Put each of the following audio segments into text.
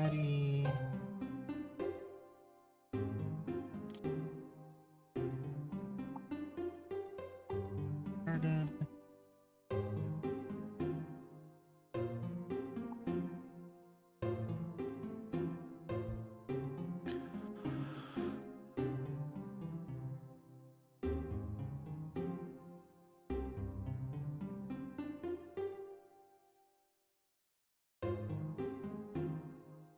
Ready. Started.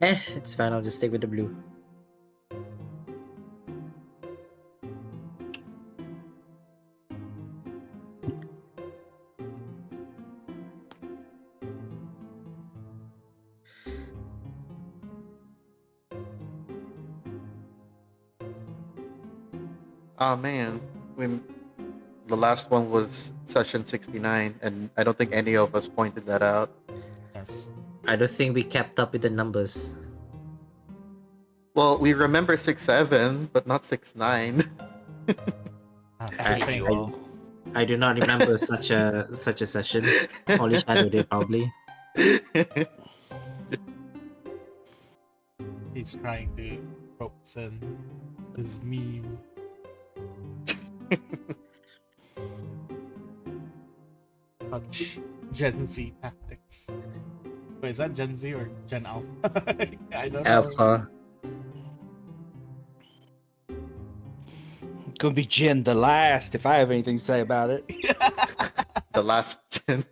It's fine. I'll just stick with the blue. Oh man, the last one was session 69, and I don't think any of us pointed that out. Yes. I don't think we kept up with the numbers. Well, we remember 6-7, but not 6-9. Ah, I good hate thing. you all. I do not remember such a session. Only Shadow Day probably. He's trying to focus in his meme. Such Gen Z tactics. Wait, is that Gen Z or Gen Alpha? I don't know. Alpha. Gonna be Jen the last if I have anything to say about it. The last gen.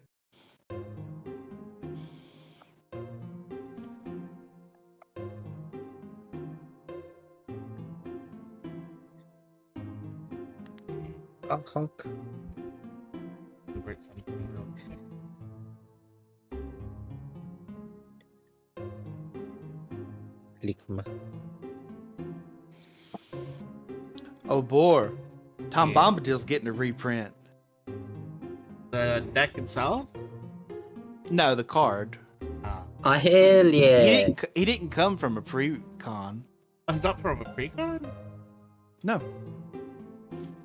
Honk honk. Convert something real quick. Ligma. Oh boy, Tom Yeah. Bombadil's getting a reprint. The deck itself? No, the card. Ah. Oh hell yeah! He didn't come from a pre-con. Oh, he's not from a pre-con? No,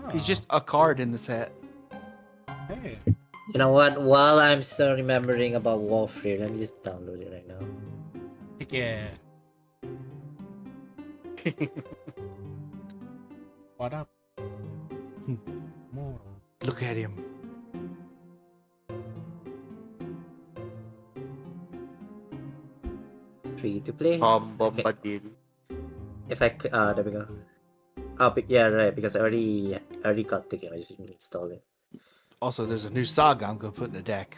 Oh, he's just a card in the set. Hey. You know what? While I'm still remembering about Warframe, let me just download it right now. Heck yeah. What up? More. Look at him. Free to play. Tom Bombadil. If I there we go. Oh, but yeah, right. Because I already got the game. I just didn't install it. Also, there's a new saga I'm gonna put in the deck.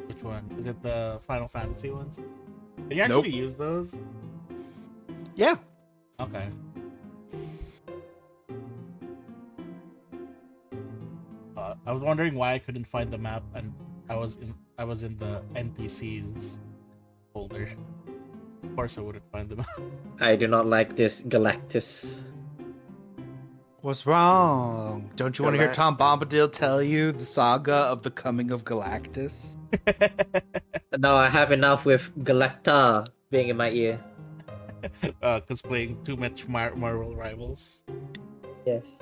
Which one? Is it the Final Fantasy ones? Can you actually use those? Yeah. Okay. I was wondering why I couldn't find the map, and I was in the NPCs folder. Of course, I wouldn't find the map. I do not like this Galactus. What's wrong? Don't you want to hear Tom Bombadil tell you the saga of the coming of Galactus? No, I have enough with Galacta being in my ear. Cosplaying too much Marvel rivals. Yes.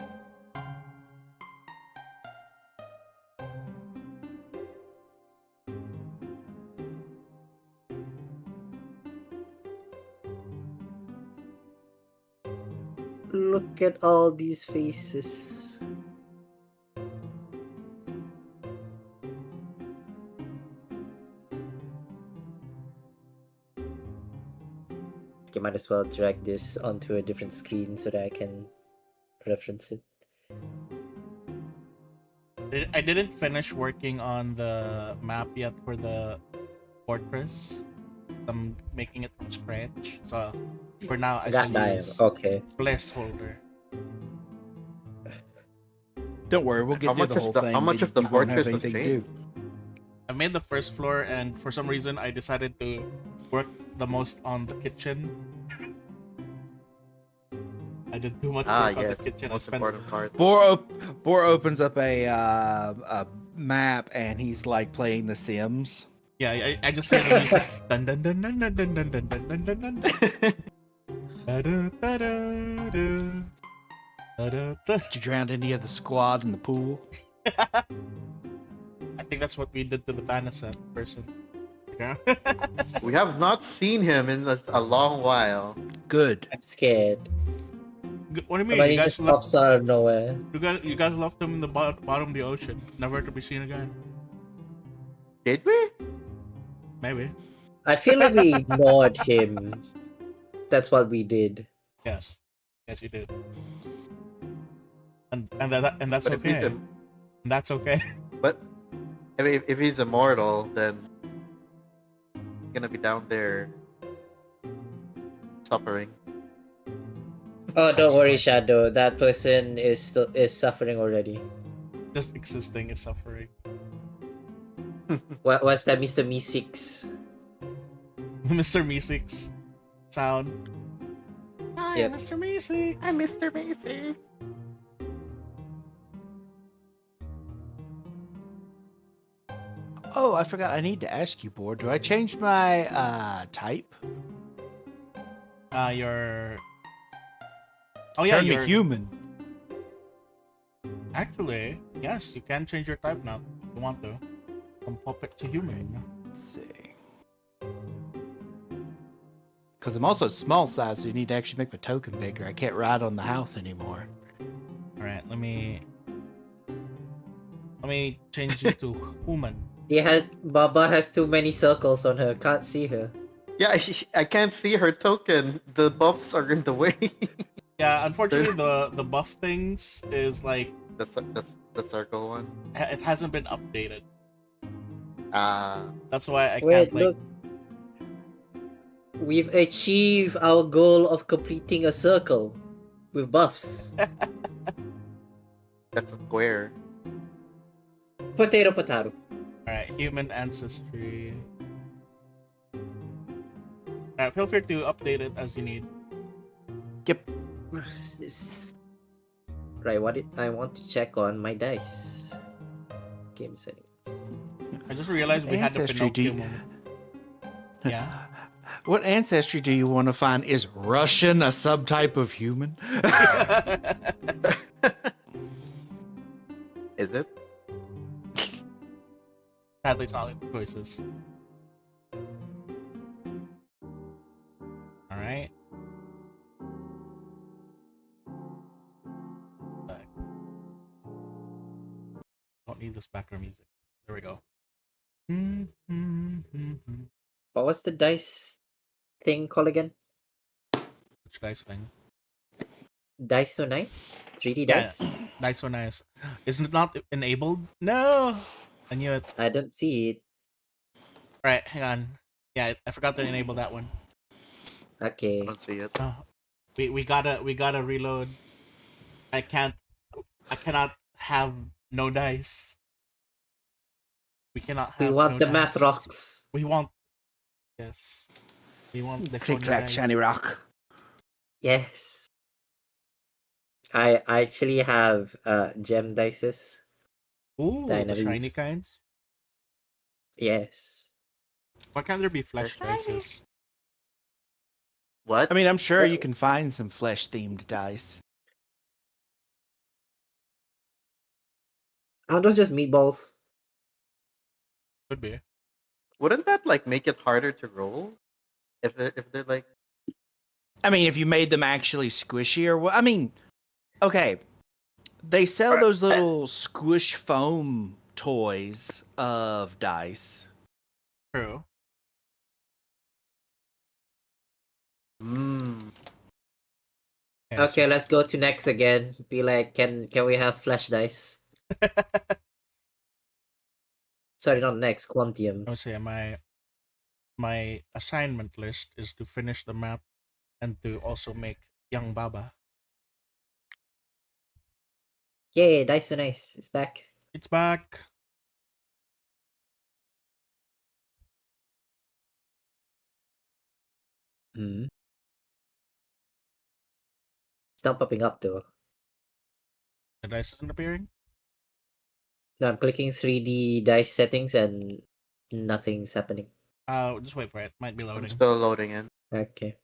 Look at all these faces. I might as well drag this onto a different screen so that I can reference it. I didn't finish working on the map yet for the fortress. I'm making it from scratch. So for now, I That shall dial. use Okay. placeholder. Don't worry, we'll get How through much the is whole the- thing. how much but of the you won't have fortress has anything to do. I made the first floor, and for some reason, I decided to work the most on the kitchen. I did too much work on Yes, the kitchen. I most spent important part. Bor opens up a map and he's like playing The Sims. Yeah, I just hear the music. Dun dun dun dun dun dun dun dun dun dun dun dun. Da-da-da-da-da. Da-da-da. Did you drown any of the squad in the pool? I think that's what we did to the Banasat person. Yeah. We have not seen him in a long while. Good. I'm scared. What do you mean? But You he guys just left? pops out of nowhere. You guys left him in the bottom of the ocean, never to be seen again. Did we? Maybe. I feel like we ignored him. That's what we did. Yes. Yes, you did. And that's But if he's okay. a, That's okay. but I mean, if he's immortal, then he's gonna be down there suffering. Oh, don't worry, Shadow. That person is suffering already. Just existing is suffering. What was that, Mr. Me6? Mr. Meeseeks sound. Hi, Yep. Mr. Meeseeks. I'm Mr. Macy. Oh, I forgot. I need to ask you, Board. Do I change my type? Your. Oh yeah, Turn me you're human. actually yes. You can change your type now if you want to. From puppet to human. Let's see. Because I'm also small size, so you need to actually make my token bigger. I can't ride on the house anymore. All right, let me change you to human. Baba has too many circles on her. Can't see her. Yeah, I can't see her token. The buffs are in the way. Yeah, unfortunately, the buff things is like the circle one. it hasn't been updated. Ah, That's why I Wait, can't like. look. We've achieved our goal of completing a circle with buffs. that's a square. Potato, potato. All right, human ancestry. All right, feel free to update it as you need. Yep. What is this? Right, I want to check on my dice. Game settings. I just realized we had the Ancestry, do Pinocchio you- moment. Yeah. What ancestry do you want to find? Is Russian a subtype of human? Is it? Sadly, solid choices. All right. Don't need this background music. There we go. What was the dice thing called again? Which dice thing? Dice so nice? 3D Yeah. dice? Nice, so nice. Isn't it not enabled? No! I knew it. I don't see it. Alright, hang on. Yeah, I forgot to enable that one. Okay. I don't see it. Oh, we gotta reload. I cannot have no dice. We cannot have We want no the dice. math rocks. We want yes. We want the Click shiny clack dice. shiny rock. Yes. I actually have gem dices. Ooh, that I the never shiny use. kinds. Yes. Why can't there be flesh They're shiny. dices? What? I mean, I'm sure you can find some flesh-themed dice. Aren't those just meatballs? Could be. Wouldn't that like make it harder to roll? If they're like I mean, if you made them actually squishy or what? I mean, okay. They sell those little squish foam toys of dice. True. Yeah, Okay, let's go to next again. Be like, can we have flash dice? Sorry, not next. Quantium. I would say my assignment list is to finish the map and to also make young Baba. Yay, dice so nice. It's back. It's back. Hmm. It's not popping up though. The dice isn't appearing. No, I'm clicking 3D dice settings and nothing's happening. Just wait for it. Might be I'm loading. still loading in. Okay.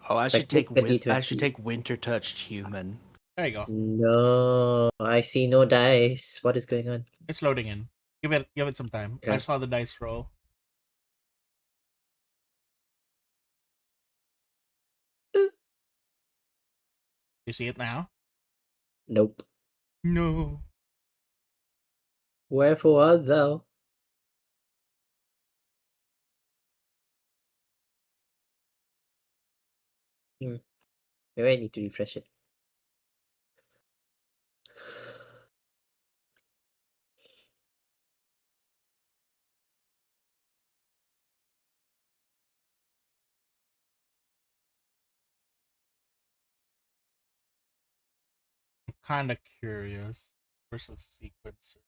Oh, I should click take the I D20. should take winter touched human. There you go. No, I see no dice. What is going on? It's loading in. Give it some time. I Okay. saw the dice roll. You see it now? Nope. No. Wherefore art thou? Maybe I need to refresh it. I'm kind of curious. Versus sequencer.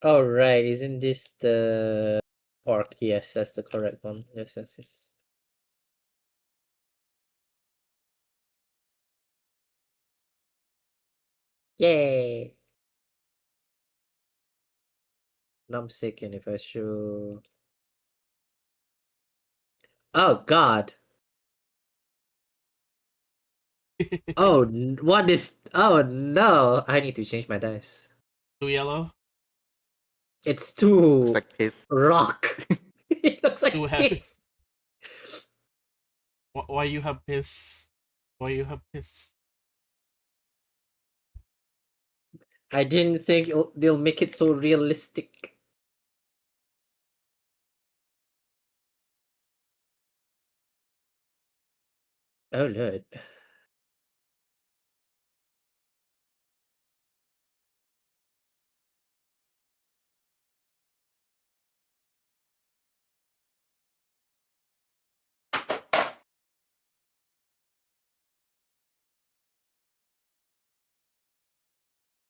Oh, right. Isn't this the orc? Yes, that's the correct one. Yes. Yay! Now I'm sick, and if I show... Oh, God! Oh, what is... Oh, no! I need to change my dice. 2 yellow. It's too... Looks like piss. rock. It looks like Too heavy. piss. Why you have piss? Why you have piss? I didn't think they'll make it so realistic. Oh, Lord.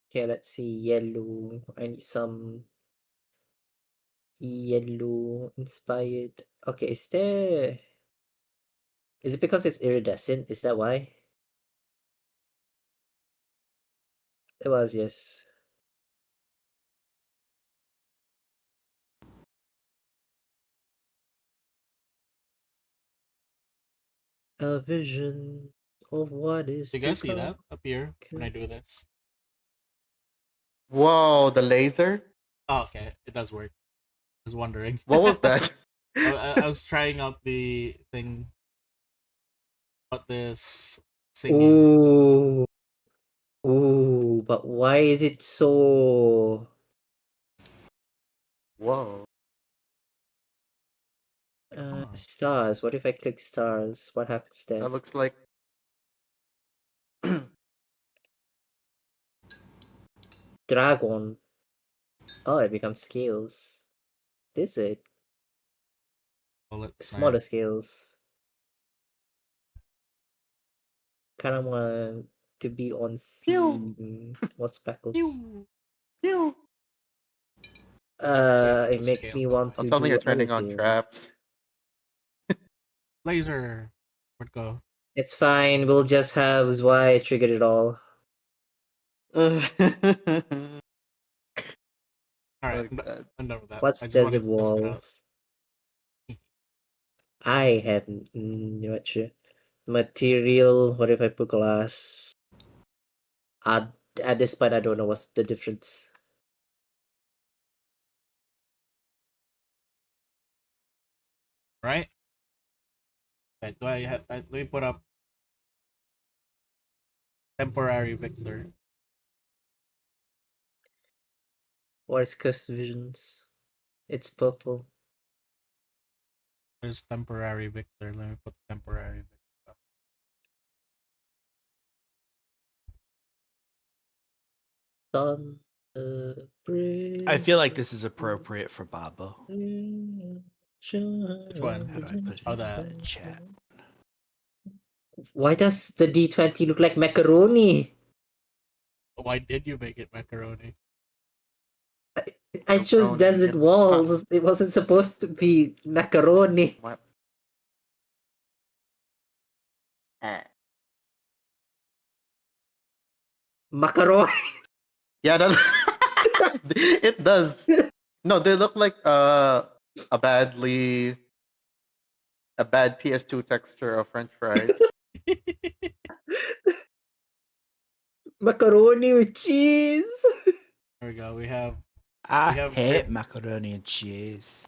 Okay, let's see. Yellow. I need some yellow inspired. Okay, is there... Is it because it's iridescent? Is that why? It was, yes. A vision of what is Do you to guys see come. that up here when I do this? Whoa, the laser? Oh, okay. It does work. I was wondering. What was that? I was trying out the thing. About this singing. Ooh. Ooh, but why is it so... Whoa. Huh. Stars? What if I click stars? What happens That then? looks like Dragon. Oh, it becomes scales. Is it? Bullet Smaller snipe. scales. Kind of want to be on pew, theme. What speckles? Pew. pew. It The makes scale me build. want Don't to tell me do you're other turning on things. traps. Laser. Where'd it go? It's fine. We'll just have why I triggered it all. Alright, Like that. I'm done with that. What's I just wanted desert to test it out. walls? I hadn't. Not sure. Material. What if I put glass? At this point, I don't know what's the difference. Right? Okay, let me put up temporary Victor. What is cursed visions? It's purple. There's temporary Victor. Let me put temporary Victor up. Sun. I feel like this is appropriate for Babo. Which one? How do I put it Oh, in that. the chat? Why does the D20 look like macaroni? Why did you make it macaroni? I chose Macaroni desert and walls. It wasn't supposed to be macaroni. what? Macaroni. Yeah, that it does. No, they look like a bad PS2 texture of French fries. Macaroni with cheese. There we go. We have I have hate Rip. macaroni and cheese.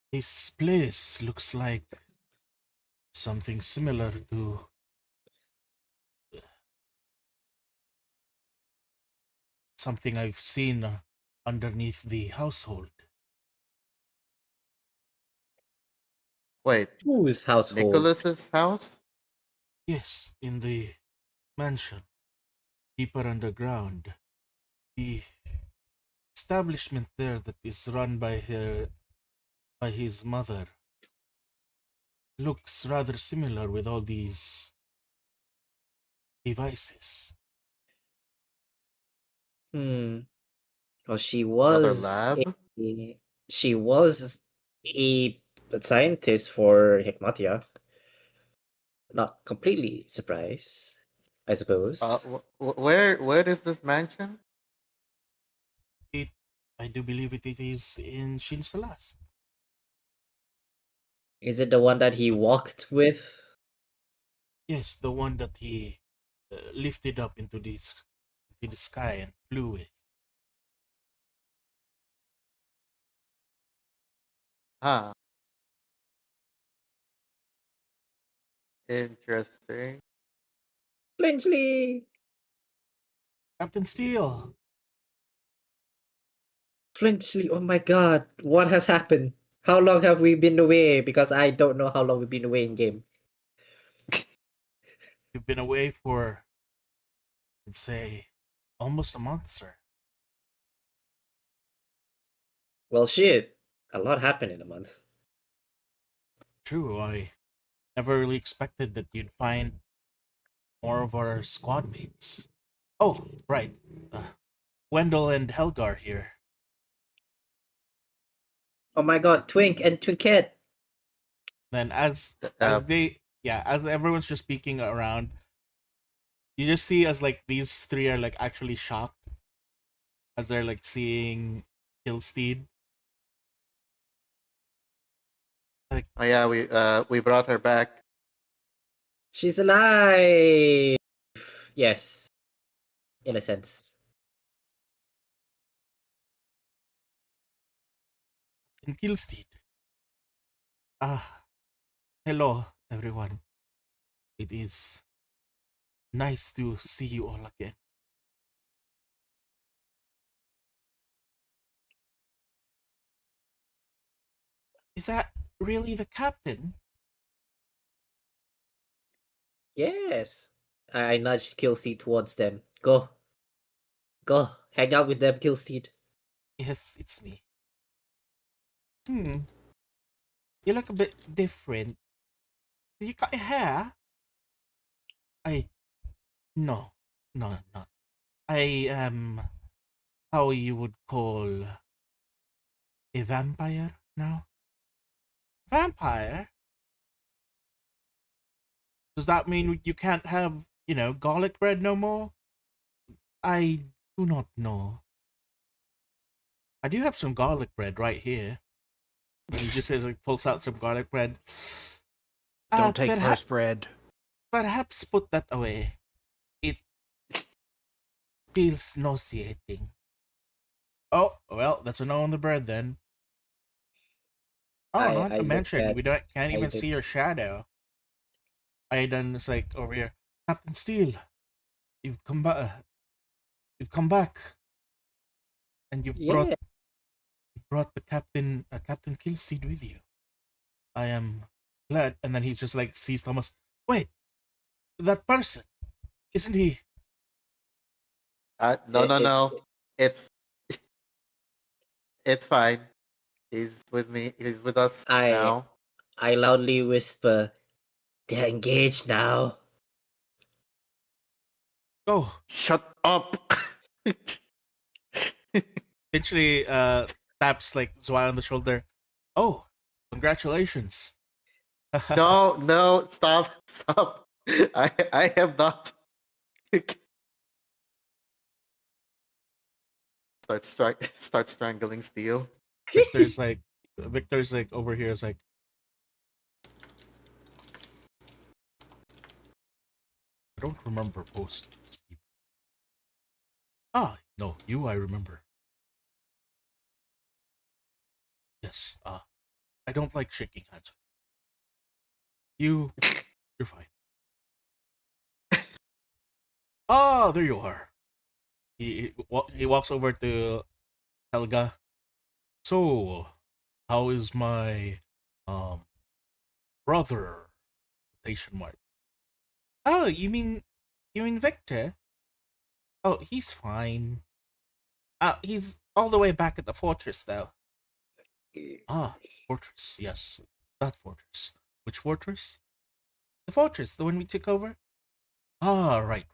This place looks like something similar to something I've seen underneath the household. Wait, Whose household? Nicholas's house? Yes, in the mansion, deeper underground. The establishment there that is run by his mother looks rather similar with all these devices. Hmm. Well, Another lab? she was a scientist for Hikmatia. Not completely surprised, I suppose. Where is this mansion? It, I do believe it is in Shinsalas. Is it the one that he walked with? Yes, the one that he lifted up into the sky and flew with. Huh. Interesting. Flinchley! Captain Steele, Flinchley, oh my god, what has happened? How long have we been away? Because I don't know how long we've been away in game. you've been away for, let's say, almost a month, sir. Well, shit. A lot happened in a month. True, I never really expected that you'd find more of our squad mates. Oh, right. Wendell and Helgar here. Oh my god, Twink and Twinkette! Then Uh, as everyone's just speaking around, you just see as like these three are like actually shocked as they're like seeing Killsteed. Like, oh yeah, we brought her back. She's alive! Yes, in a sense. in Killsteed. Ah, hello everyone. It is nice to see you all again. Is that really the captain? Yes. I nudged Killsteed towards them. Go. Go. Hang out with them, Killsteed. Yes, it's me. Hmm, you look a bit different. Did you cut your hair? I no, no. I am how you would call a vampire now. Vampire? Does that mean you can't have, garlic bread no more? I do not know. I do have some garlic bread right here. And he just says, like, pulls out some garlic bread. Don't take Perhaps, first bread. perhaps put that away. It feels nauseating. Oh, well, that's a no on the bread then. Oh, not I to look mention, at we can't I even look see your shadow. Aidan is like over here. Captain Steele, you've come back. You've come back, and Yeah. you brought the captain, Captain Kilsteed, with you. I am glad. And then he just like sees Thomas. Wait, that person, isn't he? No, It, no, it, no. It's it's fine. He's with me. He's with us I now. I loudly whisper, they're engaged now. Go. Shut up. Eventually, taps like Zwei on the shoulder. Oh, congratulations. No, no, stop, stop. I have not. Start strangling Steel. Victor's like, Victor's like over here is like, I don't remember most of these people. Ah, no, you I remember. Yes. I don't like shaking hands. You're fine. Oh, there you are. He walks over to Helga. So, how is my um brother? Quotation mark. Oh, you mean Victor? Oh, he's fine. He's all the way back at the fortress though. Ah, fortress. Yes, that fortress. Which fortress? The fortress, the one we took over. Ah, right.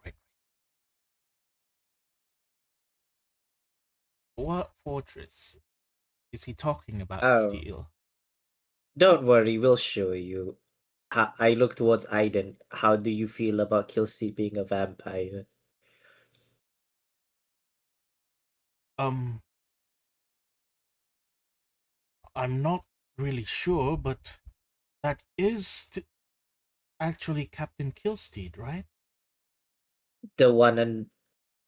What fortress is he talking about? Oh, Steel. don't worry, we'll show you. I look towards Aiden. How do you feel about Kelsey being a vampire? Um, I'm not really sure, but that is actually Captain Kilsteed, right? The one and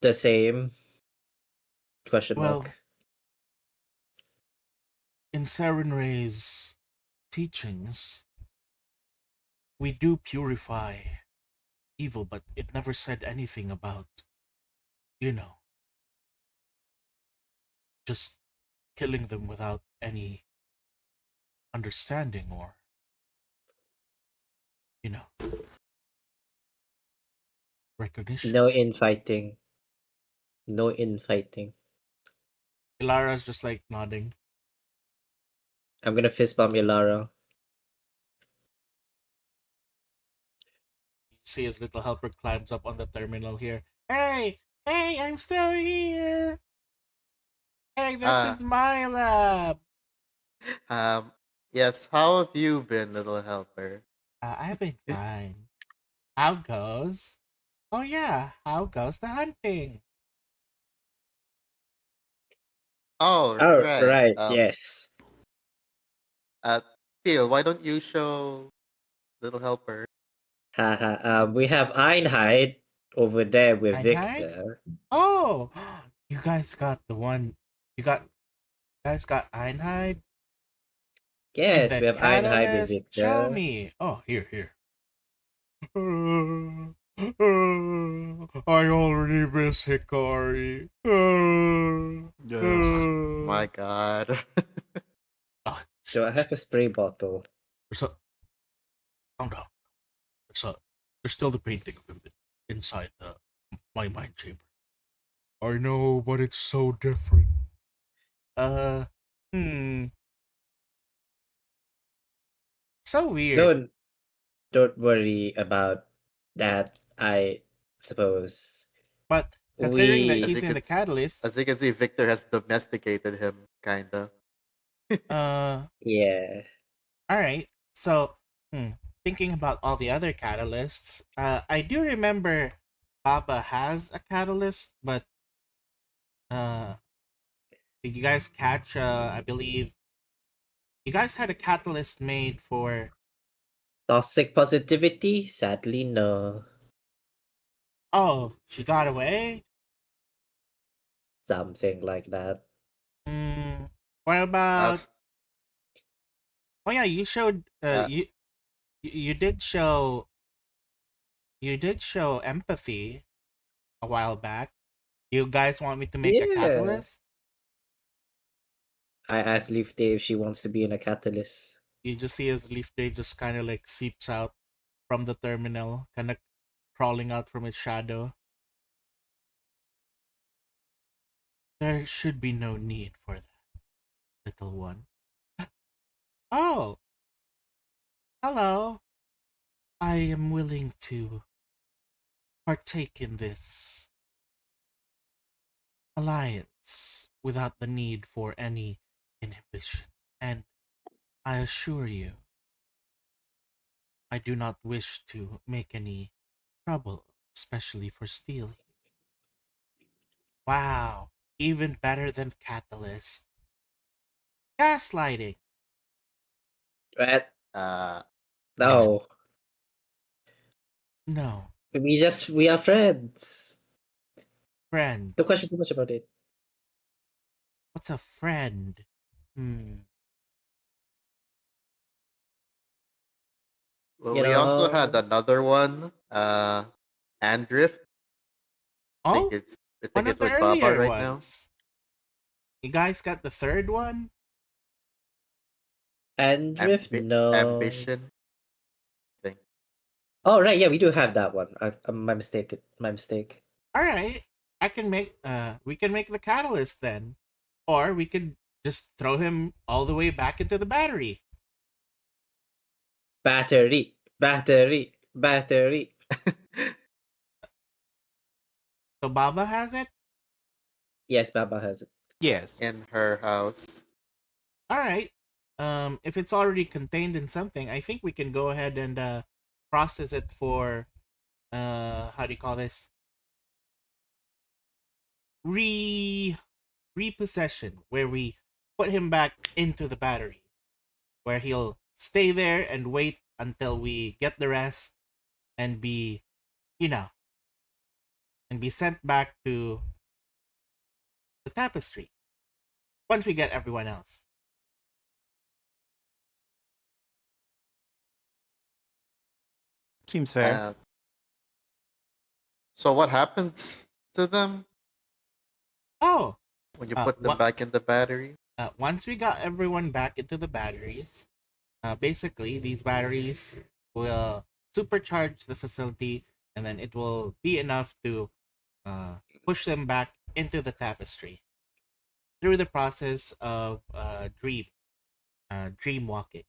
the same? Question Well, mark. in Sarenrae's teachings, we do purify evil, but it never said anything about, you know, just killing them without any understanding or, you know, recognition. No infighting. No infighting. Ilara's just like nodding. I'm gonna fist bump Ilara. You see his little helper climbs up on the terminal here. Hey, I'm still here. Hey, this Uh, is my lab. um, yes. How have you been, little helper? I've been fine. How goes? Oh yeah, how goes the hunting? Oh, Oh, right. right, yes. Uh, Steel, why don't you show little helper? Haha. We have Einheit over there with Einheit? Victor. Oh, you guys got the one. You guys got Einheit and Yes, the we have Einheit with catalyst. Show Victor. me. Oh, here. I already miss Hikari. Ugh. My God. Ah, Do I have a spray bottle? there's a calm down. There's still the painting of him inside the my mind chamber. I know, but it's so different. Uh, hmm, so weird. Don't worry about that, I suppose. But considering that as We you he's in can, the catalyst, as you can see, Victor has domesticated him, kinda. uh, yeah. all right. So, thinking about all the other catalysts, I do remember Baba has a catalyst, but uh, did you guys catch? I believe you guys had a catalyst made for. Toxic positivity? Sadly, no. Oh, she got away. Something like that. What about? As Oh yeah, you showed. uh, You did show. You did show empathy a while back. You guys want me to make a Yeah. catalyst? I asked Leaf Day if she wants to be in a catalyst. You just see his leaf day just kind of like seeps out from the terminal, kind of crawling out from its shadow. There should be no need for that, little one. Oh, hello. I am willing to partake in this alliance without the need for any inhibition. And I assure you, I do not wish to make any trouble, especially for Steel. Wow, even better than Catalyst. Gaslighting. Right? uh, No. No, We are friends. Don't question friends. too much about it. What's a friend? Hmm. Well, You we also had know, another one, Andrift. I think Oh, it's I think one of it's the with Baba earlier right now. ones. You guys got the third one? Andrift, no. Ambition. I think. Oh right, yeah, we do have that one. My mistake. My mistake. All right. We can make the catalyst then. Or we could just throw him all the way back into the battery. Battery, battery, battery. So Baba has it? Yes, Baba has it. Yes. In her house. All right. If it's already contained in something, I think we can go ahead and process it for how do you call this? Re repossession, where we put him back into the battery, where he'll stay there and wait until we get the rest and be, you know, and be sent back to the tapestry once we get everyone else. Seems fair. So what happens to them Oh, when you put them back in the battery? once we got everyone back into the batteries, basically these batteries will supercharge the facility, and then it will be enough to push them back into the tapestry through the process of dream walking.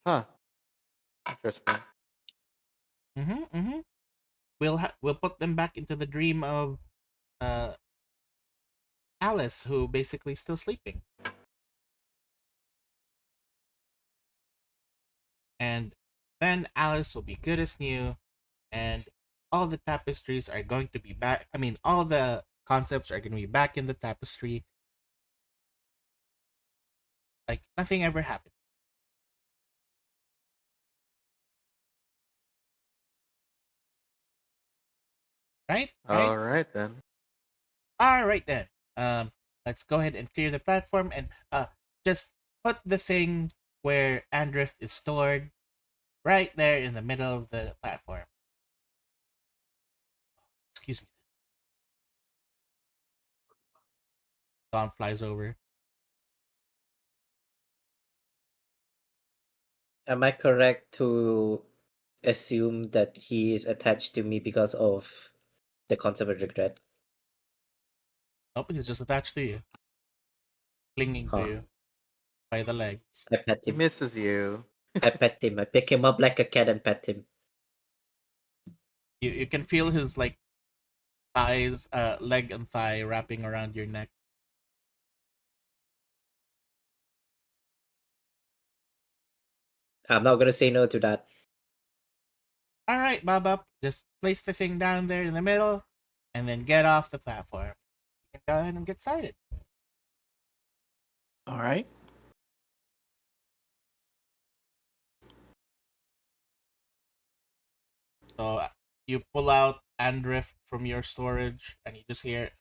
Huh. Interesting. Mm-hmm. We'll put them back into the dream of uh Alice, who basically still sleeping, and then Alice will be good as new, and all the tapestries are going to be back. I mean, all the concepts are going to be back in the tapestry, like nothing ever happened. Right? Right? All right then. All right then. Let's go ahead and clear the platform and just put the thing where Andrift is stored right there in the middle of the platform. Excuse me. Dawn flies over. Am I correct to assume that he is attached to me because of the concept of regret? Nope, he's just attached to you, clinging to Huh. you by the legs. I pet He him. misses you. I pet him. I pick him up like a cat and pet him. You can feel his like thighs, leg and thigh wrapping around your neck. I'm not gonna say no to that. All right, Baba, just place the thing down there in the middle, and then get off the platform. You can go ahead and get started. All right. So you pull out Andrift from your storage, and you just hear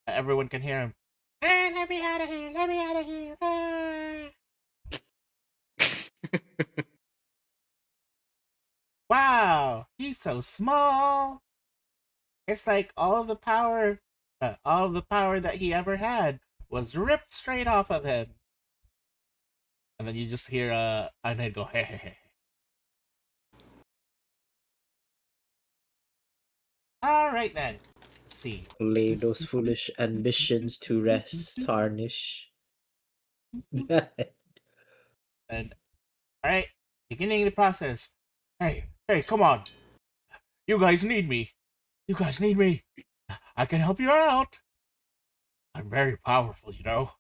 everyone can hear him. "Ah, let me out of here! Let me out of here! Ah." Wow, he's so small. It's like all of the power that he ever had was ripped straight off of him. And then you just hear Unhead go, hey, hey, hey. All right then. Let's see. Lay those foolish ambitions to rest, tarnish. And all right, beginning the process. Hey, hey, come on! You guys need me. You guys need me. I can help you out. I'm very powerful, you know.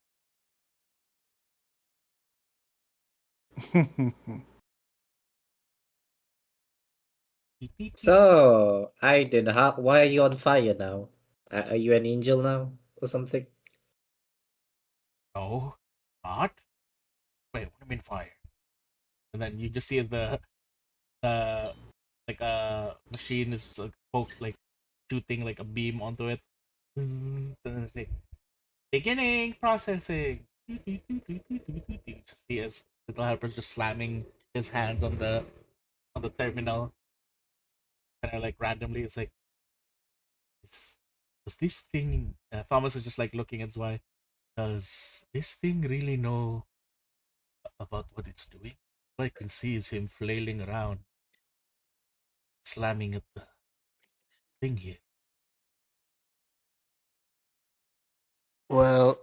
So, Aiden, why are you on fire now? Are you an angel now or something? No, not. Wait, what do you mean fire? And then you just see as the like machine is like shooting like a beam onto it. And then it's like, Beginning processing. Just see as little helper's just slamming his hands on the terminal, kind of like randomly. It's like, does this thing? Thomas is just like looking at Zwei. Does this thing really know about what it's doing? All I can see is him flailing around, slamming at the thing here. Well,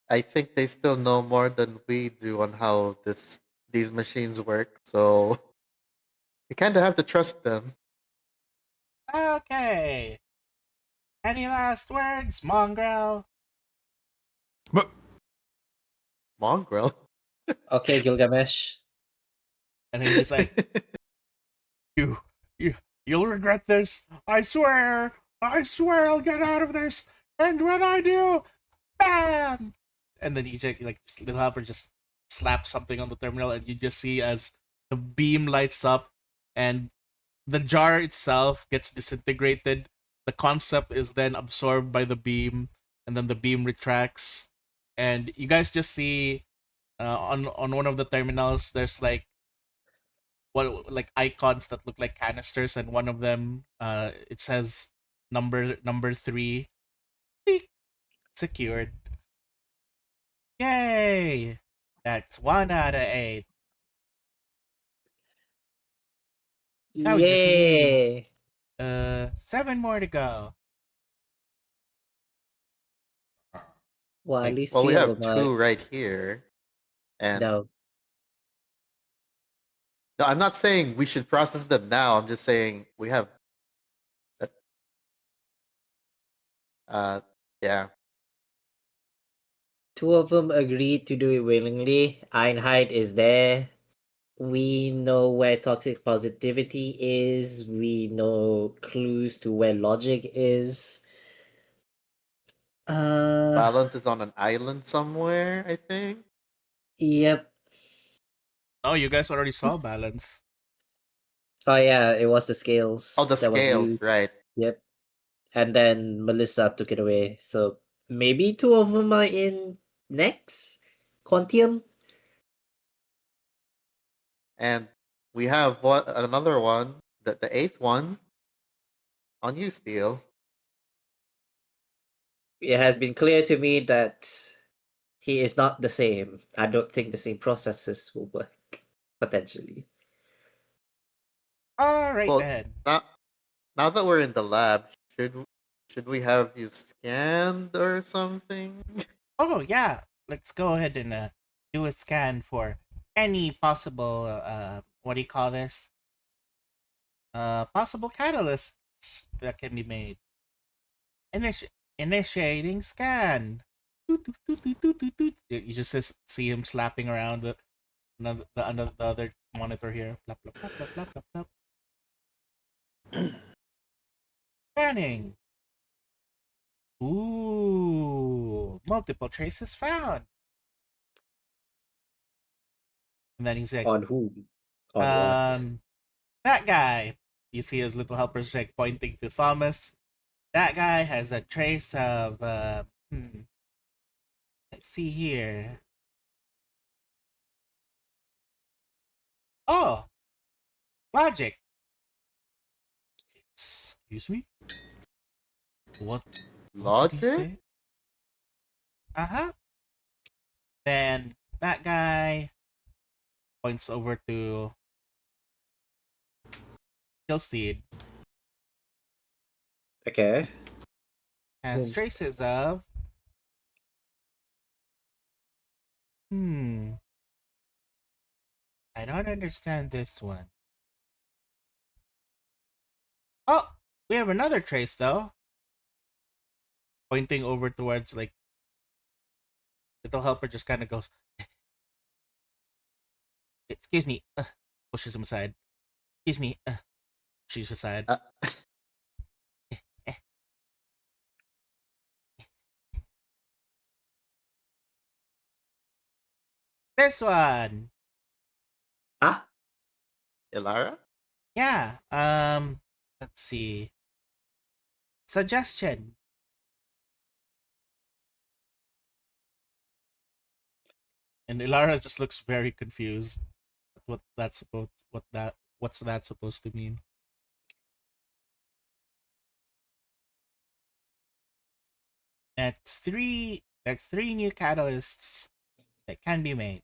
I think they still know more than we do on how these machines work, so we kind of have to trust them. Okay. Any last words, Mongrel? But Mongrel. Okay, Gilgamesh. And he's just like, you, you, you'll regret this. I swear. I swear I'll get out of this. And when I do, bam! And then EJ, like, Little Helper just slaps something on the terminal, and you just see as the beam lights up, and the jar itself gets disintegrated. The concept is then absorbed by the beam, and then the beam retracts. And you guys just see on one of the terminals, there's like icons that look like canisters, and one of them it says number 3. Beep. Secured. Yay! That's 1 out of 8. Now we just need Yay! 7 more to go. Well, at Like, least well, we three of have them are. two right here, and No. no, I'm not saying we should process them now. I'm just saying we have. Uh, yeah. Two of them agreed to do it willingly. Einheit is there. We know where toxic positivity is. We know clues to where logic is. Balance is on an island somewhere, I think. Yep. Oh, you guys already saw balance. Oh yeah, it was the scales Oh, the that was scales, used. right. Yep. And then Melissa took it away. So maybe two of them are in next Quantium. And we have another one, the eighth one, on you, Steel. It has been clear to me that he is not the same. I don't think the same processes will work potentially. Alright Well, then. now that we're in the lab, should we have you scanned or something? Oh yeah, let's go ahead and do a scan for any possible what do you call this? Possible catalysts that can be made. Initiating scan. Toot, toot, toot, toot, toot, toot, toot. You just see him slapping around the other monitor here. Plop, plop, plop, plop, plop, plop, plop. Scanning. Ooh, multiple traces found. And then he's like, On whom? On what? that guy. You see his little helper's like pointing to Thomas. That guy has a trace of let's see here. Oh, logic. Excuse me? What did he Logic? say? Uh-huh. Then that guy points over to Killseed. Okay. Has Oops. traces of I don't understand this one. Oh, we have another trace though. Pointing over towards like little helper just kind of goes, excuse me, pushes him aside. Excuse me, pushes aside. Uh, This one, Ah? Ilara? yeah. Let's see. Suggestion. And Ilara just looks very confused. What's that supposed to mean? That's three new catalysts that can be made.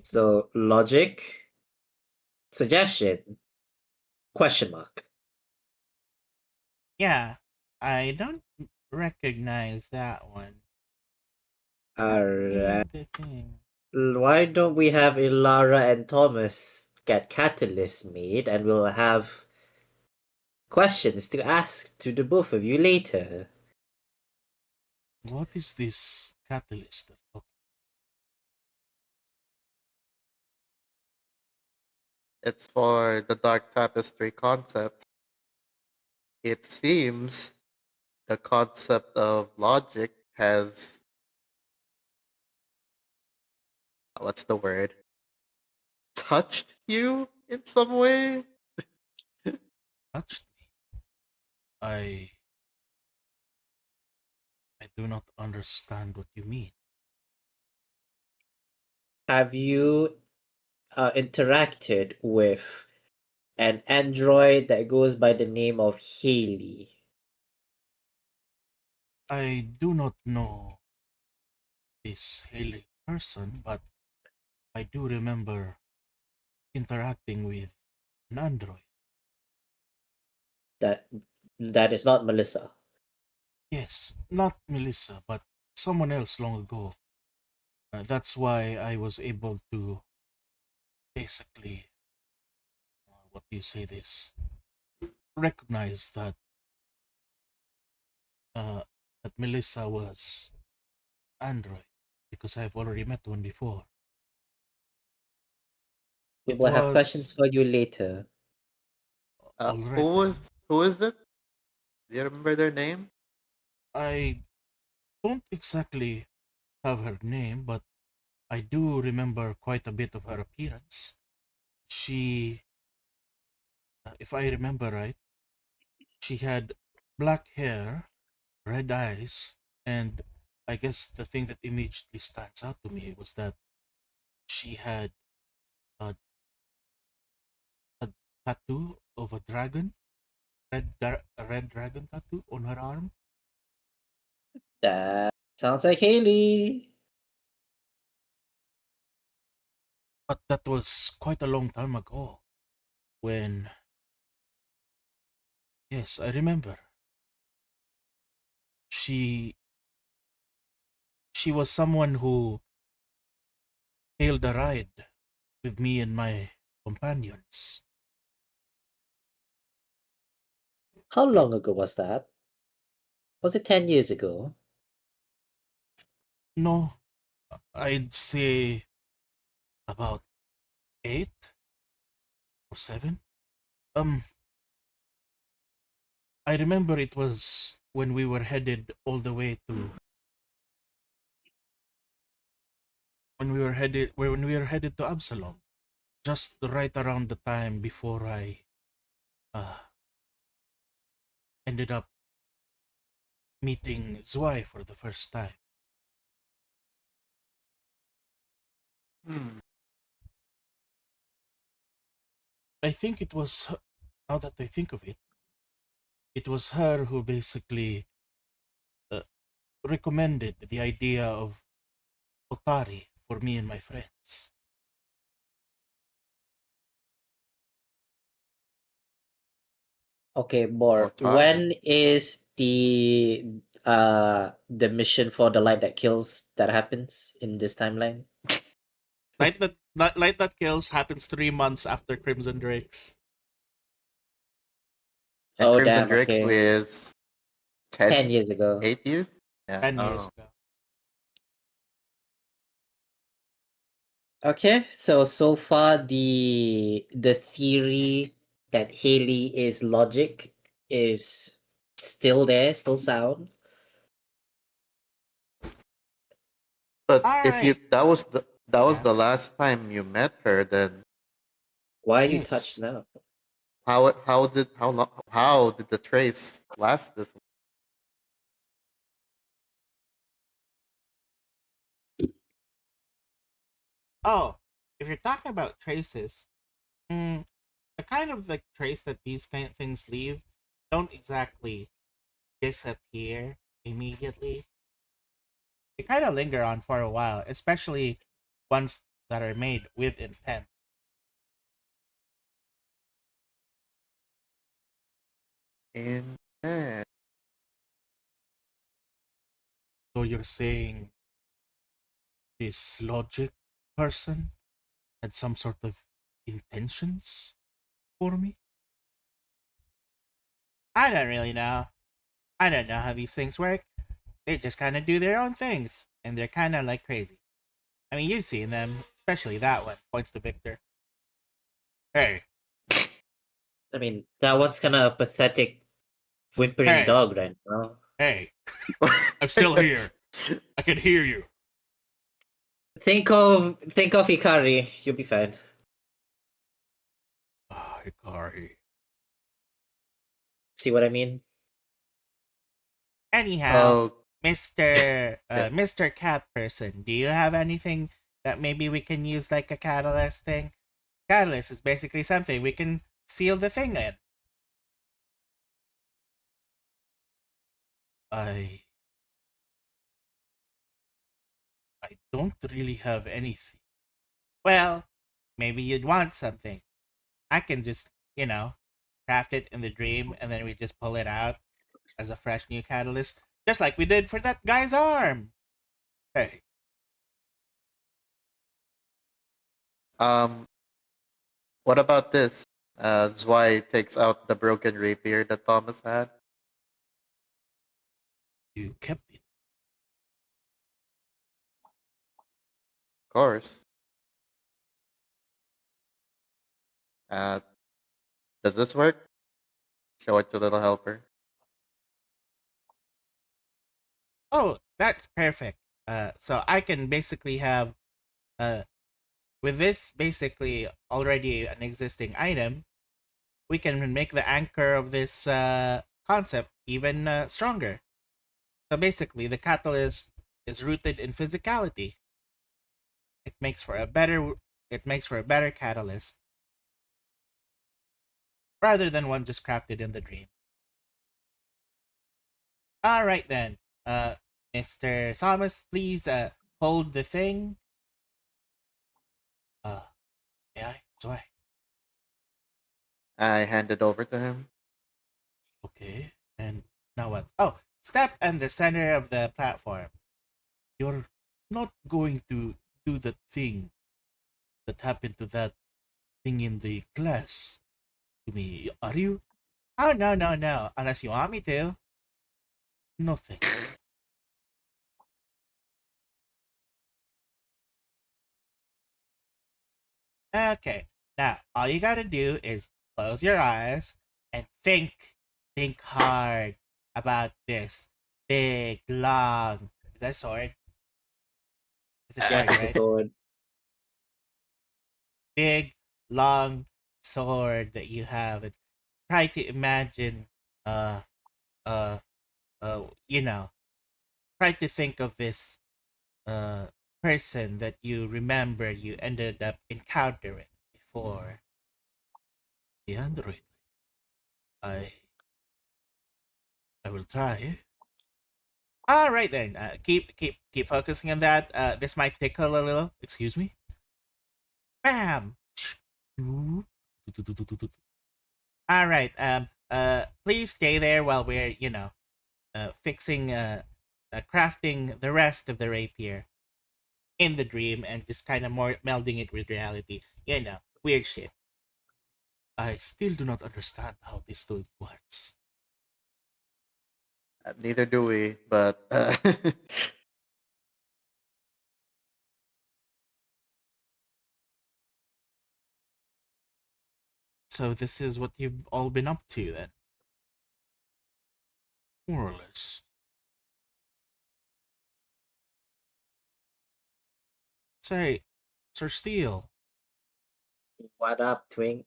So logic, suggestion, question mark. Yeah, I don't recognize that one. Alright. The thing. Why don't we have Ilara and Thomas get catalysts made, and we'll have questions to ask to the both of you later. What is this catalyst? It's for the Dark Tapestry concept. It seems the concept of logic has, what's the word? Touched you in some way? Touched me. I do not understand what you mean. Have you interacted with an android that goes by the name of Haley? I do not know this Haley person, but I do remember interacting with an android. That is not Melissa. Yes, not Melissa, but someone else long ago. That's why I was able to basically, what do you say this? Recognize uh, that Melissa was android because I've already met one before. We It will have questions was for you later. already. Who is it? Do you remember their name? I don't exactly have her name, but I do remember quite a bit of her appearance. She, if I remember right, she had black hair, red eyes, and I guess the thing that immediately stands out to me was that she had a, a tattoo of a dragon, a red dragon tattoo on her arm. That sounds like Haley. But that was quite a long time ago when, yes, I remember. She she was someone who hailed a ride with me and my companions. How long ago was that? Was it 10 years ago? No, I'd say about 8 or 7. Um, I remember it was when we were headed all the way to when we were headed to Absalom, just right around the time before I uh, ended up meeting Zwei for the first time. Hmm. I think it was now that I think of it, it was her who basically uh, recommended the idea of Otari for me and my friends. Okay, Bor. Otari. When is the mission for the light that kills that happens in this timeline? Light that kills happens 3 months after Crimson Drakes. And Oh Crimson damn, Drakes okay. is 10 10, years ago. 8 years? Yeah. 10 years ago. Okay, so far the theory that Haley is logic is still there, still sound. But All if you right. that was Yeah. the last time you met her, then Why are you touched Yes. now? how did the trace last this long? Oh, if you're talking about traces, the kind of like trace that these kind of things leave don't exactly disappear immediately. They kind of linger on for a while, especially ones that are made with intent. And eh, So you're saying this logic person had some sort of intentions for me? I don't really know. I don't know how these things work. They just kind of do their own things, and they're kind of like crazy. I mean, you've seen them, especially that one. Points to Victor. Hey, I mean, that one's kind of pathetic, whimpering hey, dog right now. hey! I'm still here. I can hear you. Think of Ikari. You'll be fine. Ah, Hikari. See what I mean? Anyhow, oh, Mr. Cat Person, do you have anything that maybe we can use like a catalyst thing? Catalyst is basically something we can seal the thing in. I I don't really have anything. Well, maybe you'd want something. I can just, craft it in the dream and then we just pull it out as a fresh new catalyst, just like we did for that guy's arm. Hey, um, what about this? Zwei takes out the broken rapier that Thomas had. you kept it. Of course. Uh, does this work? Show it to little helper. Oh, that's perfect. So I can basically have, uh, with this basically already an existing item, we can make the anchor of this concept even stronger. So basically, the catalyst is rooted in physicality. It makes for a better. It makes for a better catalyst rather than one just crafted in the dream. All right then, uh, Mr. Thomas, please hold the thing. Uh, yeah, so I hand it over to him. okay. And now what? Oh, step in the center of the platform. You're not going to do the thing that happened to that thing in the class to me, are you? Oh, no, no, no. Unless you want me to. No thanks. Okay. Now, all you gotta do is close your eyes and think. Think hard about this big, long. Is that a sword? It's a sword, Yes, it's a right? sword. Big, long sword that you have. And try to imagine, uh, uh, you know, try to think of this uh, person that you remember you ended up encountering before. The android. I I will try. All right then. Keep focusing on that. This might tickle a little. Excuse me. Bam. All right. Please stay there while we're fixing crafting the rest of the rapier in the dream and just kind of more melding it with reality. Weird shit. I still do not understand how this story works. Neither do we, but So this is what you've all been up to then, more or less. Say, Sir Steele, What up, Twink?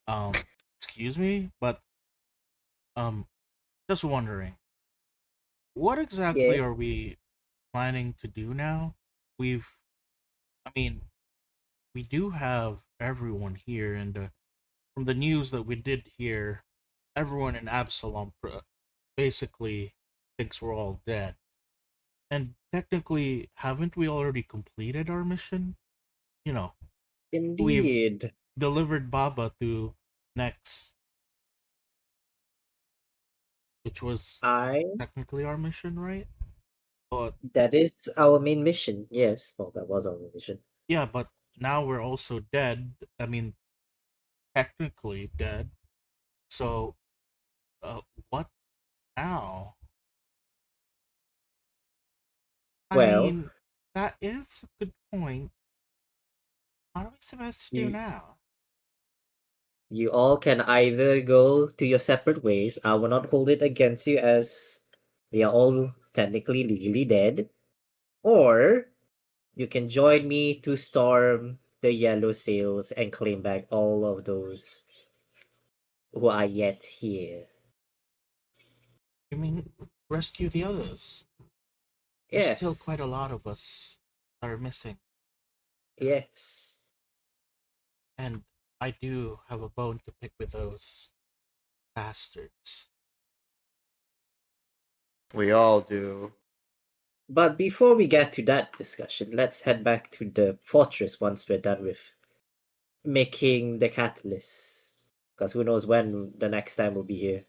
um, excuse me, but um, just wondering, what exactly Yeah. are we planning to do now? We've, I mean, we do have everyone here, and from the news that we did hear, everyone in Absalom basically thinks we're all dead. And technically, haven't we already completed our mission? You know, we've Indeed. delivered Baba to Nex, which was I technically our mission, right? But That is our main mission. Yes. Well, that was our main mission. yeah, but now we're also dead. I mean, technically dead. So, uh, what now? I Well, mean, that is a good point. What are we supposed to do you now? you all can either go to your separate ways. I will not hold it against you as we are all technically legally dead. Or you can join me to storm the yellow sails and claim back all of those who are yet here. I mean, rescue the others. There's still quite Yes. a lot of us that are missing, Yes. and I do have a bone to pick with those bastards. We all do. But before we get to that discussion, let's head back to the fortress once we're done with making the catalyst. Because who knows when the next time we'll be here.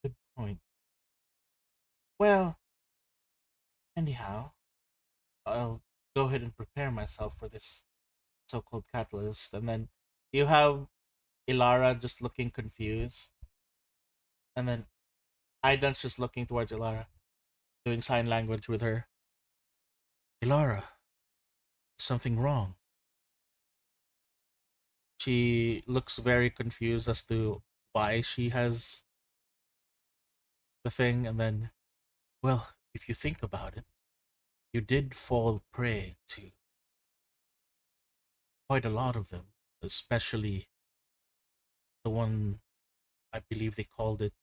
Good point. Well, anyhow, I'll go ahead and prepare myself for this so-called catalyst, and then you have Ilara just looking confused, and then Aidan's just looking towards Ilara, doing sign language with her. Ilara, is something wrong? She looks very confused as to why she has the thing, and then, well, if you think about it, you did fall prey to quite a lot of them, especially the one I believe they called it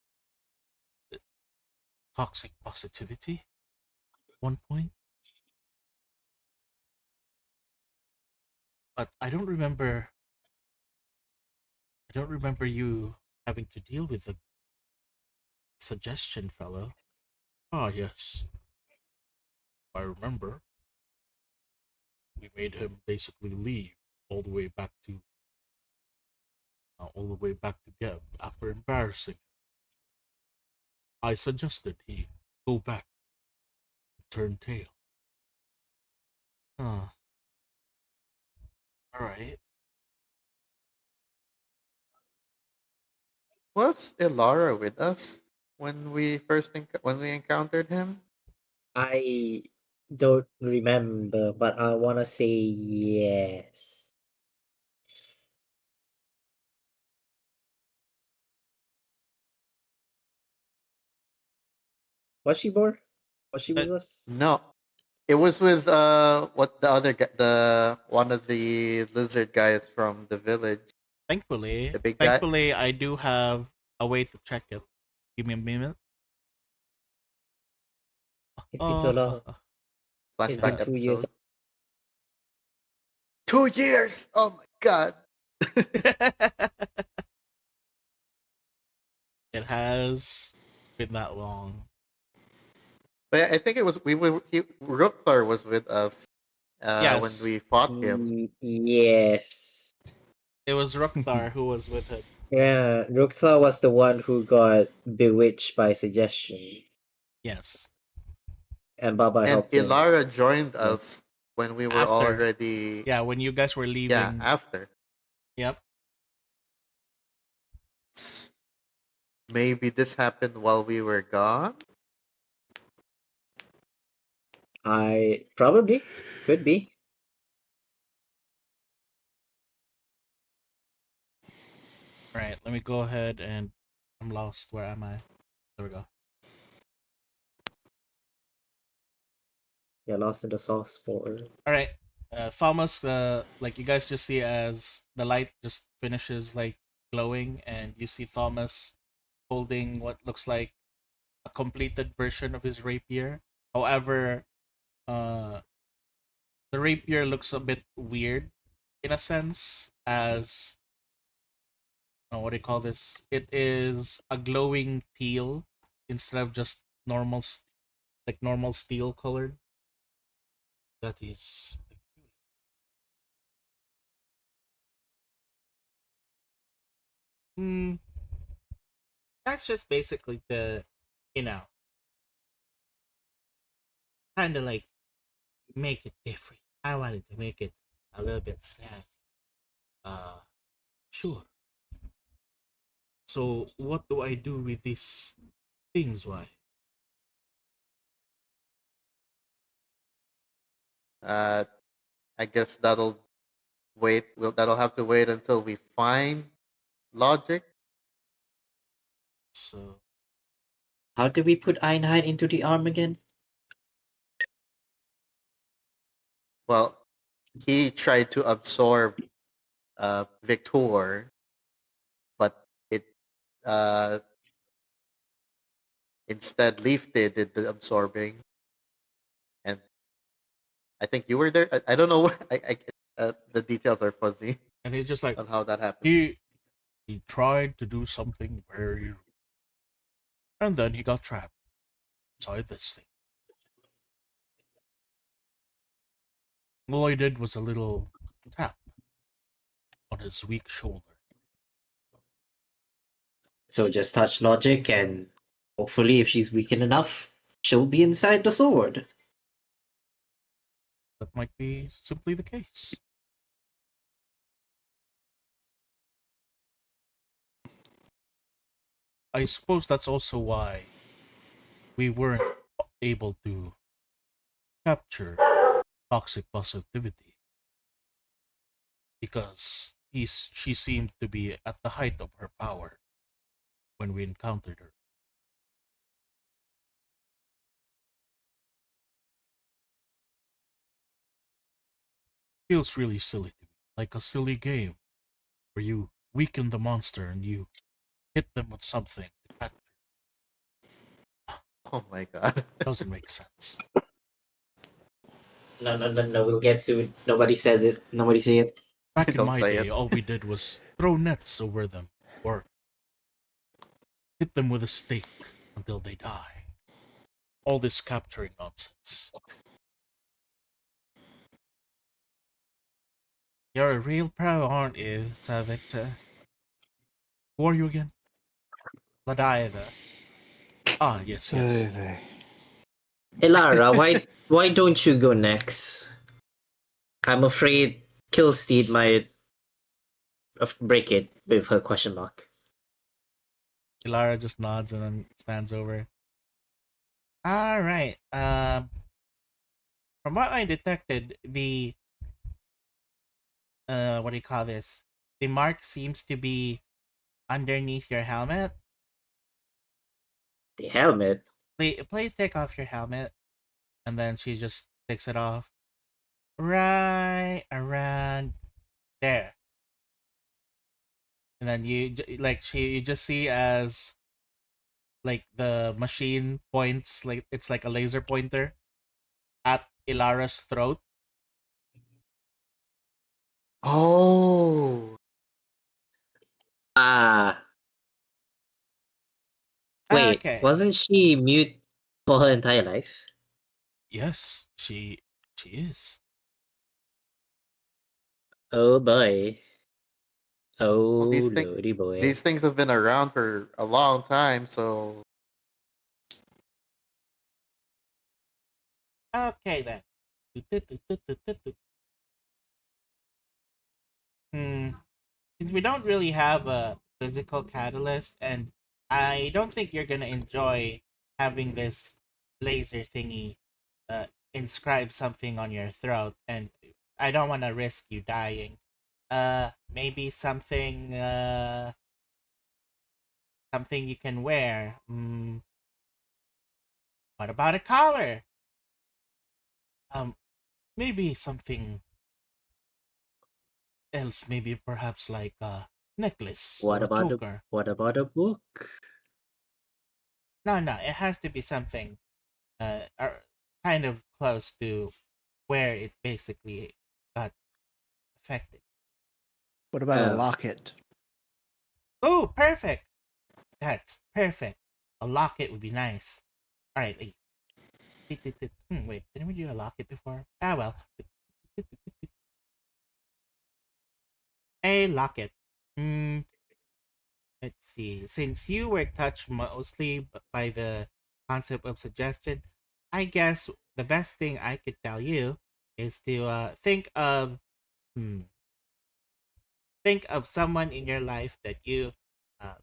toxic positivity one point. But I don't remember you having to deal with the suggestion fellow. Ah yes, I remember. We made him basically leave all the way back to Geb after embarrassing him. I suggested he go back and turn tail. Ah, alright. Was Ilara with us when we when we encountered him? I don't remember, but I wanna say yes. Was she born? Was she Uh, with us? No, it was with what the other guy, the one of the lizard guys from the village, thankfully, the big guy. thankfully, I do have a way to check it. Give me a minute. It's been so long. It's been Flashback 2 years. episode. 2 years. Oh my god. It has been that long. But I think it was Rukthar was with us when Yes, we fought him. Yes. it was Rukthar who was with him. Yeah, Ruktha was the one who got bewitched by suggestion, Yes. and Baba And helped him. Ilara joined Yeah. us when we were After. already Yeah, when you guys were leaving. after. Yep. Maybe this happened while we were gone. I probably could be. Alright, let me go ahead and I'm lost. Where am I? There we go. Yeah, lost in the sauce for. Alright. Thomas, like you guys just see as the light just finishes like glowing, and you see Thomas holding what looks like a completed version of his rapier. However, uh, the rapier looks a bit weird in a sense, as what do you call this? It is a glowing teal instead of just like normal steel colored. That is hmm, that's just basically the, you know, kind of like make it different. I wanted to make it a little bit snazzy. Uh, sure. So what do I do with these things? Why? Uh, I guess that'll wait. That'll have to wait until we find logic. So How do we put Einheit into the arm again? Well, he tried to absorb Victor, but it uh, instead Leafted did the absorbing, and I think you were there. I don't know. The details are fuzzy and it's just like on how that happened. he tried to do something very, and then he got trapped inside this thing. All I did was a little tap on his weak shoulder. So just touch logic, and hopefully, if she's weakened enough, she'll be inside the sword. That might be simply the case. I suppose that's also why we weren't able to capture toxic positivity, because she seemed to be at the height of her power when we encountered her. Feels really silly to me, like a silly game where you weaken the monster and you hit them with something to catch. Oh my god! Doesn't make sense. No, no, no, no. We'll get sued. Nobody says it. Nobody say it. Back in Don't my say day, it. all we did was throw nets over them or hit them with a stake until they die. All this capturing nonsense. You're a real pro, aren't you, Sir Victor? Who are you again? Ladiva. Ah, yes, yes. Hey, Lara, why don't you go next? I'm afraid Killsteed might break it with her question mark. Ilara just nods and then stands over. Alright, from what I detected, the, what do you call this? The mark seems to be underneath your helmet. The helmet? Please take off your helmet. And then she just takes it off. Right around there. And then you just see as like the machine points, like it's like a laser pointer at Ilara's throat. Oh, Ah, wait. Okay. Wasn't she mute for her entire life? Yes, she is. Oh boy. well, Oh lordy boy. these things have been around for a long time, so Okay then. Hmm. Since we don't really have a physical catalyst, and I don't think you're gonna enjoy having this laser thingy inscribe something on your throat, and I don't want to risk you dying. Maybe something you can wear. What about a collar? Um, maybe something else. Maybe perhaps like a necklace or a choker. What about a book? No, it has to be something kind of close to where it basically got affected. What about a Um, locket? Oh, perfect. That's perfect. A locket would be nice. All right, wait. Wait, didn't we do a locket before? Ah, well. A locket. Hmm. Let's see. Since you were touched mostly by the concept of suggestion, I guess the best thing I could tell you is to hmm, think of someone in your life that you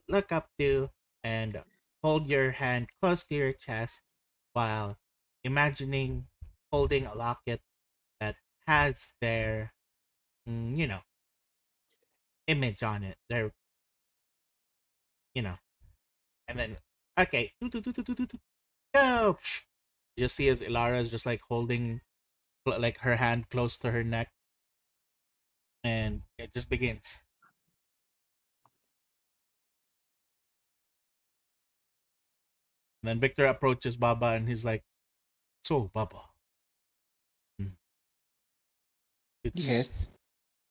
look up to and hold your hand close to your chest while imagining holding a locket that has their, you know, image on it. Their, you know, and then, okay, go! You just see as Ilara is just like holding like her hand close to her neck, and it just begins. And then Victor approaches Baba and he's like, "So, Baba, hmm, it's Yes.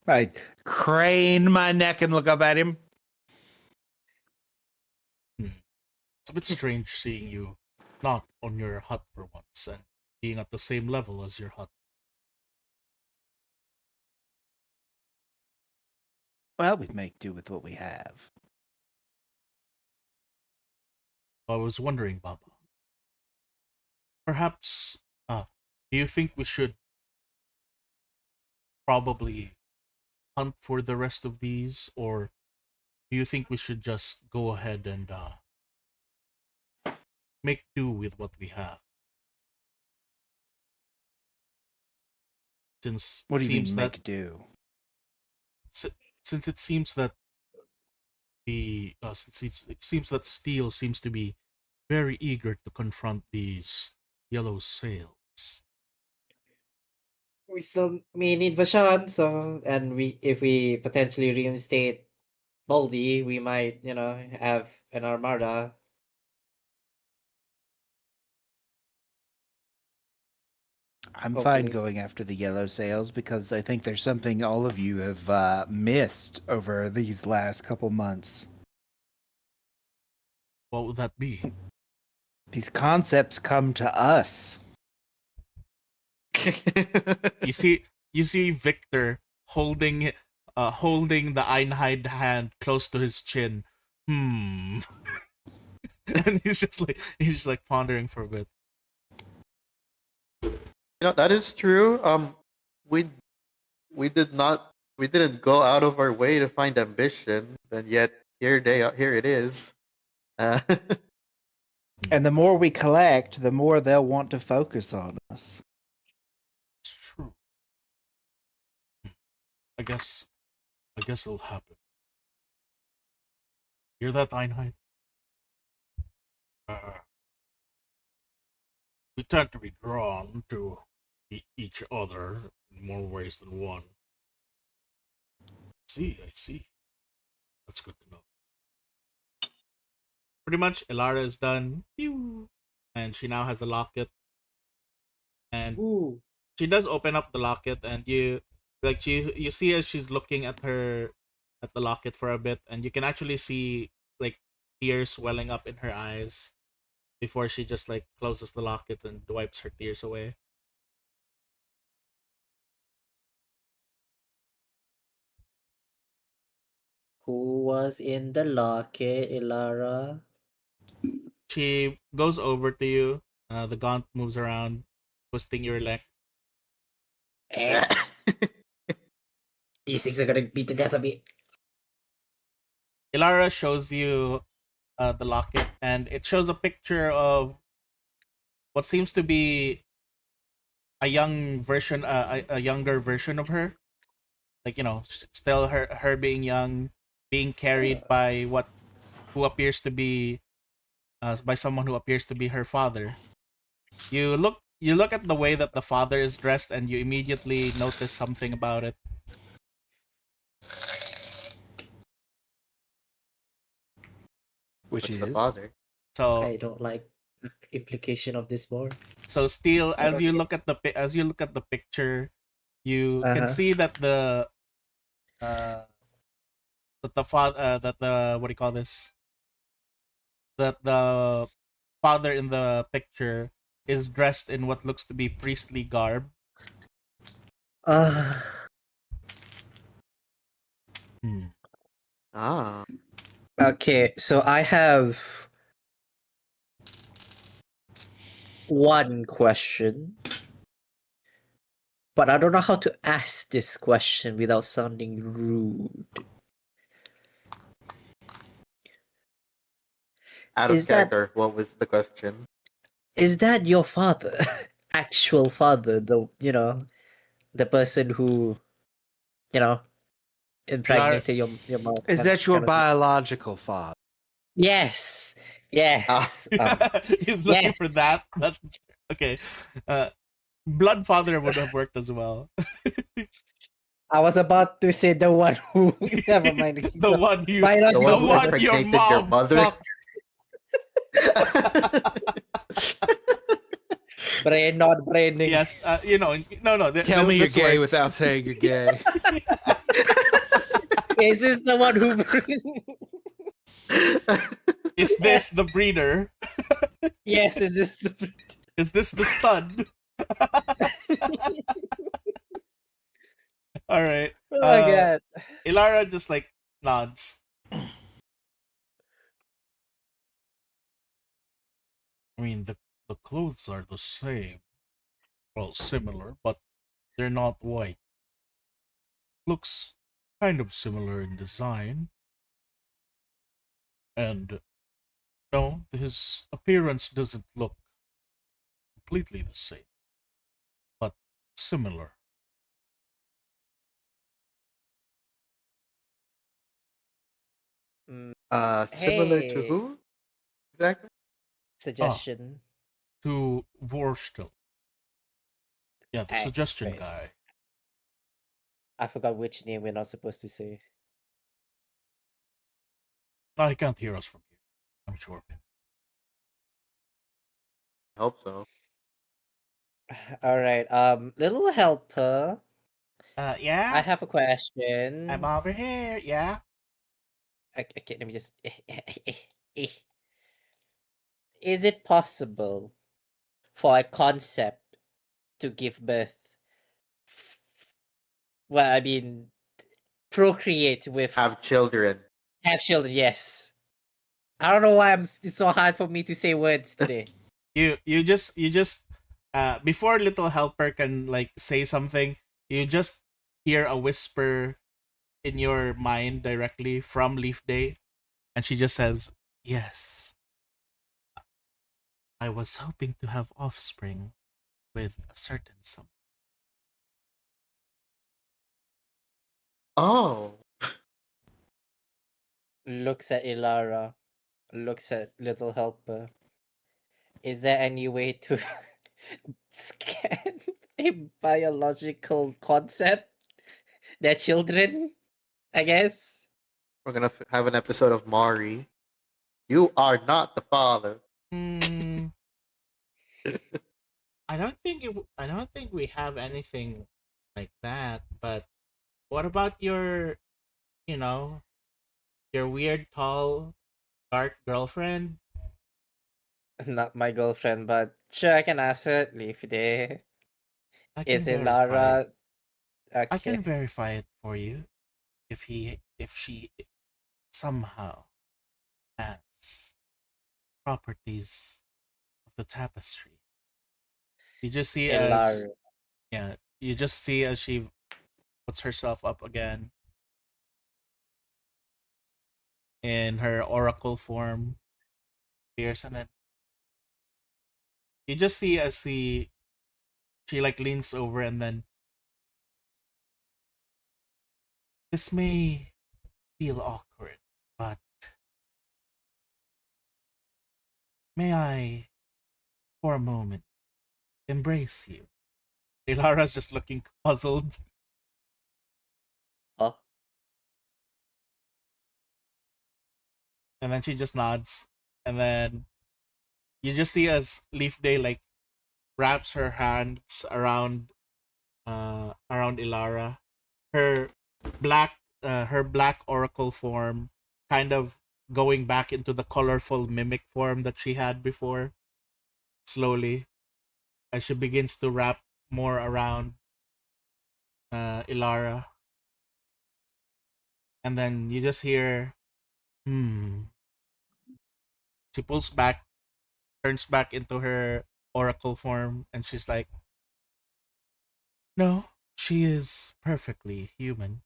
I crane my neck and look up at him. hmm, it's a bit strange seeing you not on your hut for once and being at the same level as your hut. Well, we make do with what we have. I was wondering, Baba, perhaps, do you think we should probably hunt for the rest of these, or do you think we should just go ahead and make do with what we have? Since What it do you mean seems that make do? si- since it seems that it seems that Steel seems to be very eager to confront these yellow sails. we still may need Vashon, so and if we potentially reinstate Baldy, we might, have an armada. I'm fine Hopefully. going after the yellow sails because I think there's something all of you have missed over these last couple months. What would that be? These concepts come to us. You see, Victor holding the Einhide hand close to his chin. Hmm. And he's just like pondering for a bit. That is true. We we didn't go out of our way to find ambition, and yet here it is. Uh, And the more we collect, the more they'll want to focus on us. It's true. I guess it'll happen. Hear that, Einheit? Uh, we tend to be drawn to each other in more ways than one. I see. That's good to know. Pretty much, Ilara is done. Pew! And she now has a locket. And Ooh. she does open up the locket, and you see as she's looking at the locket for a bit, and you can actually see like tears welling up in her eyes before she just like closes the locket and wipes her tears away. Who was in the locket, Ilara? She goes over to you. The gaunt moves around, twisting your leg. Eh, these things are gonna beat the death of me. Ilara shows you the locket, and it shows a picture of what seems to be a younger version of her. Like still her being young, being carried by who appears to be by someone who appears to be her father. You look at the way that the father is dressed, and you immediately notice something about it. Which what's the is father? So I don't like the implication of this more. so still, But as you okay. look at the picture, you can Uh-huh. see that uh the father that the what do you call this, that the father in the picture is dressed in what looks to be priestly garb. Uh, Hmm. Ah. okay, so I have one question, but I don't know how to ask this question without sounding rude. Out of Is that character. What was the question? your father? Actual father, the person who, you know, Ilar, impregnated your mom, Is that your kind of thing. biological father? Yes. Ah. Yes. he's looking Yes. for that. That's okay. Blood father would have worked as well. I was about to say the one who never mind. the one you, The the one Biological who one father. your impregnated your mom mother? fucked. Brain not braining. Yes, no. Tell me you're This gay works. without saying you're gay. Is this the one who Is this the breeder? Yes, is this the Is this the stud? All right. Oh my god. Ilara just like nods. I mean, the clothes are the same, well, similar, but they're not white. Looks kind of similar in design, and no, his appearance doesn't look completely the same, but similar. Mm, Similar to Hey, who? Exactly? Ah, suggestion. to Vorstel. Yeah, the I suggestion wait. guy. I forgot which name we're not supposed to say. No, he can't hear us from here. I'm sure of it. I hope so. All right. Little helper. I Yeah, have a question. I'm over here. Yeah. Okay, let me just. Is it possible for a concept to give birth? Well, I mean, procreate with Have children. have children. Yes. I don't know why it's so hard for me to say words today. You just before little helper can like say something, you just hear a whisper in your mind directly from Leaf Day, and she just says, "Yes, I was hoping to have offspring with a certain some." Oh. Looks at Ilara. Looks at little helper. Is there any way to scan a biological concept? They're children, I guess. We're gonna have an episode of Mari. You are not the father. Hmm. I don't think we have anything like that. But what about you know, your weird tall dark girlfriend? Not my girlfriend, but sure, I can ask her. Leave there. I can Is it verify it. Lara? I can Okay. verify it for you if she somehow has properties of the tapestry. You just see as Ilara. yeah, you just see as she puts herself up again in her oracle form, appears, and then you just see as she like leans over, and then this may feel awkward, but may I for a moment embrace you? Ilara's just looking puzzled, Oh, and then she just nods, and then you just see as Leaf Day like wraps her hands around Ilara. Her black oracle form kind of going back into the colorful mimic form that she had before, slowly, as she begins to wrap more around Ilara. And then you just hear, hmm. She pulls back, turns back into her oracle form, and she's like, no, she is perfectly human.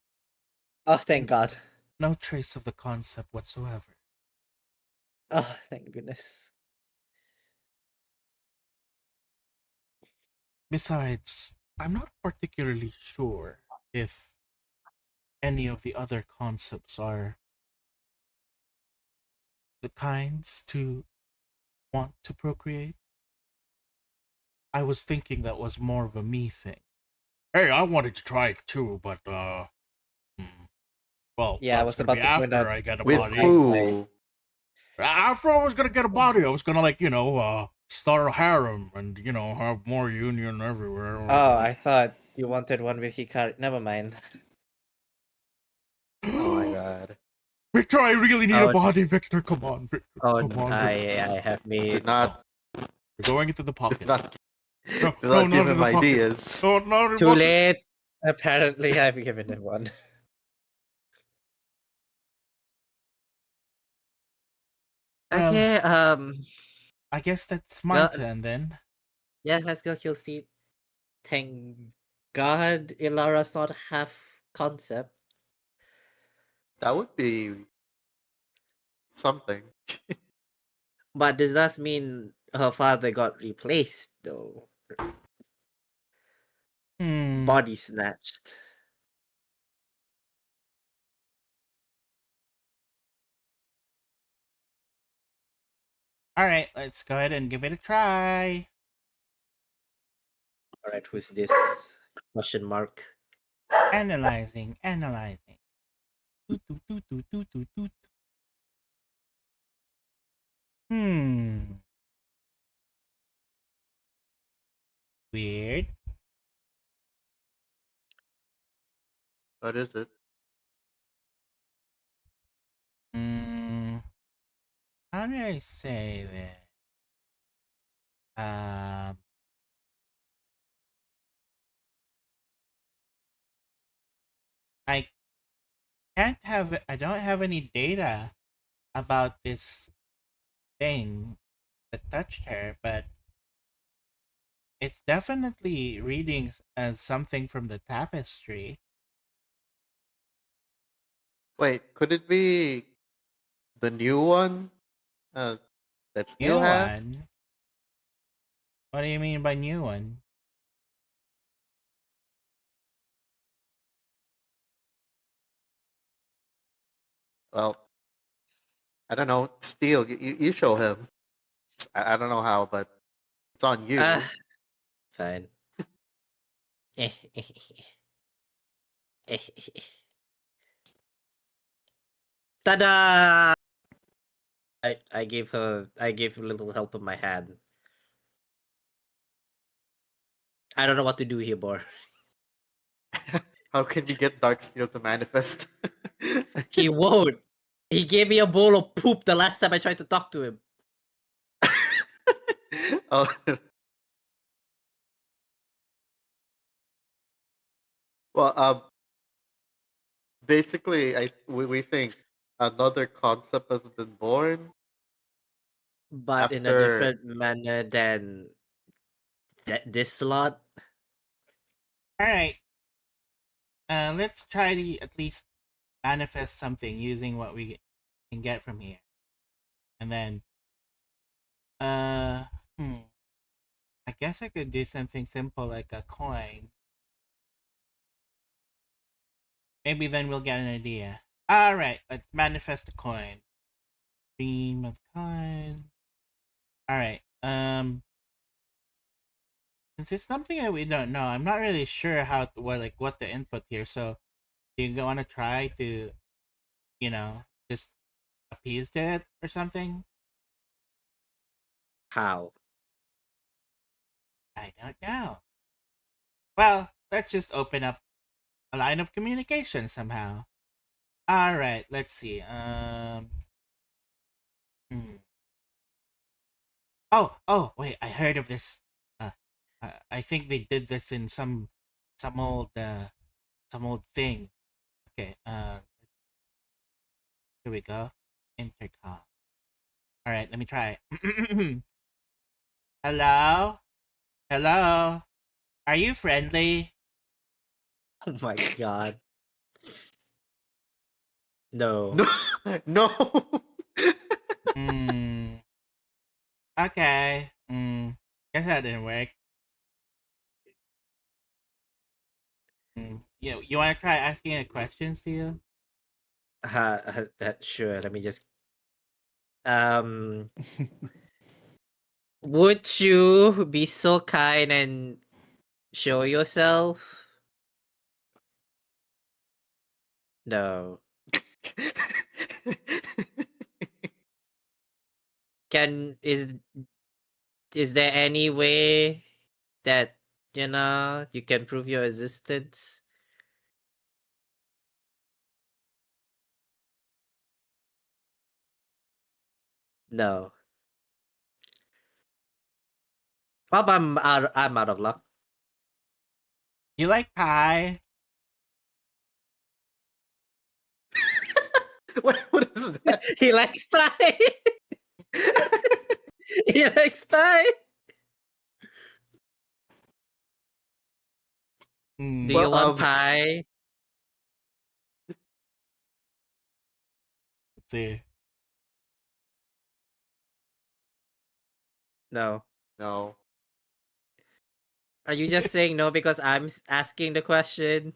Oh, thank God. No trace of the concept whatsoever. Oh, thank goodness. Besides, I'm not particularly sure if any of the other concepts are the kinds to want to procreate. I was thinking that was more of a me thing. Hey, I wanted to try it too, but hmm, well, Yeah, I that's was gonna be about to point after out. I get a With body. who? After I was gonna get a body, I was gonna start a harem and have more union Oh, everywhere. I thought you wanted one with Hikari. Never mind. Oh my god. Victor, I really need a Oh, body. Victor, come on, Victor, oh, come on, Victor. I have Do made. not, We're going into the do pocket. not, No, do no, not give not in him the pocket. ideas. No, not in the Too pocket. late. Apparently, I've given him one. Well, Okay, I guess that's my go, turn then. yeah, let's go kill Steve. Thank God Ilara's not half concept. That would be something. But does that mean her father got replaced, though? Hmm. Body snatched. All right, let's go ahead and give it a try. Alright, who's this? Question mark. Analyzing, analyzing. Toot, toot, toot, toot, toot, toot, toot. Hmm. Weird. What is it? Hmm. How do I say that? Um. I I don't have any data about this thing that touched her, but it's definitely reading as something from the tapestry. Wait, could it be the new one? Uh, that New Steel had? one? What do you mean by new one? Well, I don't know. Steel, you show him. I don't know how, but it's on Ah, you. fine. Ta-da! I gave a little help of my hand. I don't know what to do here, Bor. How can you get Dark Steel to manifest? He won't. He gave me a bowl of poop the last time I tried to talk to him. Oh, well, basically, we think another concept has been born But in a after. different manner than this slot. All right. Let's try to at least manifest something using what we can get from here, and then uh, hmm. I guess I could do something simple like a coin. Maybe then we'll get an idea. All right, let's manifest a coin. Stream of coin. All right. Since it's something that we don't know, I'm not really sure what the input here. So, do you want to try to, just appease to it or something? How? I don't know. Well, let's just open up a line of communication somehow. All right, let's see. Hmm. Oh, wait, I heard of this. Uh, I think they did this in some old, some old thing. Okay, here we go. Intercom. All right, let me try. Hello? Hello? Are you friendly? Oh my god. No. No, no. Hmm. Okay. Guess that didn't work. You want to try asking a question, Steve? Sure, let me just would you be so kind and show yourself? No. Can is there any way that you can prove your existence? No. Well, I'm out of luck. You like pie? What is that? He likes pie. He likes pie. Do Well, you want pie? Let's see. No. no. Are you just saying no because I'm asking the question?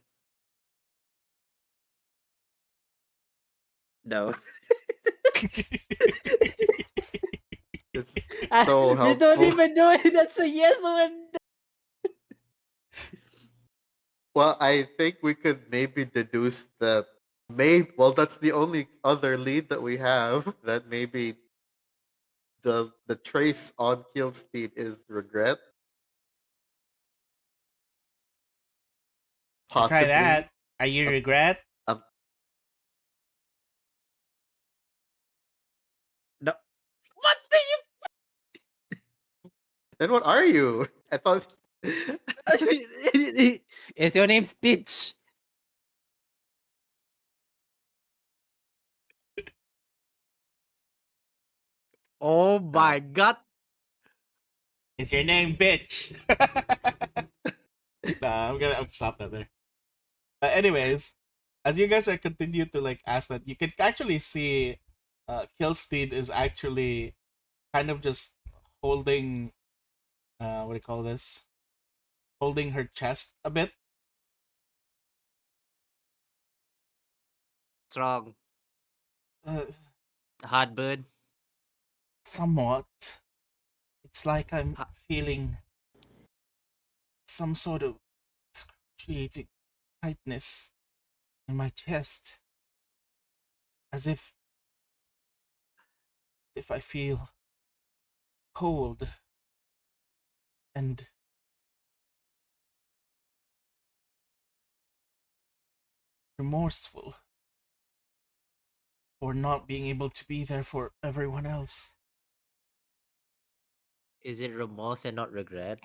No. It's so You don't helpful. even know if that's a yes or a no. Well, I think we could maybe deduce that that's the only other lead that we have, that maybe the trace on Killsteed is regret. Try Possibly. that. Are you Um, regret? um, No. What do then what are you? I thought you? Is your name Stitch? Oh my no. god. Is your name bitch? Nah, I'm stop that there. But anyways, as you guys are continue to like ask that, you can actually see Killsteed is actually kind of just holding what do you call this? Holding her chest a bit. What's wrong? Uh, Heartburn? Somewhat. It's like I'm Ha- feeling some sort of excruciating tightness in my chest, as if I feel cold and remorseful for not being able to be there for everyone else. Is it remorse and not regret?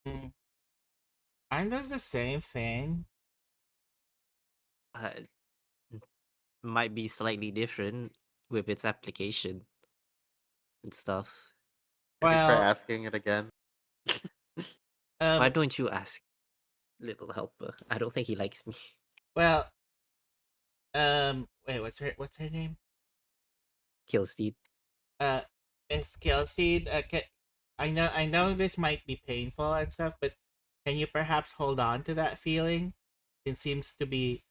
Mm. Aren't those the same thing? Uh, might be slightly different with its application and stuff. Maybe try Well, asking it again. Why um, don't you ask, little helper? I don't think he likes me. well, wait, what's her name? Killsteed. Uh, Miss Kelsey. I know this might be painful and stuff, but can you perhaps hold on to that feeling? It seems to be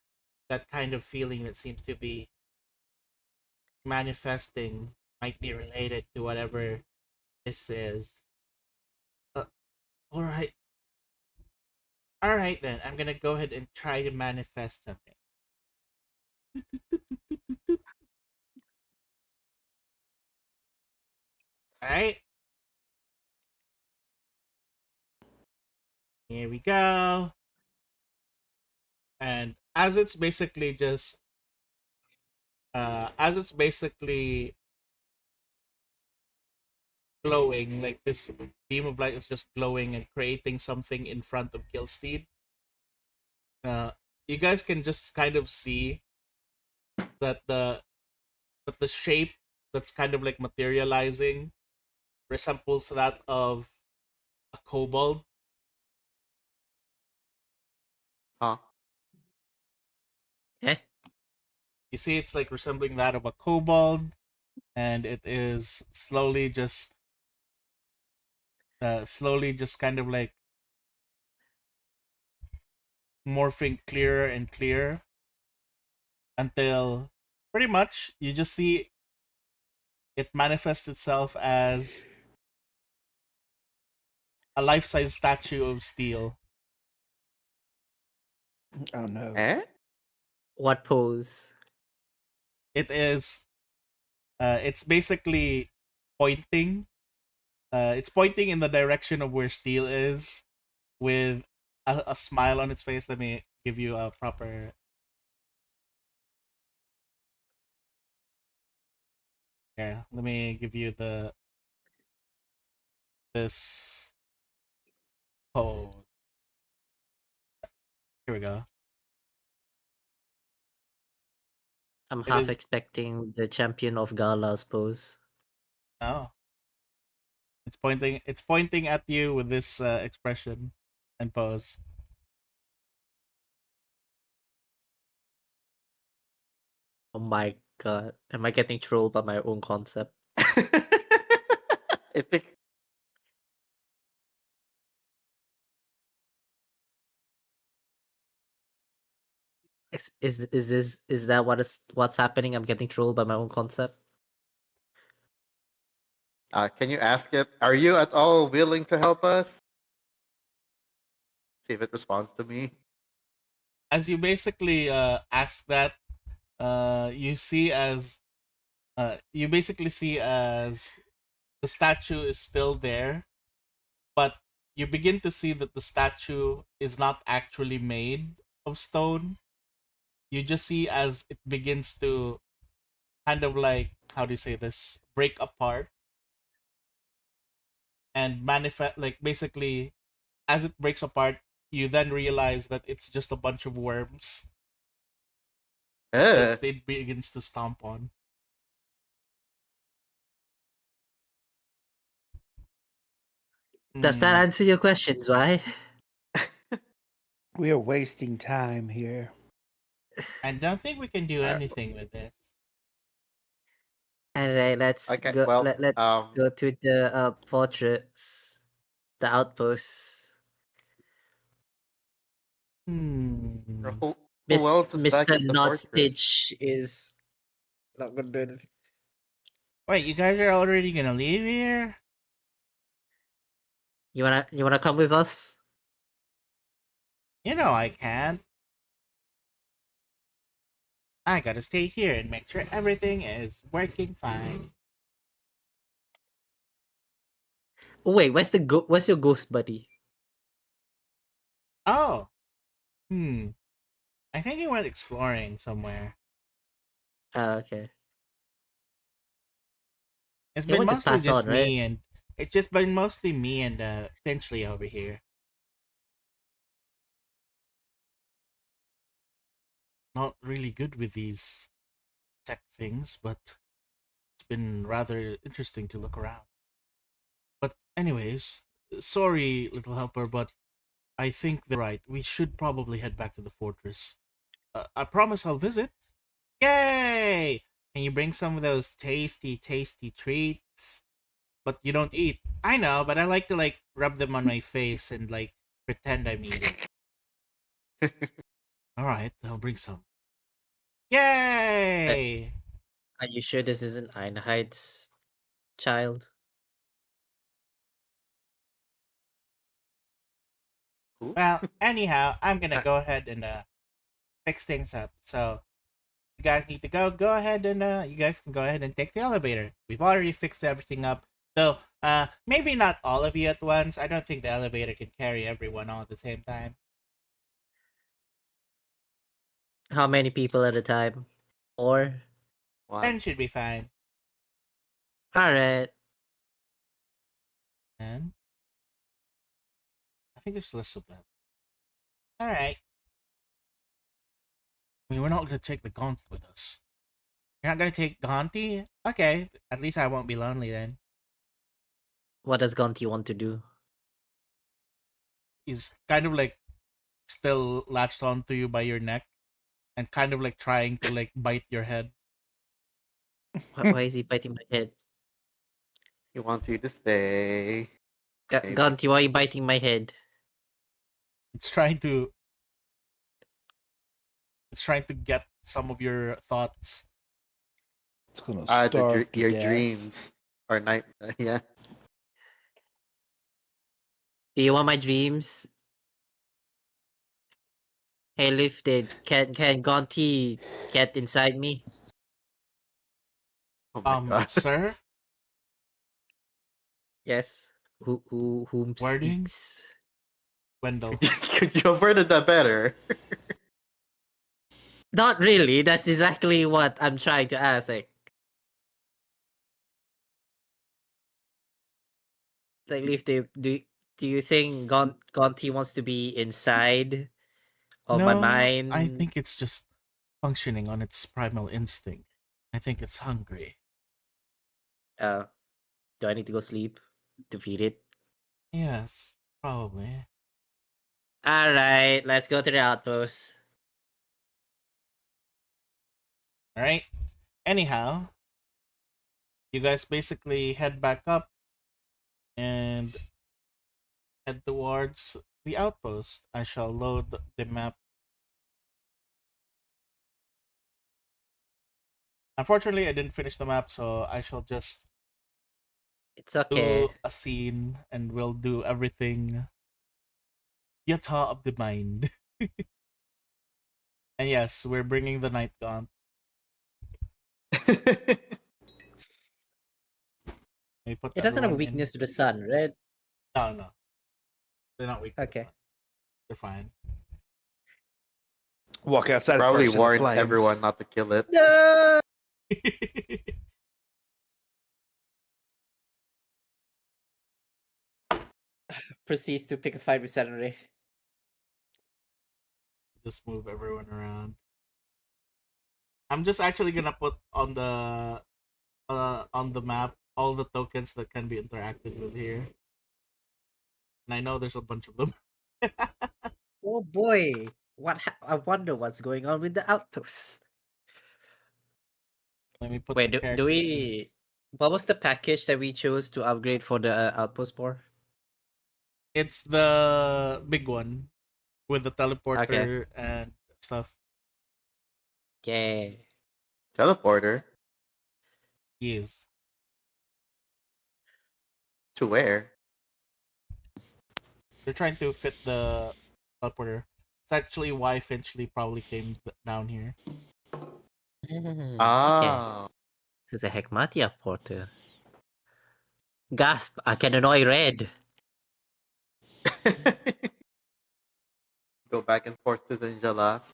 that kind of feeling that seems to be manifesting might be related to whatever this is. Uh, all right, all right then. I'm gonna go ahead and try to manifest something. Alright. Here we go. And as it's basically just as it's basically glowing, like this beam of light is just glowing and creating something in front of Killsteed. Uh you guys can just kind of see that the shape that's kind of like materializing resembles that of a kobold. Huh? Eh? You see, it's like resembling that of a kobold, and it is slowly just kind of like morphing clearer and clearer until pretty much you just see it manifests itself as a life-size statue of steel. Oh no. Eh? What pose? It is it's basically pointing it's pointing in the direction of where steel is with a smile on its face. Let me give you a proper here. Let me give you this pose. Here we go. I'm It half is expecting the champion of Gala's pose. oh, it's pointing at you with this expression and pose. Oh my god. Am I getting trolled by my own concept? I think Is that what's happening? I'm getting trolled by my own concept. can you ask it? Are you at all willing to help us? See if it responds to me. As you basically ask that, you basically see as the statue is still there, but you begin to see that the statue is not actually made of stone. You just see as it begins to kind of like, how do you say this, break apart and manifest, like basically as it breaks apart, you then realize that it's just a bunch of worms that it begins to stomp on. Does that answer your questions, why? We are wasting time here. I don't think we can do anything with this. Alright, let's Okay, go. well, Let's go to the fortress, the outpost. Hmm. who else is back Mr. at the Not fortress? Stitch is not gonna do anything. Wait, you guys are already gonna leave here? You wanna come with us? You know I can't. I gotta stay here and make sure everything is working fine. Oh, wait, where's your ghost buddy? Oh. I think he went exploring somewhere. Okay. It's He been won't just mostly pass just on, right? me and it's just been mostly me and Finchley over here. Not really good with these tech things, but it's been rather interesting to look around. But anyways, sorry, little helper, but I think they're right. We should probably head back to the fortress. I promise I'll visit. Yay! Can you bring some of those tasty, tasty treats? But you don't eat. I know, but I like to like rub them on my face and like pretend I'm eating. Alright, I'll bring some. Yay! Are you sure this isn't Einheit's child? Who? Well, anyhow, I'm gonna Uh, go ahead and fix things up. So you guys need to go ahead and you guys can go ahead and take the elevator. We've already fixed everything up. So, maybe not all of you at once. I don't think the elevator can carry everyone all at the same time. How many people at a time? Or 10 One. should be fine. alright. And I think there's less of them. All right. I mean, we're not gonna take the gauntlet with us. You're not gonna take Gonti? Okay, at least I won't be lonely then. What does Gonti want to do? He's kind of like still latched onto you by your neck and kind of like trying to like bite your head. Why is he biting my head? He wants you to stay. Maybe. Gonti, why are you biting my head? It's trying to get some of your thoughts. It's gonna Ah, starve to your death. dreams are night. Yeah. Do you want my dreams? Hey, Lifted, can Gonti get inside me? Oh my god. Sir, Yes. Whom Wording? speaks? Wendell. Could you have worded that better? Not really. That's exactly what I'm trying to ask. Like Lifted, do you think Gonti wants to be inside of my No, mind? I think it's just functioning on its primal instinct. I think it's hungry. Do I need to go sleep to feed it? Yes, probably. All right, let's go to the outpost. All right. Anyhow, you guys basically head back up and head towards the outpost. I shall load the map. Unfortunately, I didn't finish the map, so I shall just It's okay. do a scene and we'll do everything yata of the mind. And yes, we're bringing the night gaunt. We put It doesn't have a everyone weakness to the sun, right? No, no, they're not weak. to the Okay. sun. They're fine. Walk outside, Probably burst into warned flames. everyone not to kill it. No! Proceeds to pick a fight with Saturday. Just move everyone around. I'm just actually gonna put on the map all the tokens that can be interacted with here. And I know there's a bunch of them. Oh boy! I wonder what's going on with the outposts. Let me put Wait, the do characters in. we? What was the package that we chose to upgrade for the outpost for? It's the big one with the teleporter Okay. and stuff. Yeah. Teleporter? Yes. To where? They're trying to fit the teleporter. It's actually why Finchley probably came down here. Okay. Ah. This is a Hekmatia porter. Gasp! I can annoy red. Go back and forth to the Ninjalas.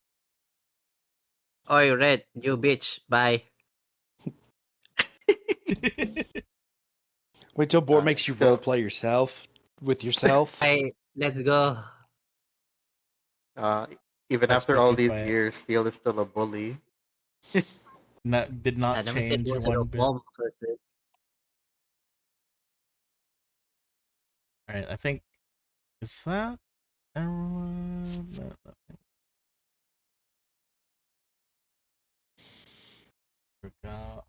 Oi, red, you bitch. Bye. Wait till Boar makes you still- roleplay yourself with yourself. Hey, let's go. Even That's after all pretty these quiet. years, Steel is still a bully. Did I not never said change it was a one bit. bomb person. Alright, I think is that everyone? No. Forgot.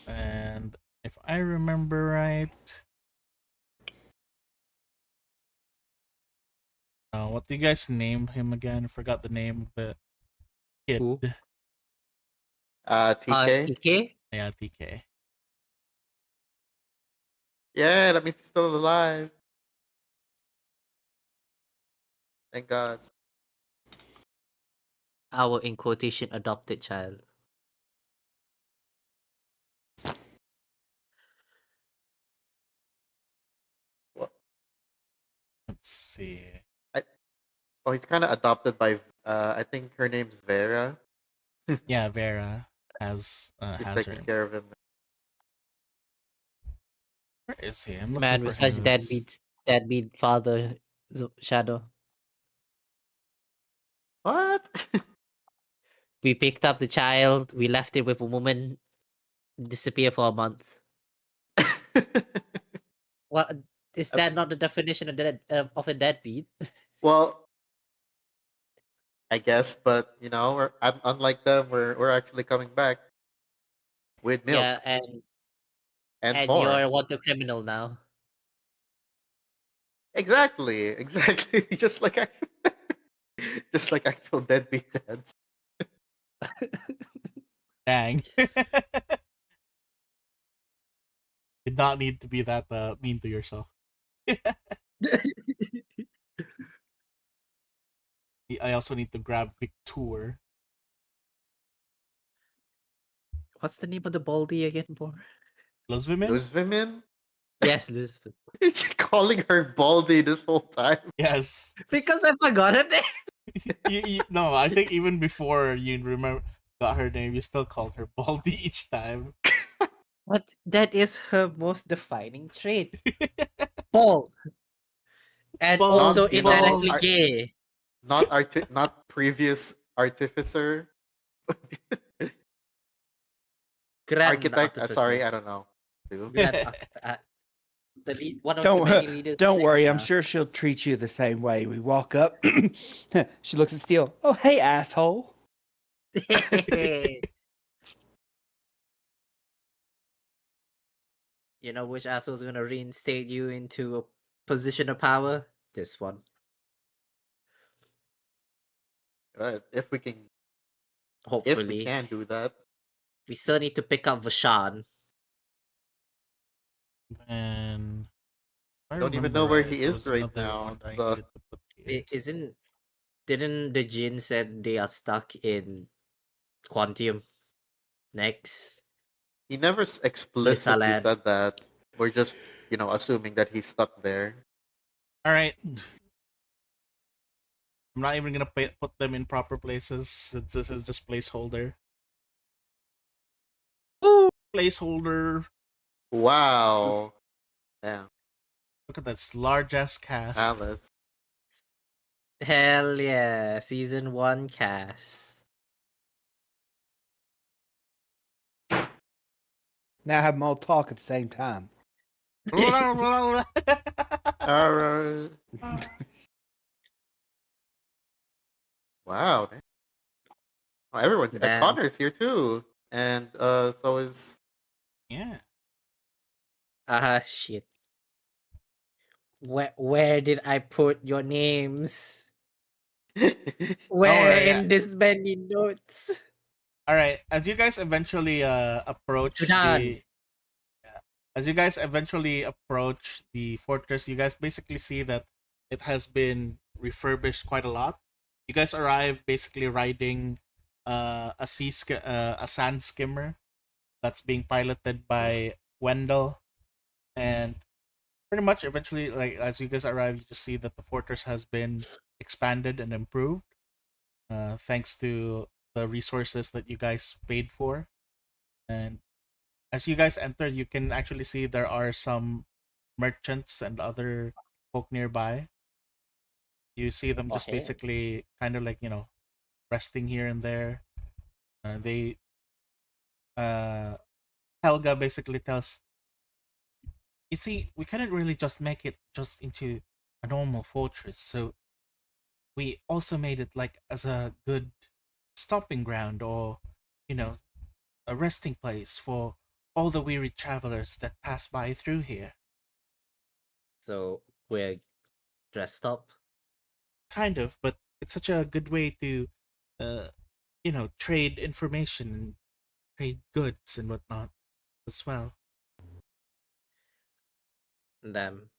And if I remember right, what do you guys name him again? I forgot the name of the kid. Who? TK? TK? Yeah, TK. Yeah, that means he's still alive. Thank God. our in quotation adopted child. Well, Let's see. oh, he's kind of adopted by. I think her name's Vera. Yeah, Vera She's has her. taking care of him. Where is he? I'm looking Man, for we're such his. deadbeat father, Shadow. What? We picked up the child, we left it with a woman, disappear for a month. What is that not the definition of a deadbeat? Well, I guess, but we're unlike them. We're actually coming back with Yeah, milk and and more. you're a wanted criminal now. Exactly. Just like actual deadbeat dads. Dang. Did not need to be that mean to yourself. I also need to grab Victor. What's the name of the baldy again, Bor? Los women? Those women. Yes, Elizabeth. Is she calling her Baldy this whole time? Yes. Because I forgot her name. No, I think even before you remember got her name, you still called her Baldy each time. But that is her most defining trait. Bald. And Bald, also You know, indirectly ar- gay. not previous artificer, Grand architect. Sorry, artificer. I don't know. Too. Grand the lead, one of the many leaders. Don't of worry. I'm Vecna. sure she'll treat you the same way. We walk up. She looks at Steele. Oh, hey, asshole. You know which asshole's gonna reinstate you into a position of power? This one. If we can, Hopefully. do that. We still need to pick up Vashan. And I Don't even remember know where right, he there is was right another now. one that I needed to put here. Didn't the Jin said they are stuck in Quantium next? He never explicitly Lysaland. said that. We're just, assuming that he's stuck there. All right. I'm not even gonna put them in proper places since this is just placeholder. Ooh, placeholder. Wow. Damn. Look at this large ass cast. Alice. Hell yeah, season 1 cast. Now have them all talk at the same time. Alright. Wow. Man. Oh, everyone's Damn. Connor's here too. And so is Yeah. Shit. Where did I put your names? Where worry, in this many notes? All right. As you guys eventually approach Sudan. as you guys eventually approach the fortress, you guys basically see that it has been refurbished quite a lot. You guys arrive basically riding a sand skimmer that's being piloted by Wendell, and pretty much eventually, like as you guys arrive, you just see that the fortress has been expanded and improved, thanks to the resources that you guys paid for. And as you guys enter, you can actually see there are some merchants and other folk nearby. You see them just Okay. basically kind of like, resting here and there. They Helga basically tells, you see, we couldn't really just make it just into a normal fortress, so we also made it like as a good stopping ground, or you know a resting place for all the weary travelers that pass by through here. So we're dressed up. Kind of, but it's such a good way to uh trade information and trade goods and whatnot as well. Damn.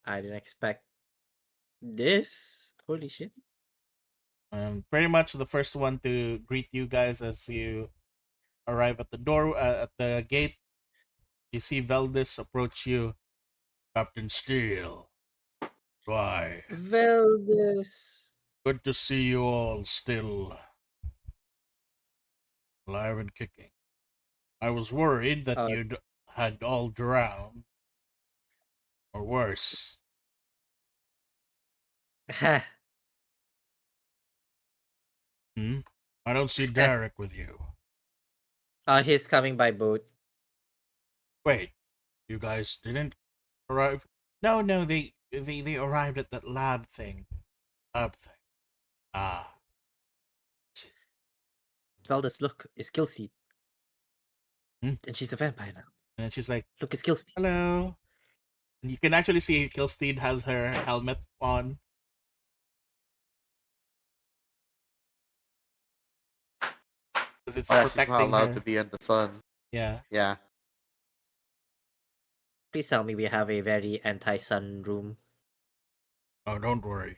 I didn't expect this. Holy shit. Pretty much the first one to greet you guys as you arrive at the door at the gate. You see Veldis approach you, Captain Steele. Why? Veldis. Good to see you all still alive and kicking. I was worried that Uh, you'd had all drowned, or worse. Hmm? I don't see Derek with you. he's coming by boat. Wait, you guys didn't arrive? No, no, they arrived at that lab thing. Lab thing. Ah, Veldis, look, it's Gilsteed. Hmm? And she's a vampire now. and she's like, Look, it's Gilsteed. hello. And you can actually see Kilsteed has her helmet on. Because it's Oh, yeah, she's not protecting allowed her. to be in the sun. Yeah. Yeah. Please tell me we have a very anti-sun room. Oh, don't worry.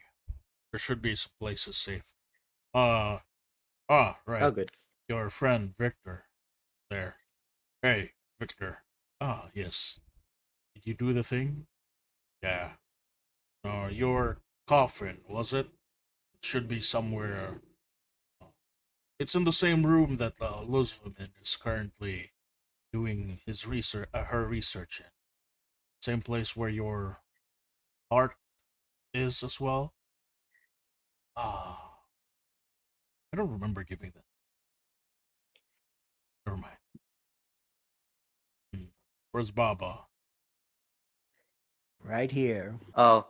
There should be some places safe. Right. Oh, good. Your friend Victor. There. Hey, Victor. Ah, yes. Did you do the thing? Yeah. Your coffin, was it? It should be somewhere. It's in the same room that Luzman is currently doing his research, her research in. Same place where your heart is as well. Ah, I don't remember giving that. Never mind. Hmm. Where's Baba? Right here. Oh,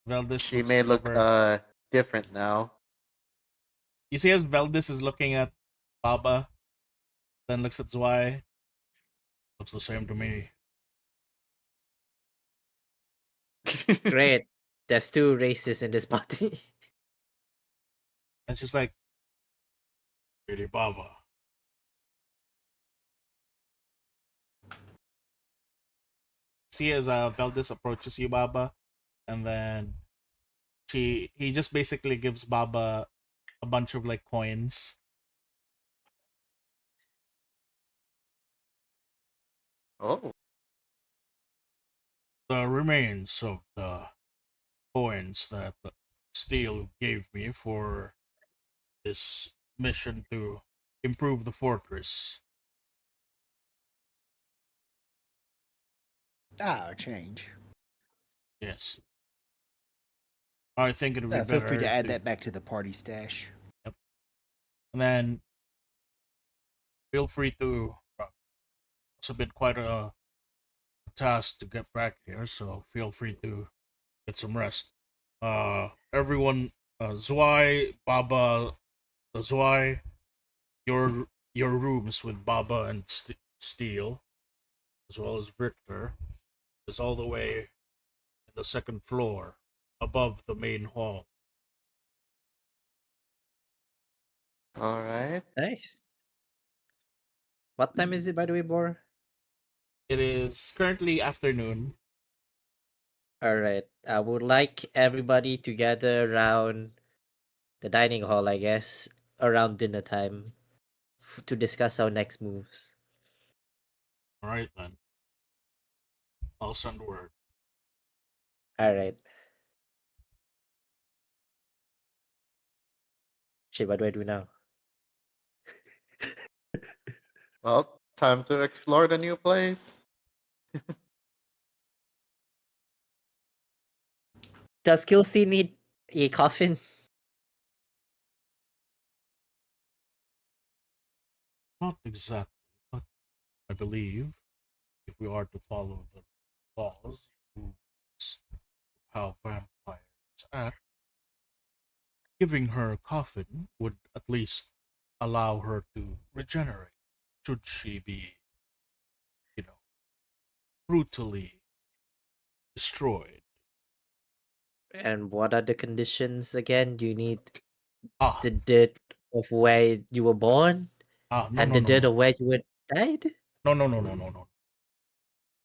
Veldis she looks may look over. different now. You see, as Veldis is looking at Baba, then looks at Zwei. Looks the same to me. Great. There's two races in this party. And she's like, really, Baba. See, as Veldis approaches you, Baba, and then he just basically gives Baba a bunch of like coins. Oh. The remains of the coins that Steele gave me for this mission to improve the fortress. Change. Yes. I think it would be Feel free to better add to. that back to the party stash. Yep. And then feel free to. It's been quite a task to get back here, so feel free to get some rest. Everyone, Zwei, Baba, Zwei, your rooms with Baba and Steele, as well as Victor, is all the way in the second floor, above the main hall. All right. Nice. What time is it, by the way, Bor? It is currently afternoon. Alright. I would like everybody to gather around the dining hall, I guess, around dinner time to discuss our next moves. All right then, I'll send word. Alright. Shit, what do I do now? Well, time to explore the new place. Does Kilstein need a coffin? Not exactly, but I believe if we are to follow the laws, rules of how vampires act, giving her a coffin would at least allow her to regenerate. Should she be, you know, brutally destroyed? And what are the conditions again? Do you need Ah, the dirt of where you were born no, and no, the no, dirt no, of where you were died? no, no, no, no, no, no.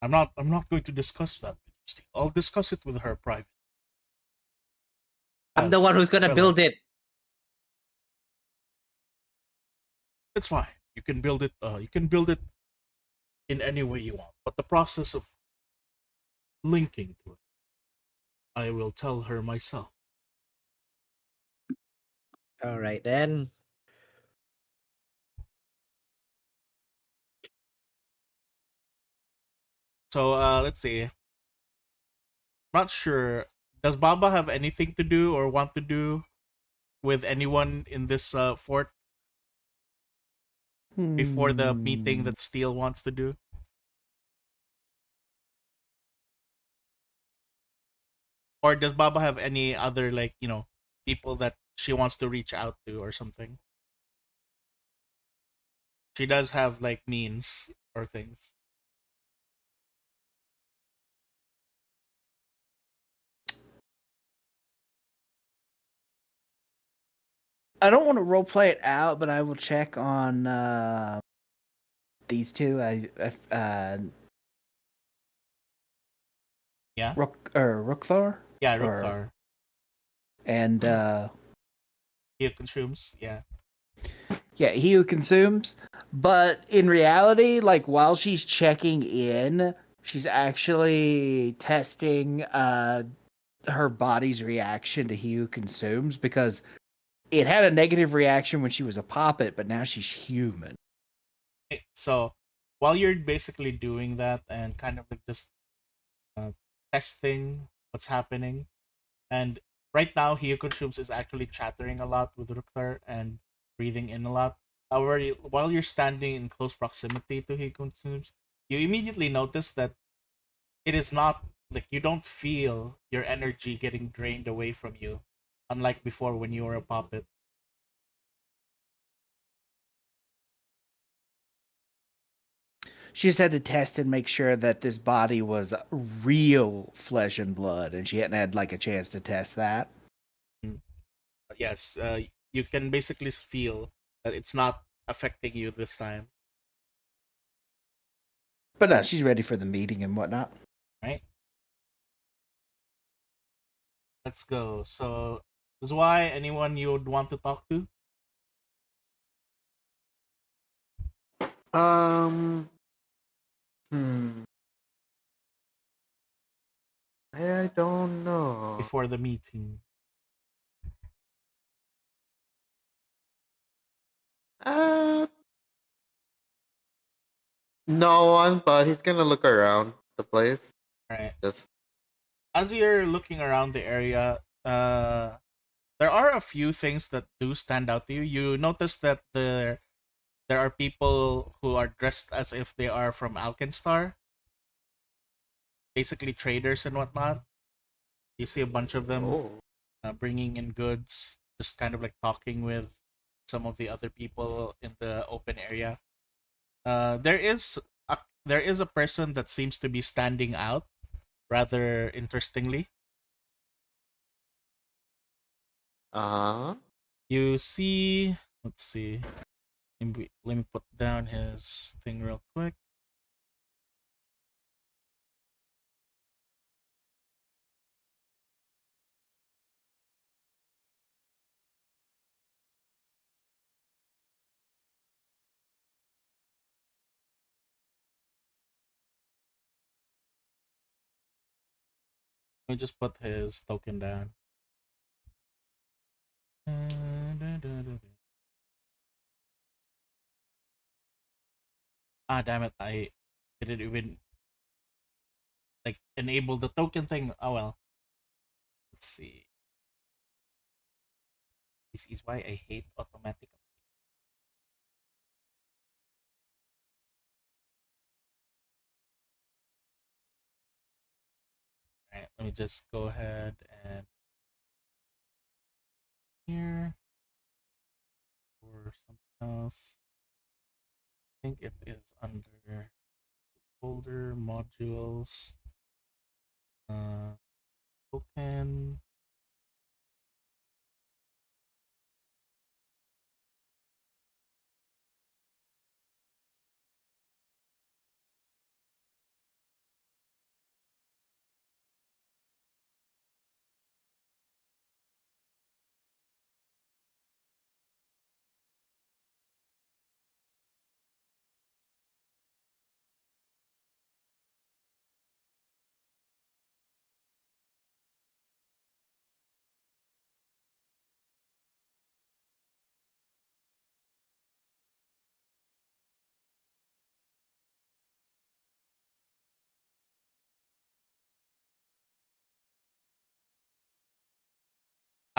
I'm not going to discuss that with you, Steve. I'll discuss it with her private. I'm the one who's gonna Well, build it. It's fine. You can build it. You can build it in any way you want. But the process of linking to it, I will tell her myself. All right then. So let's see. Not sure. Does Baba have anything to do or want to do with anyone in this fort before the meeting that Steele wants to do? Or does Baba have any other, like, people that she wants to reach out to or something? She does have like means or things. I don't want to role play it out, but I will check on these two. Yeah? Rookthar? Yeah, Or, Rukthar. and He consumes, yeah. yeah, he who consumes. But in reality, like while she's checking in, she's actually testing her body's reaction to he who consumes, because it had a negative reaction when she was a poppet, but now she's human. So while you're basically doing that and kind of like just uh, testing what's happening, and right now he who consumes is actually chattering a lot with Rukthar and breathing in a lot. However, while you're standing in close proximity to he who consumes, you immediately notice that it is not like you don't feel your energy getting drained away from you, unlike before when you were a puppet. She just had to test and make sure that this body was real flesh and blood, and she hadn't had like a chance to test that. Yes, you can basically feel that it's not affecting you this time, But no, she's ready for the meeting and whatnot. right? Let's go. So, this is why anyone you would want to talk to? Um. Hmm. I don't know. Before the meeting. Uh, no one, but he's gonna look around the place. Right. Just As you're looking around the area, there are a few things that do stand out to you. You notice that there are people who are dressed as if they are from Alkenstar, basically traders and whatnot. You see a bunch of them oh. bringing in goods, just kind of like talking with some of the other people in the open area. There is a person that seems to be standing out rather interestingly. Uh-huh. You see, let's see. Let me put down his thing real quick. Let me just put his token down. Ah, damn it! I didn't even like enable the token thing. Oh well. Let's see. This is why I hate automatic. Alright, let me just go ahead and here or something else. I think it is under folder modules. Token.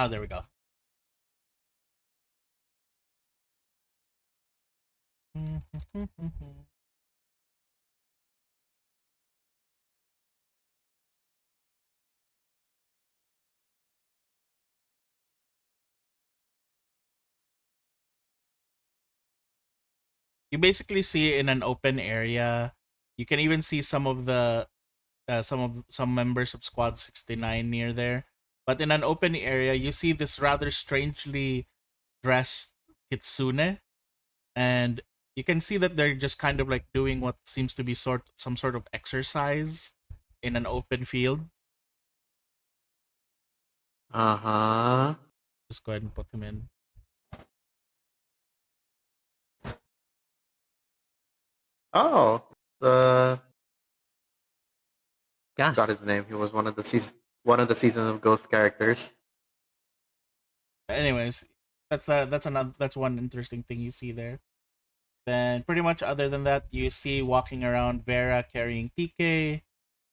Oh, there we go. You basically see in an open area. You can even see some members of Squad 69 near there. But in an open area, you see this rather strangely dressed kitsune, and you can see that they're just kind of like doing what seems to be some sort of exercise in an open field. Uh-huh. Just go ahead and put him in. Oh, the got Guys, his name. He was one of the season of Ghost characters. Anyways, that's one interesting thing you see there. Then pretty much other than that, you see walking around Vera carrying TK.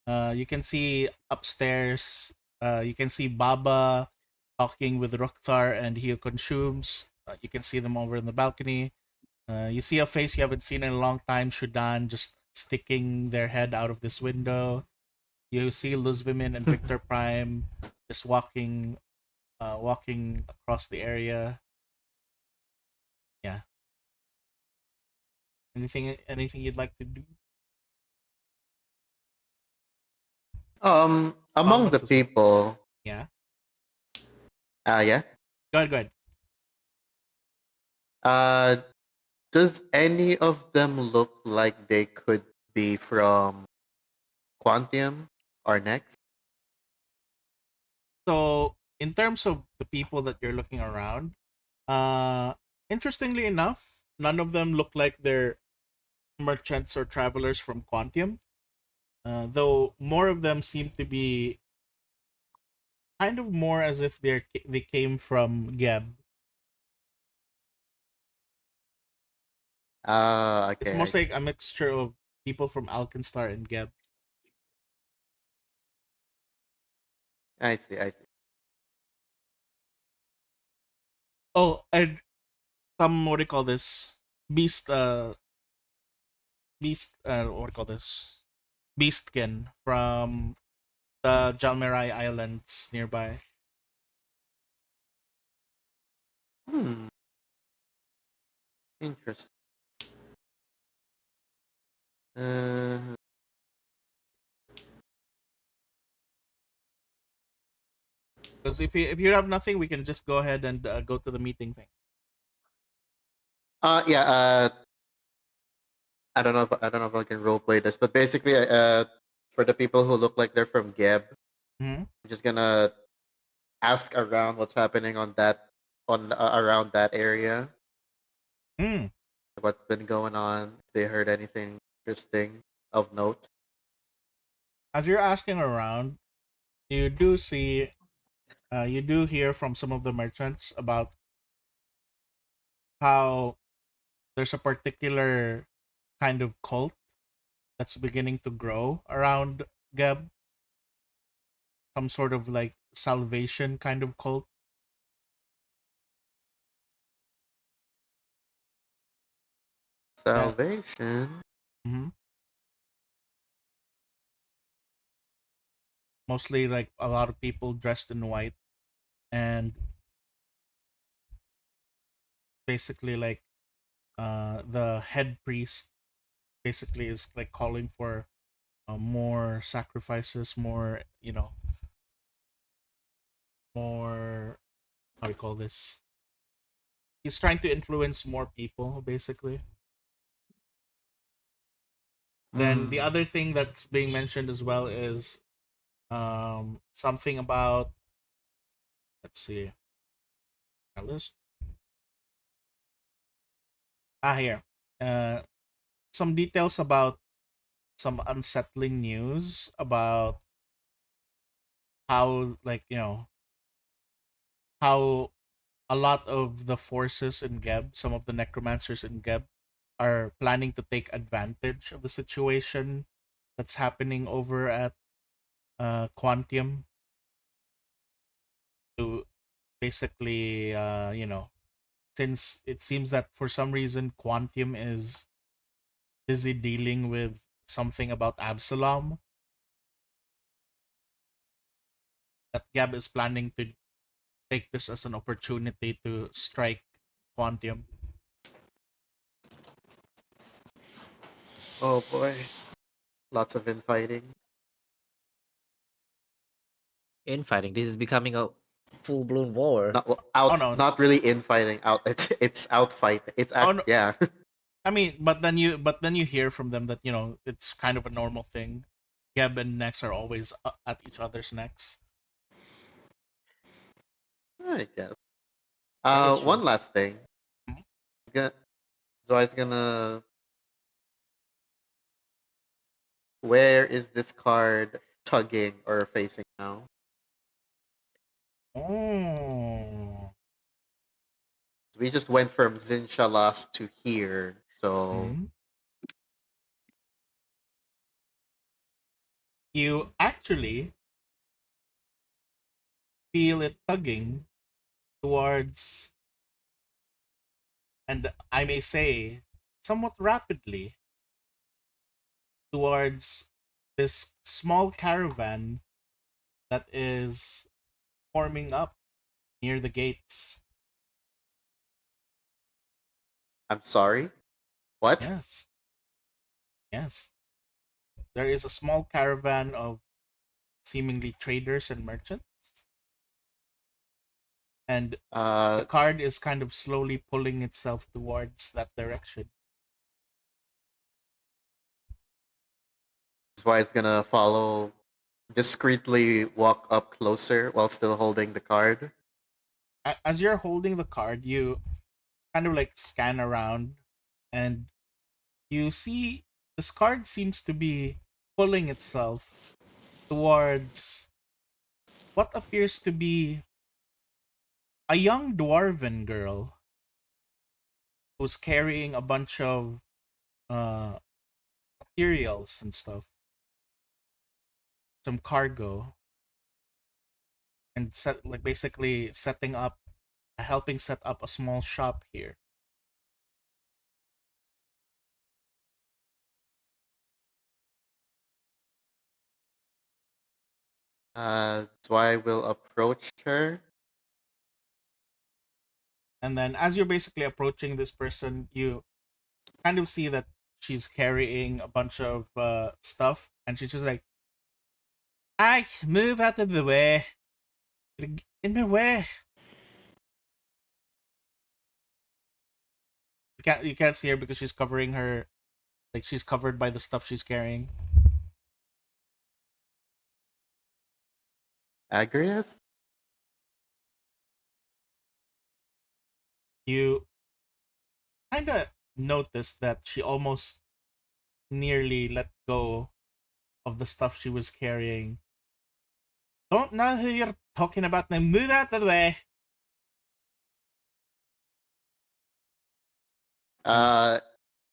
You can see upstairs. You can see Baba talking with Rokhtar and Hio Consumes. You can see them over in the balcony. You see a face you haven't seen in a long time, Shudan, just sticking their head out of this window. You see Luzvimin and Victor Prime just walking across the area. Yeah. Anything you'd like to do? Among the Thomas as well. people, Yeah. yeah. Go ahead. Uh, does any of them look like they could be from Quantium or Next? So in terms of the people that you're looking around, uh interestingly enough, none of them look like they're merchants or travelers from Quantium. Though more of them seem to be kind of more as if they came from Geb. It's Okay, mostly like a mixture of people from Alkenstar and Geb. I see, I see. Oh, and some what do you call this? Beast what do you call this? Beastkin from the Jalmerai Islands nearby. Hmm, interesting. Uh, Because if you have nothing, we can just go ahead and go to the meeting thing. yeah. I don't know if I can roleplay this, but basically, for the people who look like they're from Geb, Hmm. I'm just gonna ask around what's happening on around that area. Mm. What's been going on? If they heard anything interesting of note? As you're asking around, you do see, you do hear from some of the merchants about how there's a particular kind of cult that's beginning to grow around Geb. Some sort of like salvation kind of cult. Yeah. Salvation. Hmm. Mostly like a lot of people dressed in white, and basically like the head priest basically is like calling for more sacrifices, more more, how do you call this? He's trying to influence more people, basically. Then the Hmm. other thing that's being mentioned as well is something about, let's see, my list. Here. Uh, some details about some unsettling news about how, like, how a lot of the forces in Geb, some of the necromancers in Geb, are planning to take advantage of the situation that's happening over at Quantium to basically, since it seems that for some reason Quantium is busy dealing with something about Absalom, that Gab is planning to take this as an opportunity to strike Quantium. Oh boy, lots of infighting. Infighting. This is becoming a full-blown war. Not well, Oh out, no, not really infighting. Out, it's outfight. It's oh act. no. Yeah. I mean, but then you hear from them that it's kind of a normal thing. Geb and Nex are always at each other's necks. I guess. That is true. One last thing. Mhm. So I was gonna. Where is this card tugging or facing now? Oh. We just went from Zinshalas to here, so Mhm. You actually feel it tugging towards, and I may say, somewhat rapidly, towards this small caravan that is forming up near the gates. I'm sorry. What? Yes, yes. There is a small caravan of seemingly traders and merchants, and the Uh, card is kind of slowly pulling itself towards that direction. that's why it's gonna follow. Discreetly walk up closer while still holding the card. As you're holding the card, you kind of like scan around, and you see this card seems to be pulling itself towards what appears to be a young dwarven girl who's carrying a bunch of uh materials and stuff, some cargo, and basically setting up, helping set up a small shop here. That's why we'll approach her. And then as you're basically approaching this person, you kind of see that she's carrying a bunch of stuff, and she's just like, "I move out of the way, in my way." You can't see her because she's covering her, like she's covered by the stuff she's carrying. Agrias? You kind of notice that she almost nearly let go of the stuff she was carrying. Don't know who you're talking about now. Move out of the way. And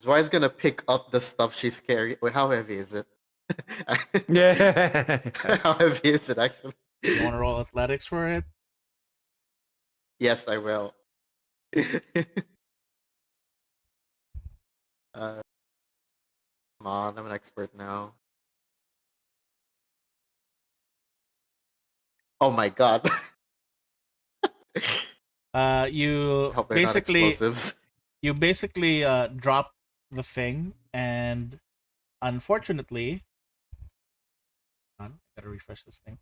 Dwight's gonna pick up the stuff she's carrying. Wait, how heavy is it? Yeah. How heavy is it actually? you want to roll athletics for it? Yes, I will. uh, Come on, I'm an expert now. Oh my god. You Hope they're not basically explosives. drop the thing, and unfortunately, hold on, I gotta refresh this thing.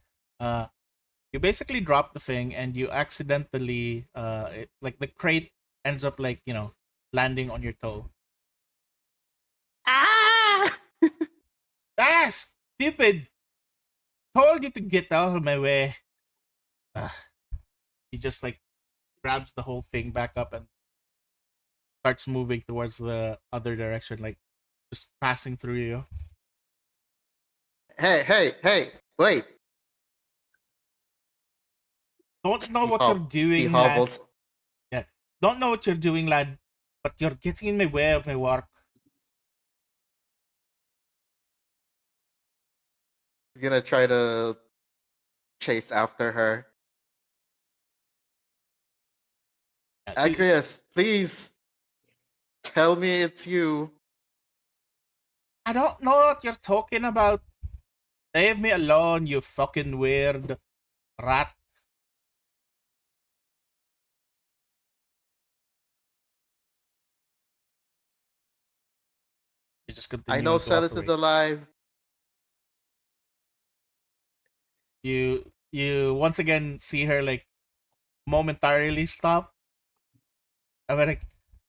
You basically drop the thing, and you accidentally, like the crate ends up like landing on your toe. Ah! Ah, stupid! Told you to get out of my way. Ah, he just like grabs the whole thing back up and starts moving towards the other direction, like just passing through you. Hey! Wait. Don't know He, what you're he doing, lad. hobbles. Yeah, don't know what you're doing, lad. But you're getting in my way of my work. He's gonna try to chase after her. Agrias, please tell me it's you. I don't know what you're talking about. Leave me alone, you fucking weird rat. You just I continue know to walk Celis is away. alive. You once again see her like momentarily stop. I'm like,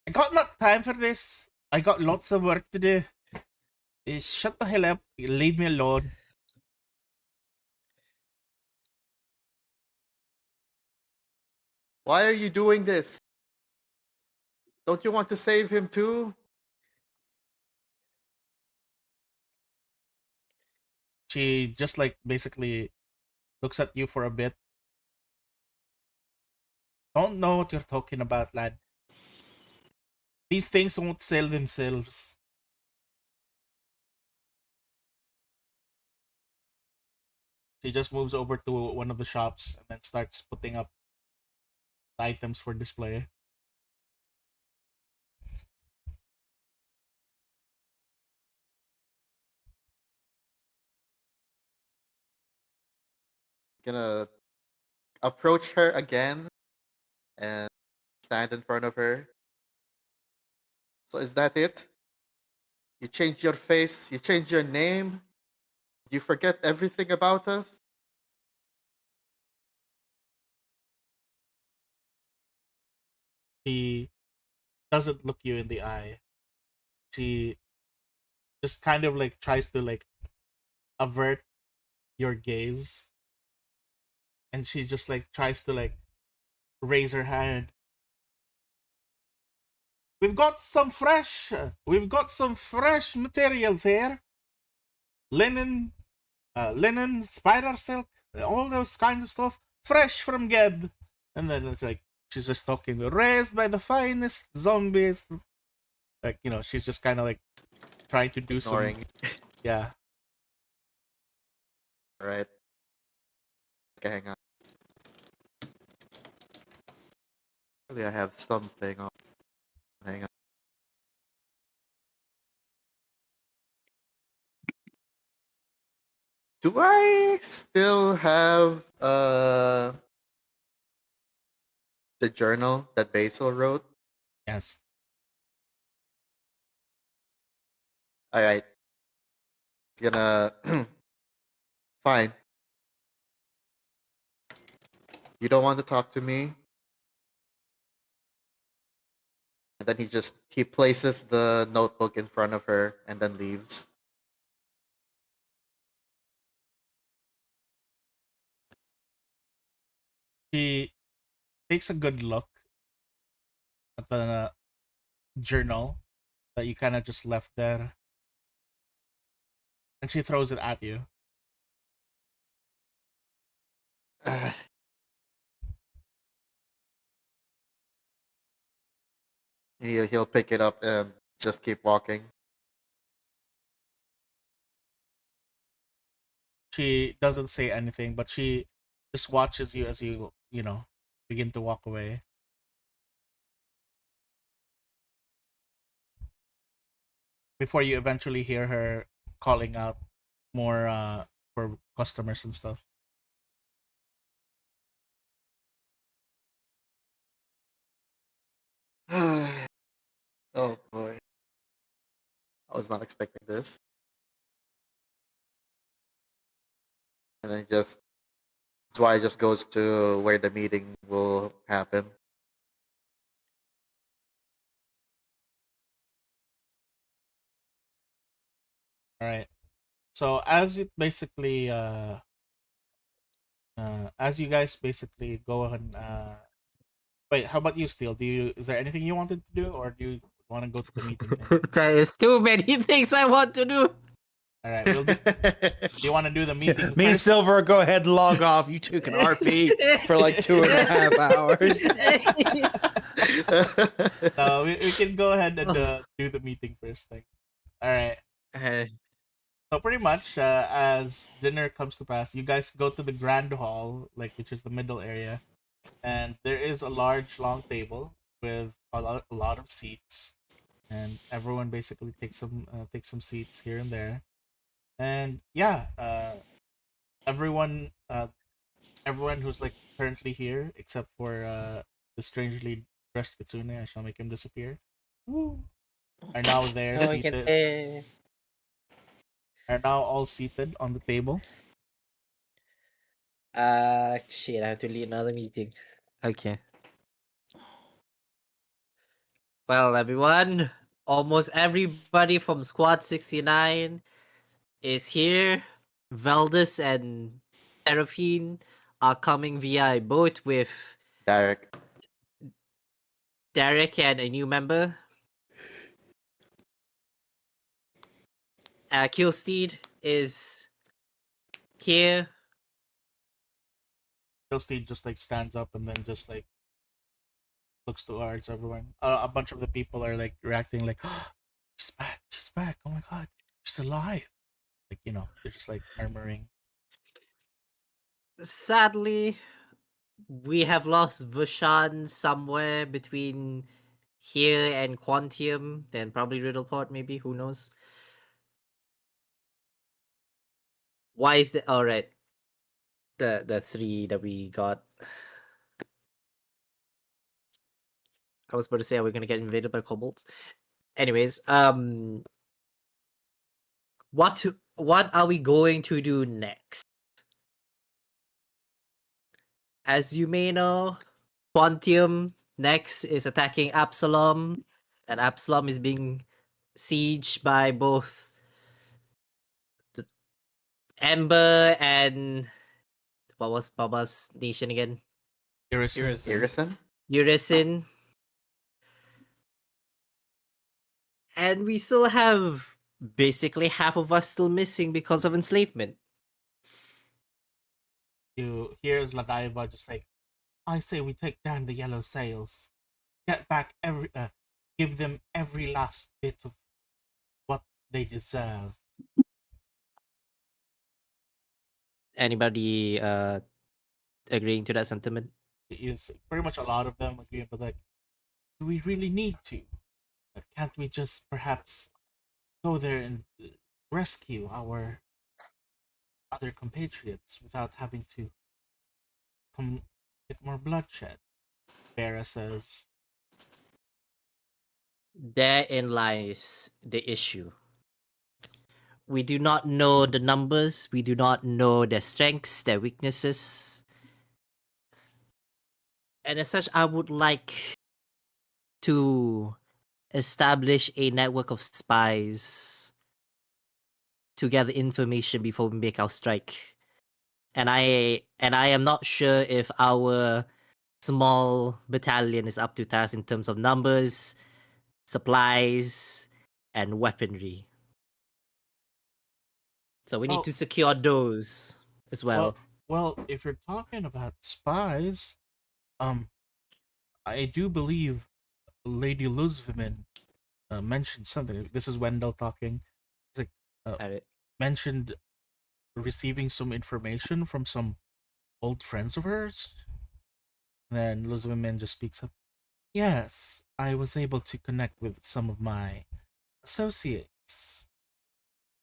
I got not time for this. I got lots of work to do. Shut the hell up. Leave me alone. Why are you doing this? Don't you want to save him too? She just like basically looks at you for a bit. Don't know what you're talking about, lad. These things won't sell themselves. She just moves over to one of the shops and then starts putting up items for display. Gonna approach her again and stand in front of her. So is that it? You changed your face, you changed your name, you forget everything about us? She doesn't look you in the eye. She just kind of like tries to like avert your gaze. And she just like tries to like raise her hand. We've got some fresh materials here. Linen, spider silk, all those kinds of stuff, fresh from Geb. And then it's like she's just talking, raised by the finest zombies. Like, you know, she's just kind of like trying to do Ignoring. some, yeah. Alright. Okay, hang on. Really, I have something on. Hang on. Do I still have the journal that Basil wrote? Yes. Alright. It's gonna fine. You don't want to talk to me? And then he places the notebook in front of her and then leaves. She takes a good look at the journal that you kind of just left there. And she throws it at you. He'll pick it up and just keep walking. She doesn't say anything, but she just watches you as you know, begin to walk away. Before you eventually hear her calling out more for customers and stuff. Oh boy. I was not expecting this. And then that's why it just goes to where the meeting will happen. All right. So as it basically as you guys basically go and wait, how about you, Steel? Is there anything you wanted to do, or do you want to go to the meeting thing? There is too many things I want to do. All right, we'll do. Do you want to do the meeting Me and first? Silver, go ahead and log off. You took an RP for like 2.5 hours. No, we can go ahead and do the meeting first thing. All right. So pretty much, as dinner comes to pass, you guys go to the grand hall, like which is the middle area, and there is a large, long table with a lot of seats, and everyone basically takes some seats here and there. And yeah, everyone everyone who's like currently here except for the strangely dressed Kitsune, I shall make him disappear. Woo! Are now there No one can seated. say. Are now all seated on the table. Shit, I have to lead another meeting. Okay. Well, everyone, almost everybody from Squad 69 is here. Veldis and Seraphine are coming via a boat with Derek. Derek and a new member. Killsteed is here. Killsteed just like stands up and then just like looks towards everyone. A bunch of the people are like reacting like, oh, she's back! Oh my god, she's alive!" Like they're just like murmuring. Sadly, we have lost Vushan somewhere between here and Quantium, then probably Riddleport, maybe, who knows? Why is the alright? The three that we got. I was about to say we're gonna get invaded by kobolds. Anyways, what are we going to do next? As you may know, Quantium next is attacking Absalom, and Absalom is being sieged by both Ember and what was Baba's nation again? Irison? Urisin. And we still have basically half of us still missing because of enslavement. You hear Lagaiva just like, "I say we take down the yellow sails, get back give them every last bit of what they deserve." Anybody agreeing to that sentiment? Is pretty much a lot of them agree, but like, do we really need to? Can't we just perhaps go there and rescue our other compatriots without having to get more bloodshed? Vera says, Therein lies the issue. We do not know the numbers, we do not know their strengths, their weaknesses. And as such, I would like to establish a network of spies to gather information before we make our strike. And I am not sure if our small battalion is up to task in terms of numbers, supplies, and weaponry. So we need "Well, to secure those as well. if you're talking about spies, um, I do believe Lady Luzvimin mentioned something. This is Wendell talking. He's like, Alright. mentioned receiving some information from some old friends of hers. Then Luzvimin just speaks up. Yes, I was able to connect with some of my associates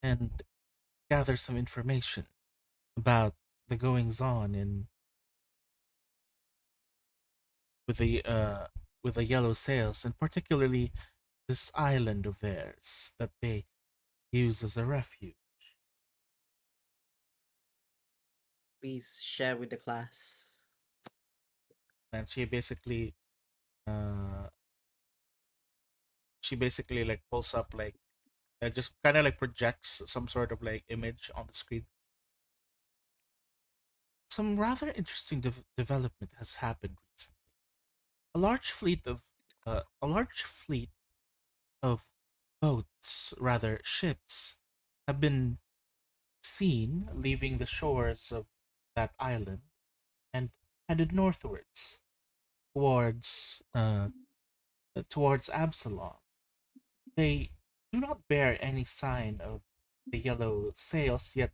and gather some information about the goings on in with the yellow sails, and particularly this island of theirs that they use as a refuge. Please share with the class. And uh she basically like pulls up like just kind of like projects some sort of like image on the screen. Some rather interesting development has happened recently. A large fleet of boats, rather ships, have been seen leaving the shores of that island and headed northwards towards towards Absalom. They do not bear any sign of the yellow sails yet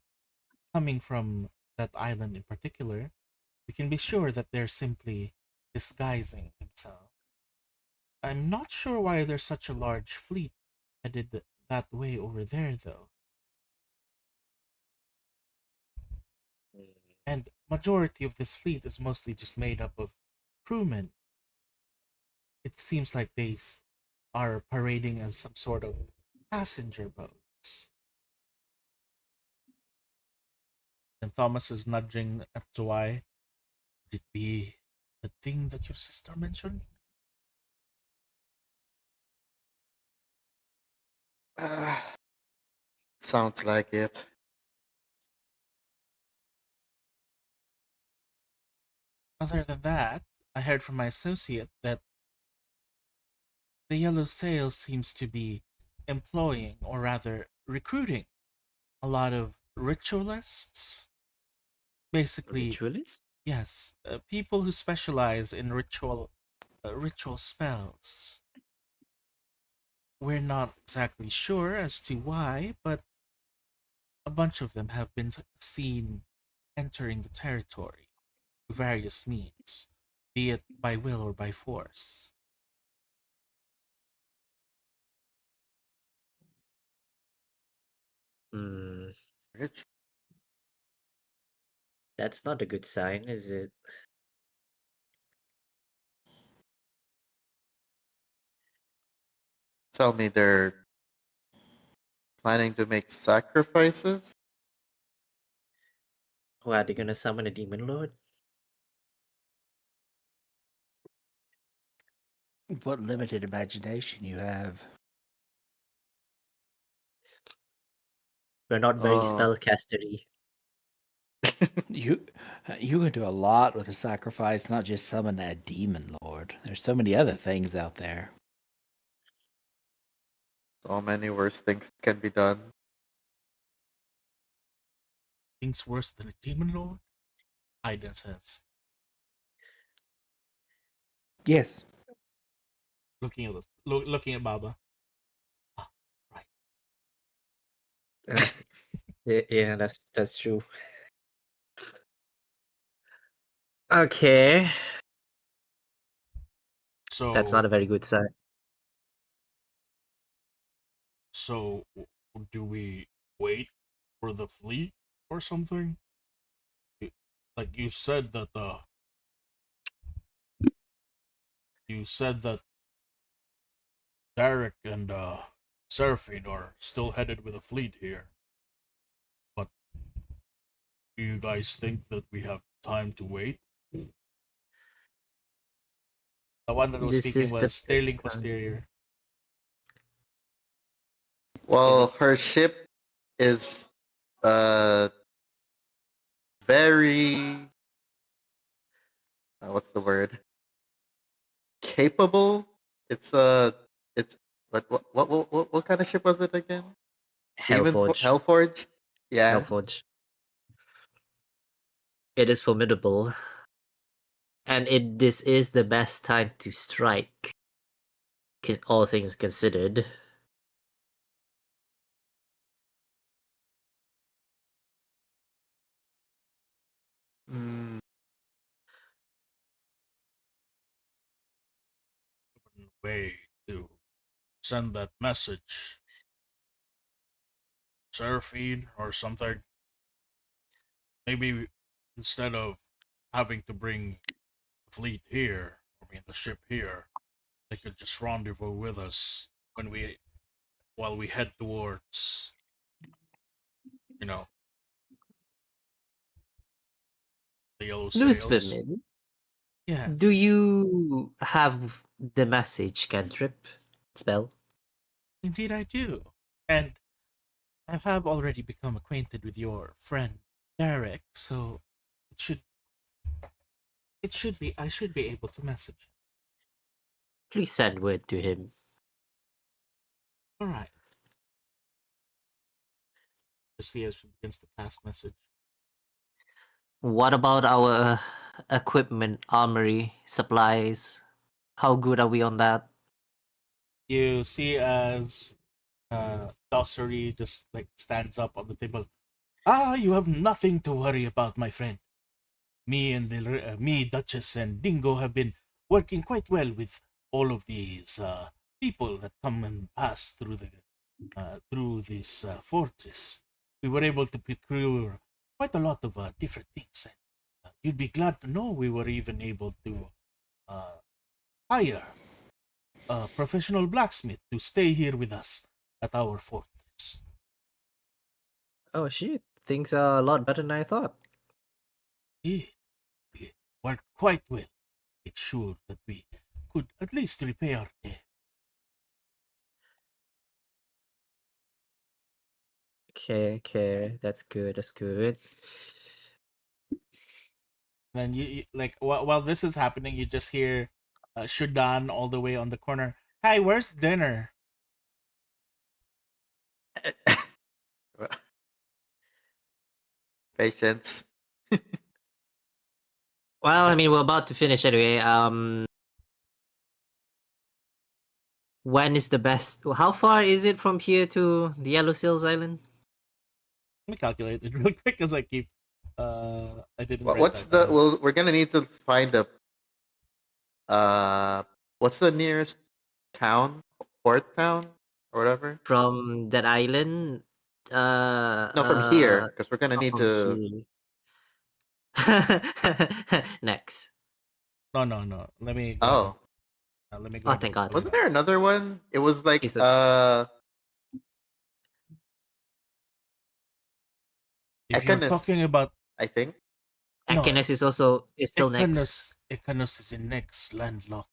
coming from that island in particular. We can be sure that they're simply disguising themselves. I'm not sure why there's such a large fleet headed that way over there, though. And majority of this fleet is mostly just made up of crewmen. It seems like are parading as some sort of passenger boats. And Thomas is nudging at Zwei. Would it be the thing that your sister mentioned? Sounds like it. Other than that, I heard from my associate that the Yellow Sail seems to be employing, or rather recruiting, a lot of ritualists. Basically, Ritualist? yes, people who specialize in ritual spells. We're not exactly sure as to why, but a bunch of them have been seen entering the territory through various means, be it by will or by force. Hmm, Rich. that's not a good sign, is it? Tell me they're planning to make sacrifices? Why are they gonna summon a demon lord? What limited imagination you have. We're not very Oh. spellcastery. You you can do a lot with a sacrifice, not just summon a demon lord. There's so many other things out there. So many worse things can be done. Things worse than a demon lord? Aiden says, Yes. looking at Baba. Ah, right. Yeah, that's true. Okay, that's not So, a very good sign. so do we wait for the fleet or something? Like you said that Derek and Seraphine are still headed with a fleet here. But do you guys think that we have time to wait? The one that was This speaking is the was Sterling time. Posterior. Is Well, it her ship is uh very what's the word? Capable. It's it's what kind of ship was it again? Hellforge? Hellforged. Yeah. Hellforge. It is formidable, and this is the best time to strike. All things considered. Mm, Way to send that message, Seraphine or something. Maybe instead of having to bring the fleet here, the ship here, they could just rendezvous with us while we head towards, you know, the yellow sails. Loosefin, do Yes, you have the message cantrip spell? indeed I do. And I have already become acquainted with your friend Derek, so it should I should be able to message him. Please send word to him. Alright. Just see as she begins to cast message. What about our equipment, armory, supplies? How good are we on that? You see as Dossary just like stands up on the table. Ah, you have nothing to worry about, my friend. Me, Duchess, and Dingo have been working quite well with all of these people that come and pass through this fortress, we were able to procure quite a lot of different things. And you'd be glad to know we were even able to uh, hire a professional blacksmith to stay here with us at our fortress. Oh shit, things are a lot better than I thought. We worked quite well. Make sure that we could at least repay our debt. Okay, that's good. That's good. Then like while this is happening, you just hear Shudan all the way on the corner. Hey, where's dinner? Patience. Well, I mean, we're about to finish anyway. When is the best? How far is it from here to the Yellow Sails Island? Let me calculate it real quick as I keep. I didn't write What's that the? down. Well, we're gonna need to find a. What's the nearest town? Port town or whatever. From that island? No, from here, because we're gonna Oh, need from to. here. Next. No. Let me go ahead. Oh, Let me Oh, grab thank it. God. wasn't there another one? It was like Is it- If you're Ekanus, talking about I think. no, Akenes is still next. Ekanus is in next landlocked.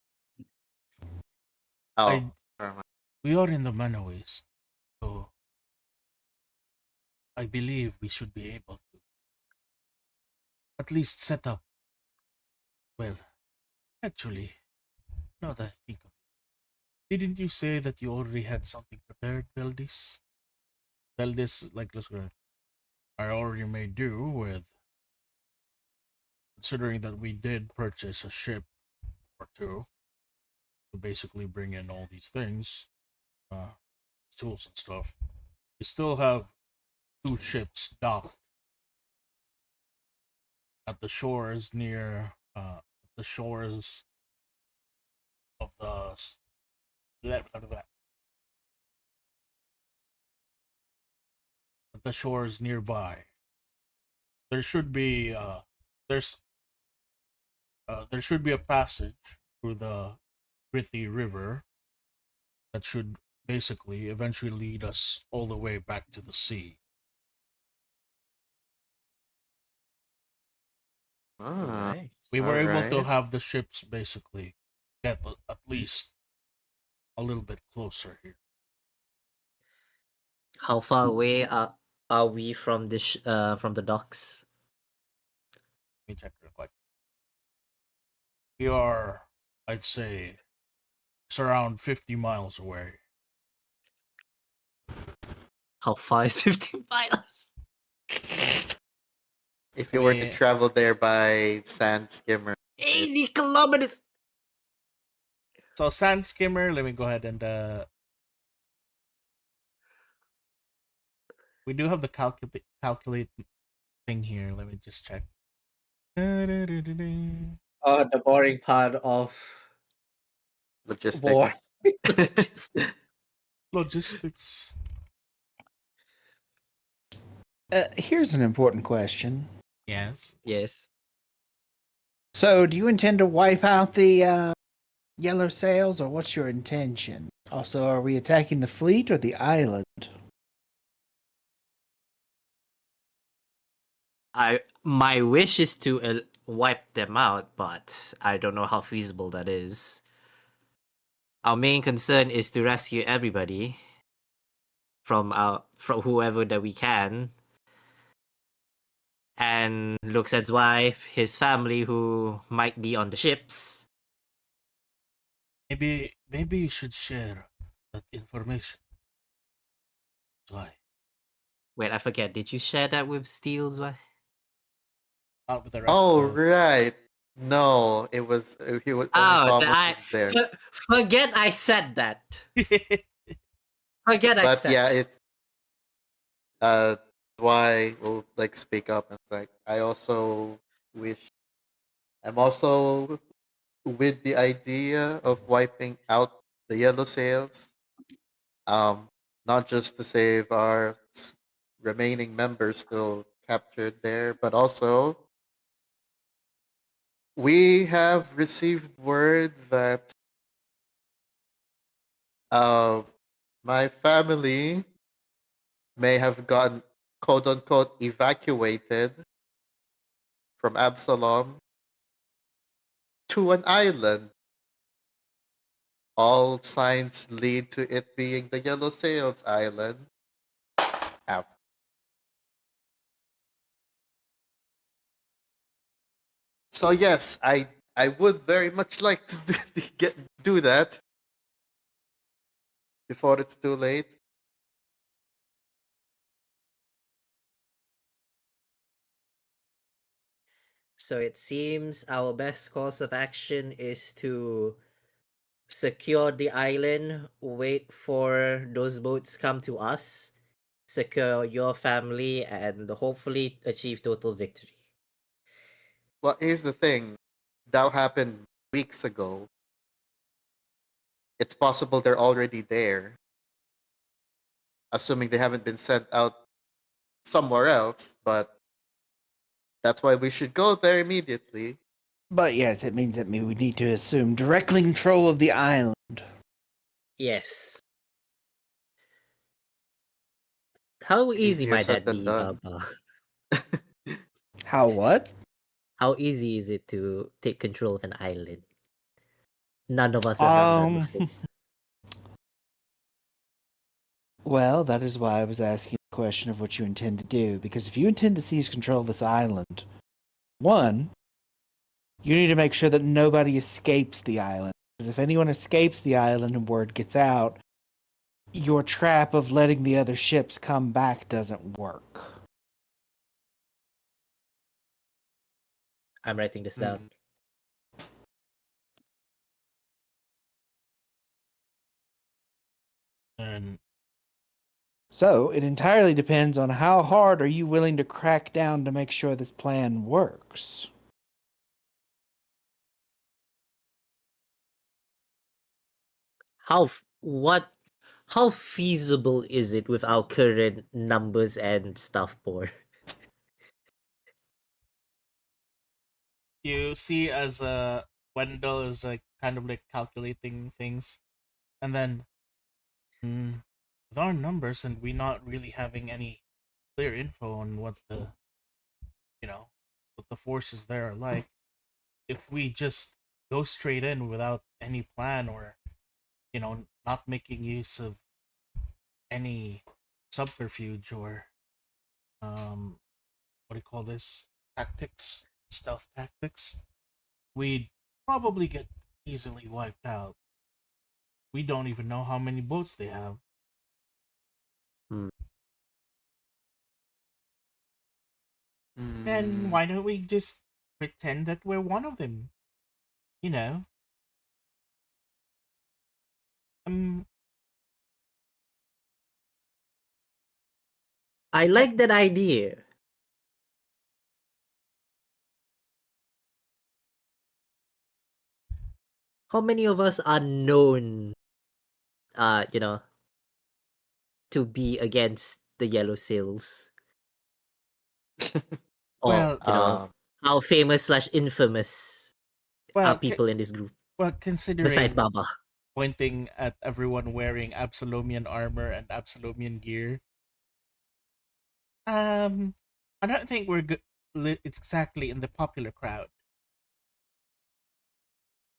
Oh, I never mind. We are in the Mana Waste, so I believe we should be able to at least set up. Well, actually, now that I think of it, didn't you say that you already had something prepared, Veldis? Veldis, like, let's go. I already may do with, considering that we did purchase a ship or two to basically bring in all these things, tools and stuff. We still have two ships docked at the shores near the shores of the shores nearby. There should be there's there should be a passage through the gritty river that should basically eventually lead us all the way back to the sea. Ah, Nice. We were able to alright. have the ships basically get at least a little bit closer here. How far away are we from from the docks? Let me check real quick. We are, I'd say, it's around 50 miles away. How far is 15 miles? If I you were to mean, travel there by sand skimmer, 80 kilometers! so Sand Skimmer, let me go ahead and we do have the calculate thing here. Let me just check. Oh, the boring part of war. logistics. Logistics. Here's an important question. Yes. Yes. So, do you intend to wipe out the yellow sails, or what's your intention? Also, are we attacking the fleet or the island? My wish is to wipe them out, but I don't know how feasible that is. Our main concern is to rescue everybody from whoever that we can, and Luxed's wife, his family who might be on the ships. Maybe you should share that information. Why? Wait, I forget. Did you share that with Steele's wife? Not with the rest Oh of right. No, it was he was only Oh, Thomas was there. forget I said that. Forget I But said yeah, that. it's why we'll like speak up and it's like I also wish I'm also with the idea of wiping out the yellow sails, um, not just to save our remaining members still captured there, but also we have received word that uh, my family may have gotten quote unquote evacuated from Absalom to an island. All signs lead to it being the Yellow Sails Island. Ow. So yes, I would very much like to do that before it's too late. So it seems our best course of action is to secure the island, wait for those boats come to us, secure your family, and hopefully achieve total victory. Well, here's the thing. That happened weeks ago. It's possible they're already there, assuming they haven't been sent out somewhere else, but that's why we should go there immediately. But yes, it means that we need to assume direct control of the island. Yes. How easy Easier might said that than be, done. Baba? How what? How easy is it to take control of an island? None of us have done that Um. before. Well, that is why I was asking the question of what you intend to do. Because if you intend to seize control of this island, one, you need to make sure that nobody escapes the island. Because if anyone escapes the island and word gets out, your trap of letting the other ships come back doesn't work. I'm writing this down. Mm. And So it entirely depends on how hard are you willing to crack down to make sure this plan works. What how feasible is it with our current numbers and stuff poor? you see as Wendell is like kind of like calculating things, and then with our numbers and we not really having any clear info on what the what the forces there are like, if we just go straight in without any plan or not making use of any subterfuge or what do you call this, tactics, stealth tactics, we'd probably get easily wiped out. We don't even know how many boats they have. And Mm. why don't we just pretend that we're one of them? You know? Um, I like that idea. How many of us are known, you know, to be against the yellow sails? Or, well, um, how famous slash infamous are well, people in this group besides considering Baba? pointing at everyone wearing Absalomian armor and Absalomian gear, I don't think we're exactly in the popular crowd.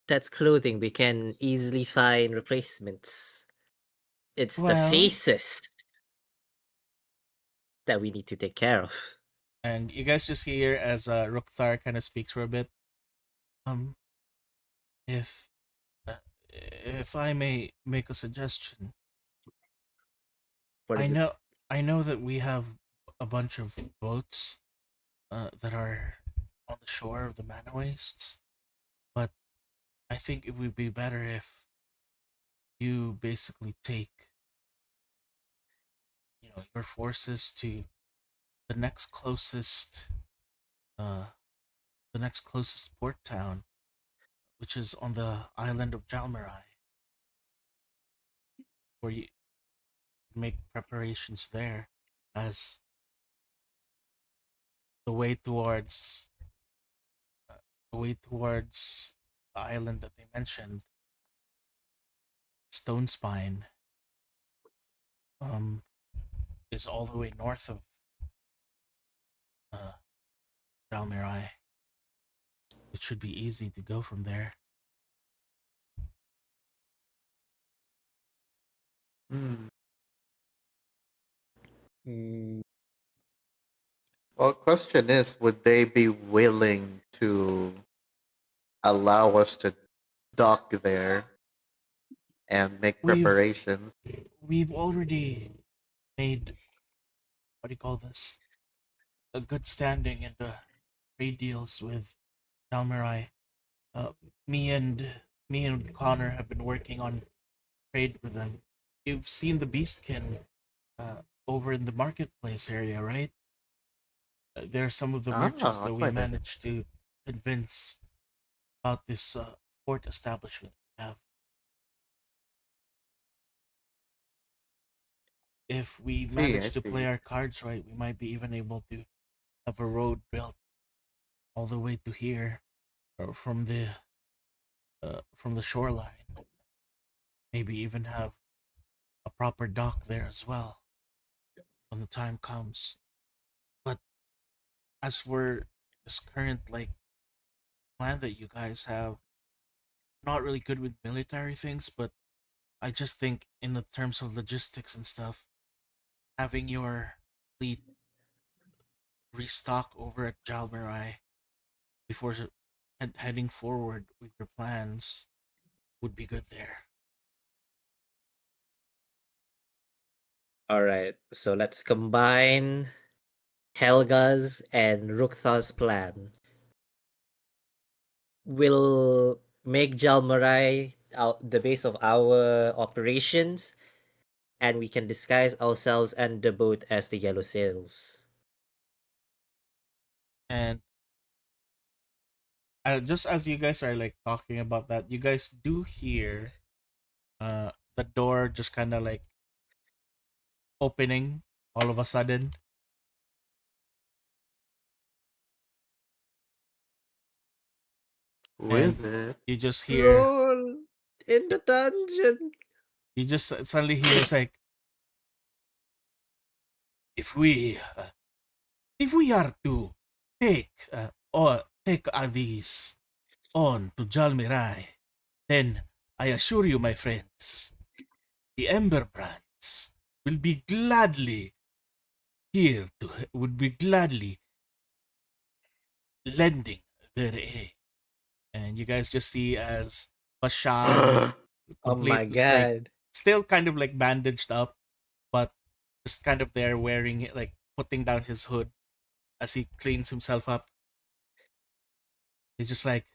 That's clothing. We can easily find replacements. It's the Well, faces that we need to take care of. and you guys just hear as Rukthar kind of speaks for a bit. Um, if if I may make a suggestion, What I is it? know I know that we have a bunch of boats that are on the shore of the Mana Wastes, but I think it would be better if you basically take your forces to the next closest uh the next closest port town, which is on the island of Jalmarai, where you make preparations there as the way towards uh, the way towards the island that they mentioned, Stone Spine, um, is all the way north of uh, Jalmarai. It should be easy to go from there. Hmm. Mm, Well, question is, would they be willing to allow us to dock there and make We've preparations? we've already made, what do you call this, a good standing in the trade deals with Dalmarai. Uh, me and me and Connor have been working on trade with them. You've seen the Beastkin over in the marketplace area, right? There are some of the merchants that we Quite a- managed to convince about this fort establishment we have. If we I manage to play see. our cards right, we might be even able to have a road built all the way to here, or from the shoreline. Maybe even have a proper dock there as well when the time comes. But as for this current like plan that you guys have, not really good with military things, but I just think in the terms of logistics and stuff, having your fleet restock over at Jalmarai before heading forward with your plans would be good there. all right, so let's combine Helga's and Rukthar's plan. We'll make Jalmarai the base of our operations, and we can disguise ourselves and the boat as the Yellow Sails. And just as you guys are like talking about that, you guys do hear the door just kind of like opening all of a sudden, Who is and it? you just hear Roll in the dungeon. you just suddenly hear it's like, if we if we are to take these on to Jalmirai, then I assure you, my friends, the Ember Brands will be gladly would be gladly lending their aid. And you guys just see as Bashan, Oh complete my like god. still kind of like bandaged up, but just kind of there wearing it, like putting down his hood as he cleans himself up. He's just like,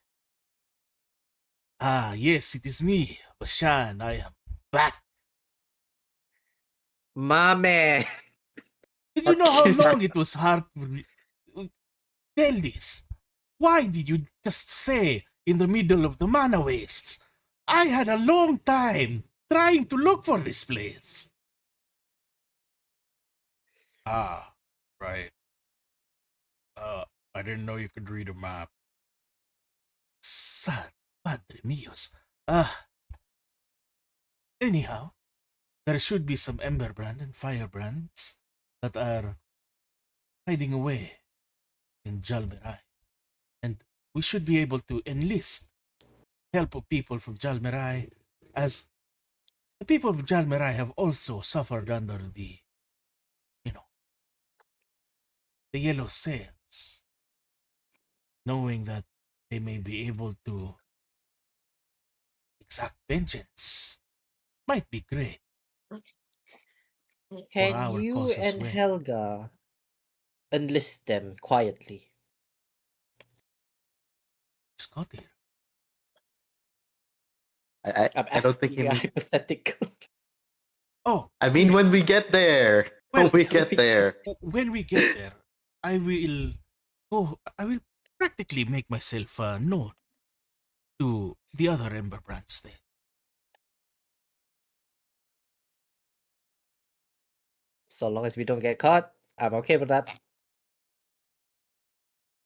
ah, yes, it is me, Bashan. I am back. Mame. Did you know how long it was hard to tell this? Why did you just say in the middle of the mana wastes? I had a long time trying to look for this place. Ah, right. I didn't know you could read a map. San Padre Mios. Anyhow, there should be some Emberbrand and Firebrands that are hiding away in Jalmerai. And we should be able to enlist help of people from Jalmerai, as the people of Jalmerai have also suffered under you know, the yellow sails, knowing that they may be able to exact vengeance. Might be great for Can our you cause as and well. Helga enlist them quietly? Just got here. I'm I don't think asking he you a means. hypothetical. Oh, I mean, yeah. when we get there. Well, When we get there. When we get there, I will practically make myself known. to the other Ember branch there. So long as we don't get caught, I'm okay with that.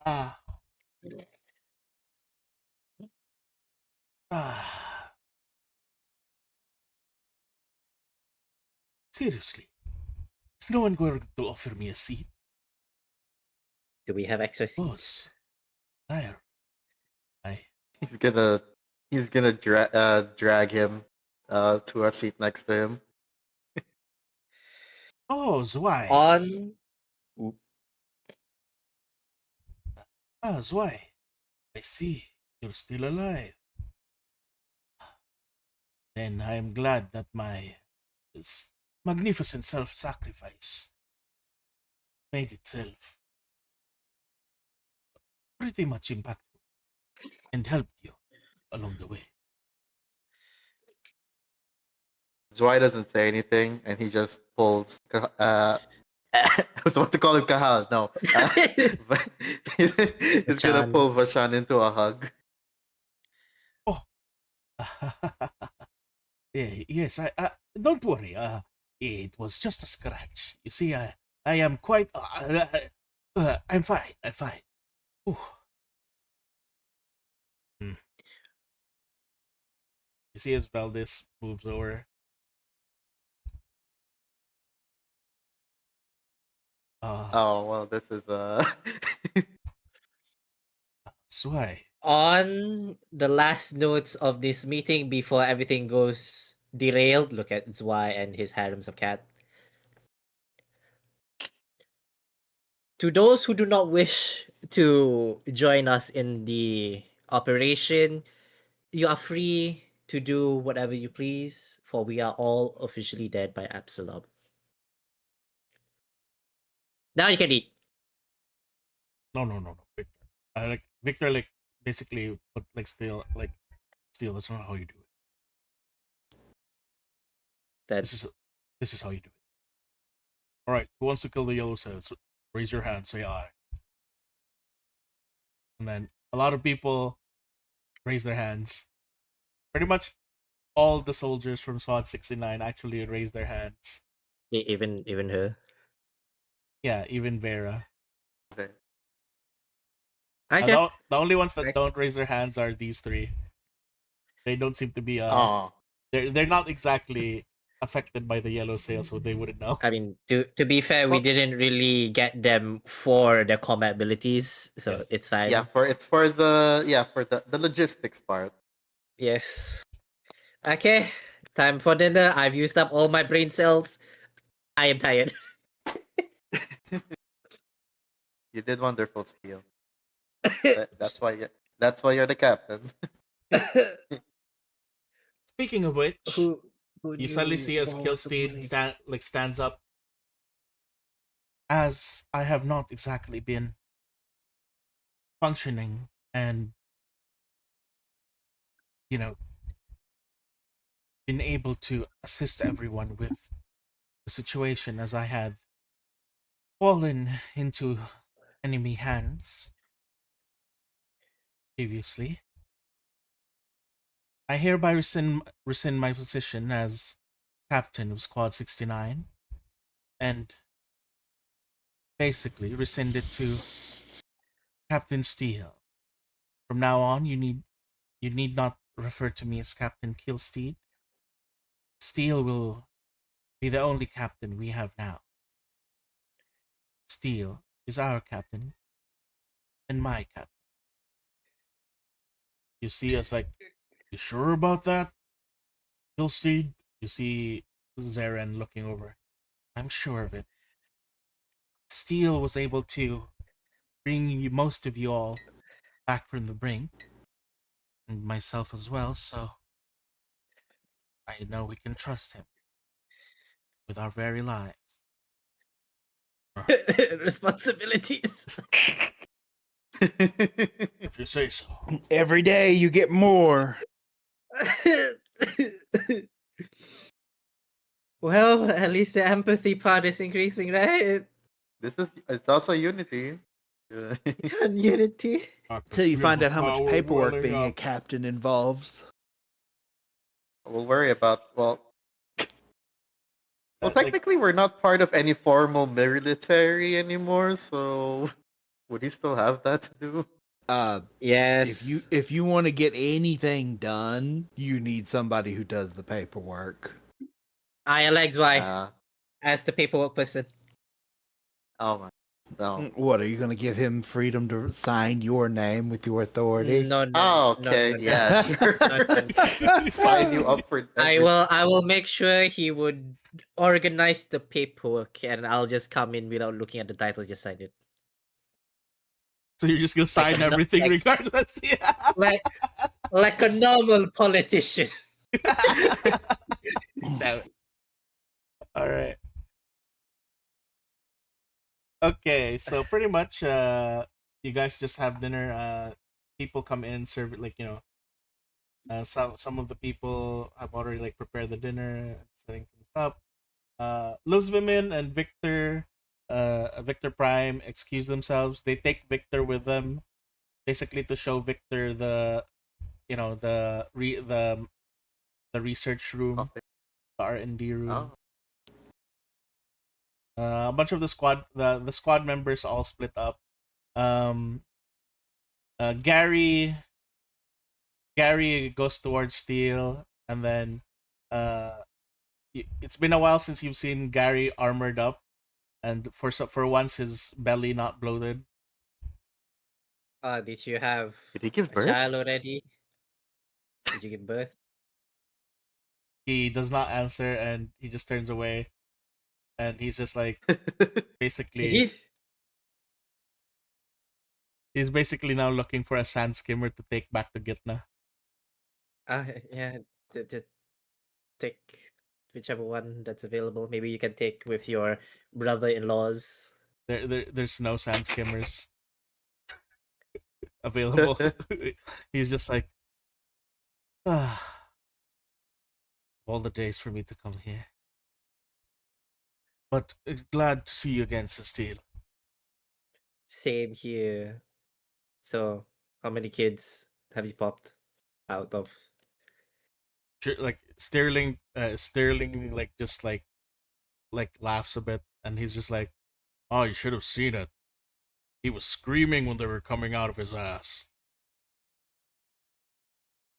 Ah. Ah. Seriously, is no one going to offer me a seat? Do we have extra seats? Boss, liar. He's gonna drag him to a seat next to him. Oh, why? On. Why? I see. You're still alive. Then I am glad that my magnificent self-sacrifice made itself pretty much impactful and helped you along the way. Zwei doesn't say anything, and he just pulls. I was about to call him Kahal. No, but he's gonna Vachan. pull Vashan into a hug. Oh, yes. I don't worry. It was just a scratch. You see, I am quite. I'm fine. I'm fine. Ooh. Hmm. You see, as Valdez moves over. Oh well, this is Swai. On the last notes of this meeting before everything goes derailed, look at Zwei and his harems of cat. To those who do not wish to join us in the operation, you are free to do whatever you please, for we are all officially dead by Absalom. Now you can eat. No. Victor. Victor, basically, but still. That's not how you do it. That This is how you do it. All right. Who wants to kill the yellow cells? Raise your hand. Say aye. And then a lot of people raise their hands. Pretty much all the soldiers from SWAT 69 actually raise their hands. even her. Yeah, even Vera. okay. Okay. The only ones that Okay. don't raise their hands are these three. They don't seem to be Oh, they're not exactly affected by the yellow sail, so they wouldn't know. I mean, to be fair, we Well- didn't really get them for their combat abilities, so Yes. it's fine. yeah, for the logistics part. Yes. Okay, time for dinner. I've used up all my brain cells. I am tired. You did wonderful, Steel. That's why you're the captain. Speaking of which, who you suddenly see as Killsteed stands up. As I have not exactly been functioning and been able to assist everyone with the situation, as I had fallen into enemy hands previously. I hereby rescind my position as captain of Squad 69 and basically rescind it to Captain Steele. From now on, you need not refer to me as Captain Killsteed. Steele will be the only captain we have now. Steele is our captain and my captain. You see us like, you sure about that, Killsteed? You see Zaren looking over. I'm sure of it. Steele was able to bring most of you all back from the brink, and myself as well, so I know we can trust him with our very lives. Responsibilities. If you say so. Every day you get more. Well, at least the empathy part is increasing, right? It's also Unity. Unity. Till you find out how much Power paperwork welling being a up. captain involves. We'll worry about well. Well, Like, technically, we're not part of any formal military anymore, so would he still have that to do? Yes. If you want to get anything done, you need somebody who does the paperwork. ILXY as the paperwork person. Oh my, no. What, are you going to give him freedom to sign your name with your authority? No, Oh, no, okay, no, no. yeah, sure. No. Sign you up for I everything. will make sure he would organize the paperwork, and I'll just come in without looking at the title, just sign it. so you're just gonna sign no- everything like- regardless. Yeah. Like a normal politician. Damn it. All right. Okay, so pretty much you guys just have dinner. People come in, serve it, like, some of the people have already like prepared the dinner, setting things up. Luzvimin and Victor Prime excuse themselves. They take Victor with them, basically to show Victor the the research room, Okay. the R&D room. Oh. A bunch of the squad members all split up. Um, Gary goes towards Steel, and then it's been a while since you've seen Gary armored up, and for once his belly not bloated. Did you have Did he give a birth? child already? Did you give birth? He does not answer, and he just turns away, and he's just like basically he's basically now looking for a sand skimmer to take back to Gitna. Yeah, just take whichever one that's available. Maybe you can take with your brother-in-laws. There's no sand skimmers available. He's just like, all the days for me to come here. But glad to see you again, Cecile. Same here. So, how many kids have you popped out of? Like Sterling, like just like laughs a bit, and he's just like, "Oh, you should have seen it. He was screaming when they were coming out of his ass."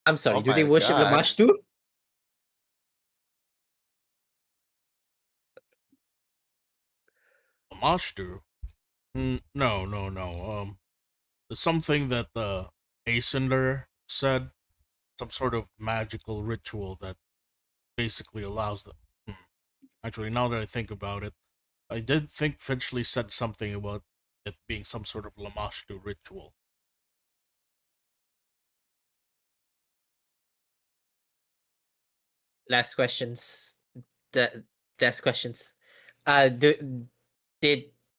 I'm sorry, Oh do they my worship God. Lamash too? Amashtu? No. There's something that Asender said, some sort of magical ritual that basically allows them. Actually, now that I think about it, I did think Finchley said something about it being some sort of Lamashtu ritual. Last questions. The last questions. Did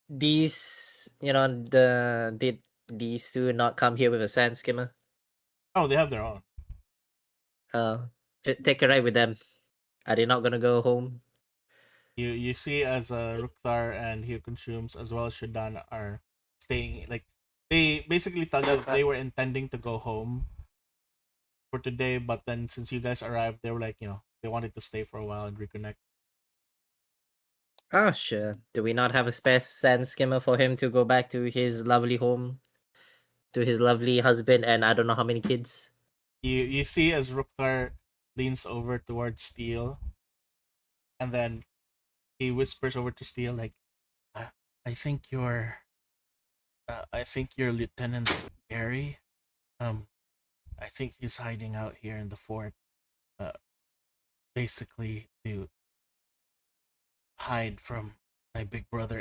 these did these two not come here with a sand skimmer? Oh, they have their own. Take a ride with them. Are they not gonna go home? You see as Rukthar and Hugh Consumes as well as Shudan are staying, like, they basically tell you that they were intending to go home for today, but then since you guys arrived, they were like, they wanted to stay for a while and reconnect. Oh, sure. Do we not have a spare sand skimmer for him to go back to his lovely home, to his lovely husband, and I don't know how many kids? You see as Rukthar leans over towards Steel, and then he whispers over to Steel like, I think you're Lieutenant Gary. I think he's hiding out here in the fort, basically to hide from my big brother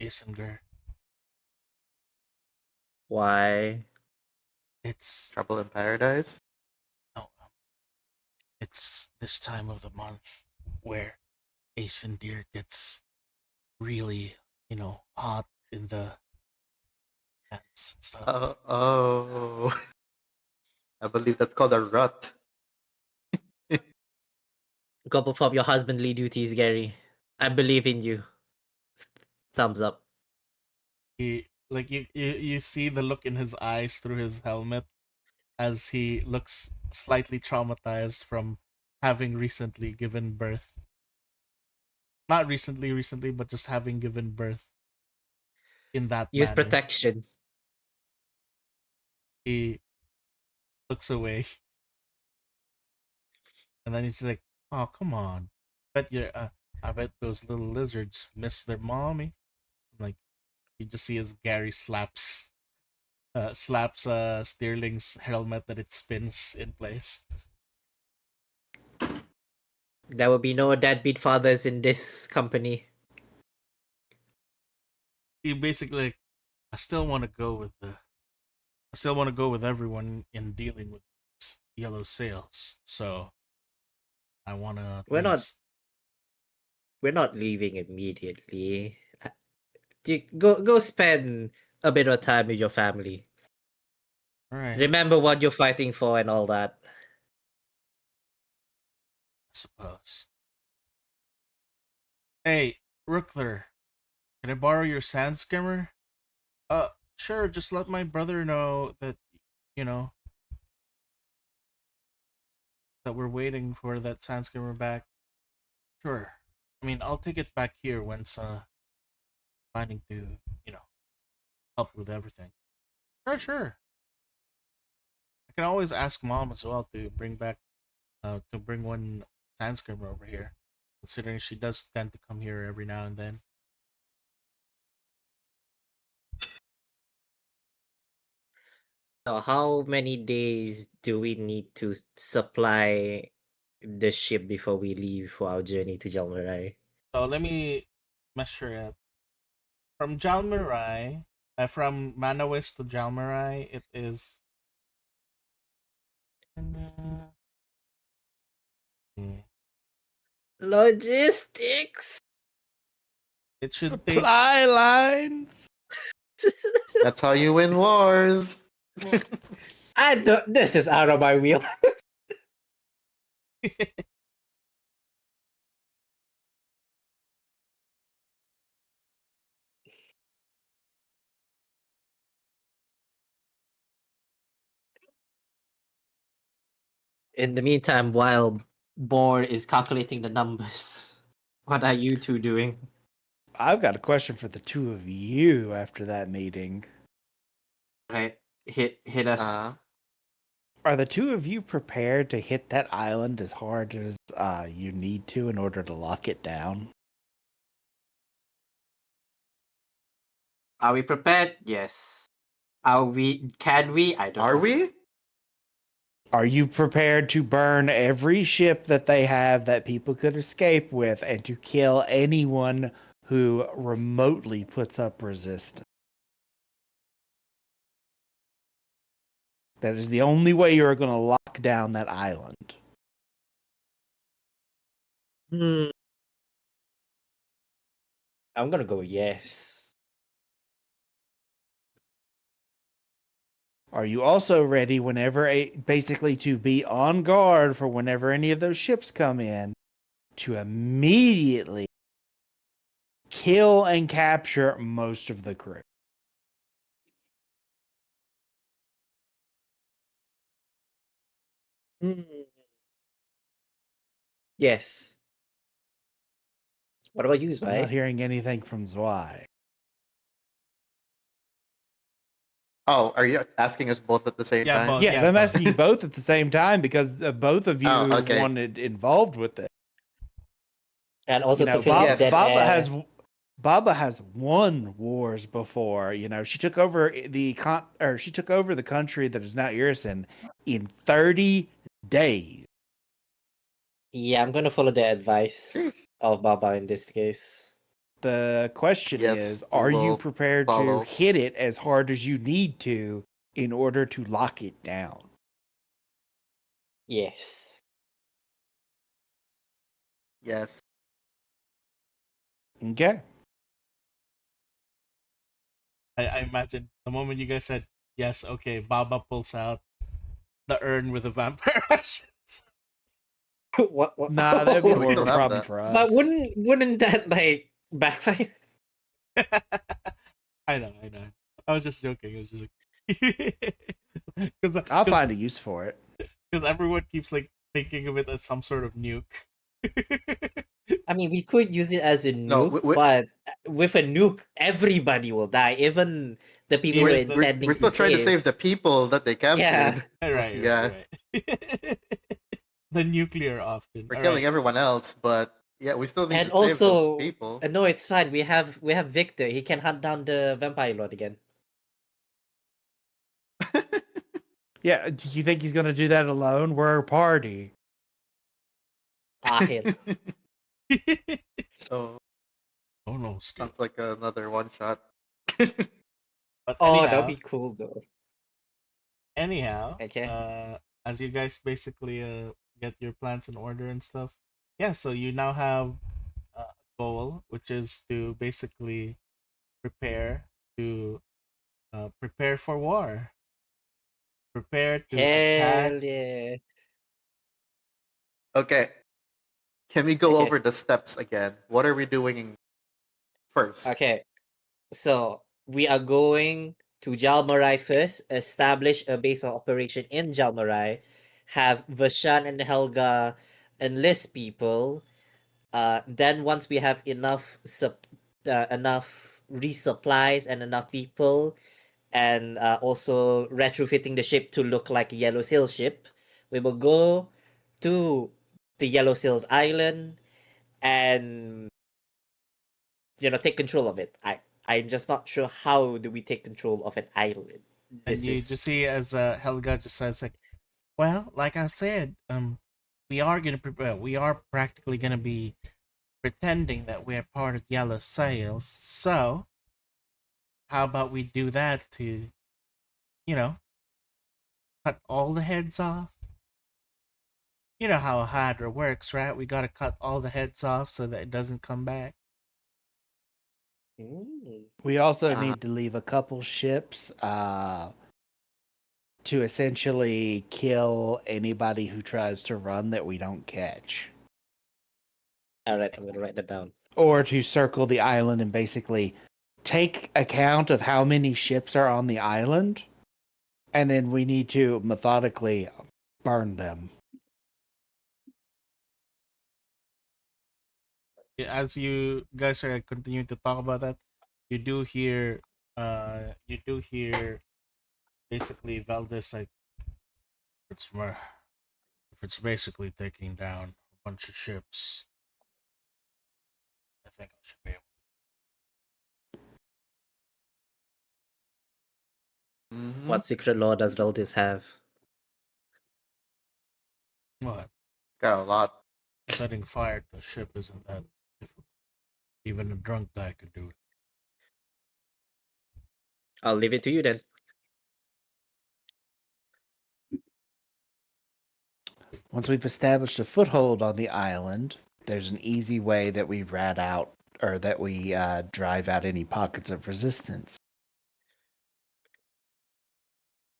Asinger. Why? It's Trouble in Paradise? no, it's this time of the month where Asinger gets really, hot in the pants and stuff. Oh. I believe that's called a rut. Go perform your husbandly duties, Gary. I believe in you. Thumbs up. He Like you see the look in his eyes through his helmet as he looks slightly traumatized from having recently given birth. Not recently, but just having given birth in that Use manner. protection. He looks away, and then he's like, "Oh, come on! I bet those little lizards miss their mommy." Like you just see as Gary slaps Stirling's helmet that it spins in place. There will be no deadbeat fathers in this company. He basically like, I still want to go with everyone in dealing with these yellow sails. So I want to at We're not least. we're not leaving immediately. Go spend a bit of time with your family. All right, I Remember what you're fighting for and all that. suppose. Hey, Rookler, can I borrow your sand skimmer? Sure. Just let my brother know that you know that we're waiting for that sand skimmer back. Sure. I mean, I'll take it back here once planning to you know help with everything. Sure. I can always ask mom as well to bring one sand skimmer over here, considering she does tend to come here every now and then. So how many days do we need to supply the ship before we leave for our journey to Jalmarai? So let me measure it. From Jalmarai, from Manawis to Jalmarai, it is. Logistics. It should take. Supply lines. That's how you win wars. I don't. This is out of my wheel. In the meantime, while Bohr is calculating the numbers, what are you two doing? I've got a question for the two of you after that meeting. Right, hit us. Are the two of you prepared to hit that island as hard as you need to in order to lock it down? Are we prepared? Yes. Are we? Can we? I don't. Are know. we? Are you prepared to burn every ship that they have that people could escape with and to kill anyone who remotely puts up resistance? That is the only way you're going to lock down that island. Hmm. I'm gonna go yes. Are you also ready basically to be on guard for whenever any of those ships come in to immediately kill and capture most of the crew? Hmm. Yes. What about you, I'm not Zwei? hearing anything from Zwei. Oh, are you asking us both at the same Yeah, time? both. Yes, Yeah, I'm both. asking you both at the same time because both of you Oh, okay. wanted involved with it. And also You know, to fill up Yes. dead air. Baba has won wars before. You know, she took over the country that is now Irison in 30 days. Yeah, I'm gonna follow the advice of Baba in this case. The question Yes, is, we are you will prepared follow. to hit it as hard as you need to in order to lock it down? Yes. Yes. Okay. I imagine the moment you guys said yes, okay, Baba pulls out the urn with the vampire ashes. what? Nah, that'd be We more of still a have problem that. for us. But wouldn't that like backfire? I know. I was just joking. I was just like, I'll find a use for it. because everyone keeps like thinking of it as some sort of nuke. I mean, we could use it as a No, nuke, but with a nuke, everybody will die, even the people Even we're the- intending we're still to trying to save. save the people that they captured. Right. Yeah. The nuclear option. We're All killing right. everyone else, but yeah, we still need And to save those also, people. no, it's fine. We have Victor. He can hunt down the vampire lord again. Yeah, do you think he's gonna do that alone? We're a party. Ah, hell. Oh, Oh no, Steve. sounds like another one shot. But Oh, anyhow, that'd be cool though. Okay. as you guys basically get your plans in order and stuff, yeah. So you now have a goal, which is to basically prepare to prepare for war. Prepare to attack. Hell yeah. Okay, can we go Okay. over the steps again? What are we doing first? Okay. So we are going to Jalmarai first, establish a base of operation in Jalmarai, have Vashan and Helga enlist people. Then once we have enough resupplies and enough people, and also retrofitting the ship to look like a Yellow Sail ship, we will go to the Yellow Sails Island and take control of it. I'm just not sure how do we take control of an island. And you just see as Helga just says like, well, like I said, we are gonna prepare. We are practically gonna be pretending that we're part of Yellow Sails. So, how about we do that to, you know, cut all the heads off? You know how a Hydra works, right? We gotta cut all the heads off so that it doesn't come back. We also Uh, need to leave a couple ships to essentially kill anybody who tries to run that we don't catch. All right, I'm gonna write that down. Or to circle the island and basically take account of how many ships are on the island, and then we need to methodically burn them. As you guys are continuing to talk about that, you do hear, basically Valdez like, it's more, if it's basically taking down a bunch of ships, I think I should be able. mhm. What secret law does Valdis have? What? Got a lot. Setting fire to a ship isn't that difficult. Even a drunk guy could do it. I'll leave it to you then. Once we've established a foothold on the island, there's an easy way that we rat out or that we drive out any pockets of resistance.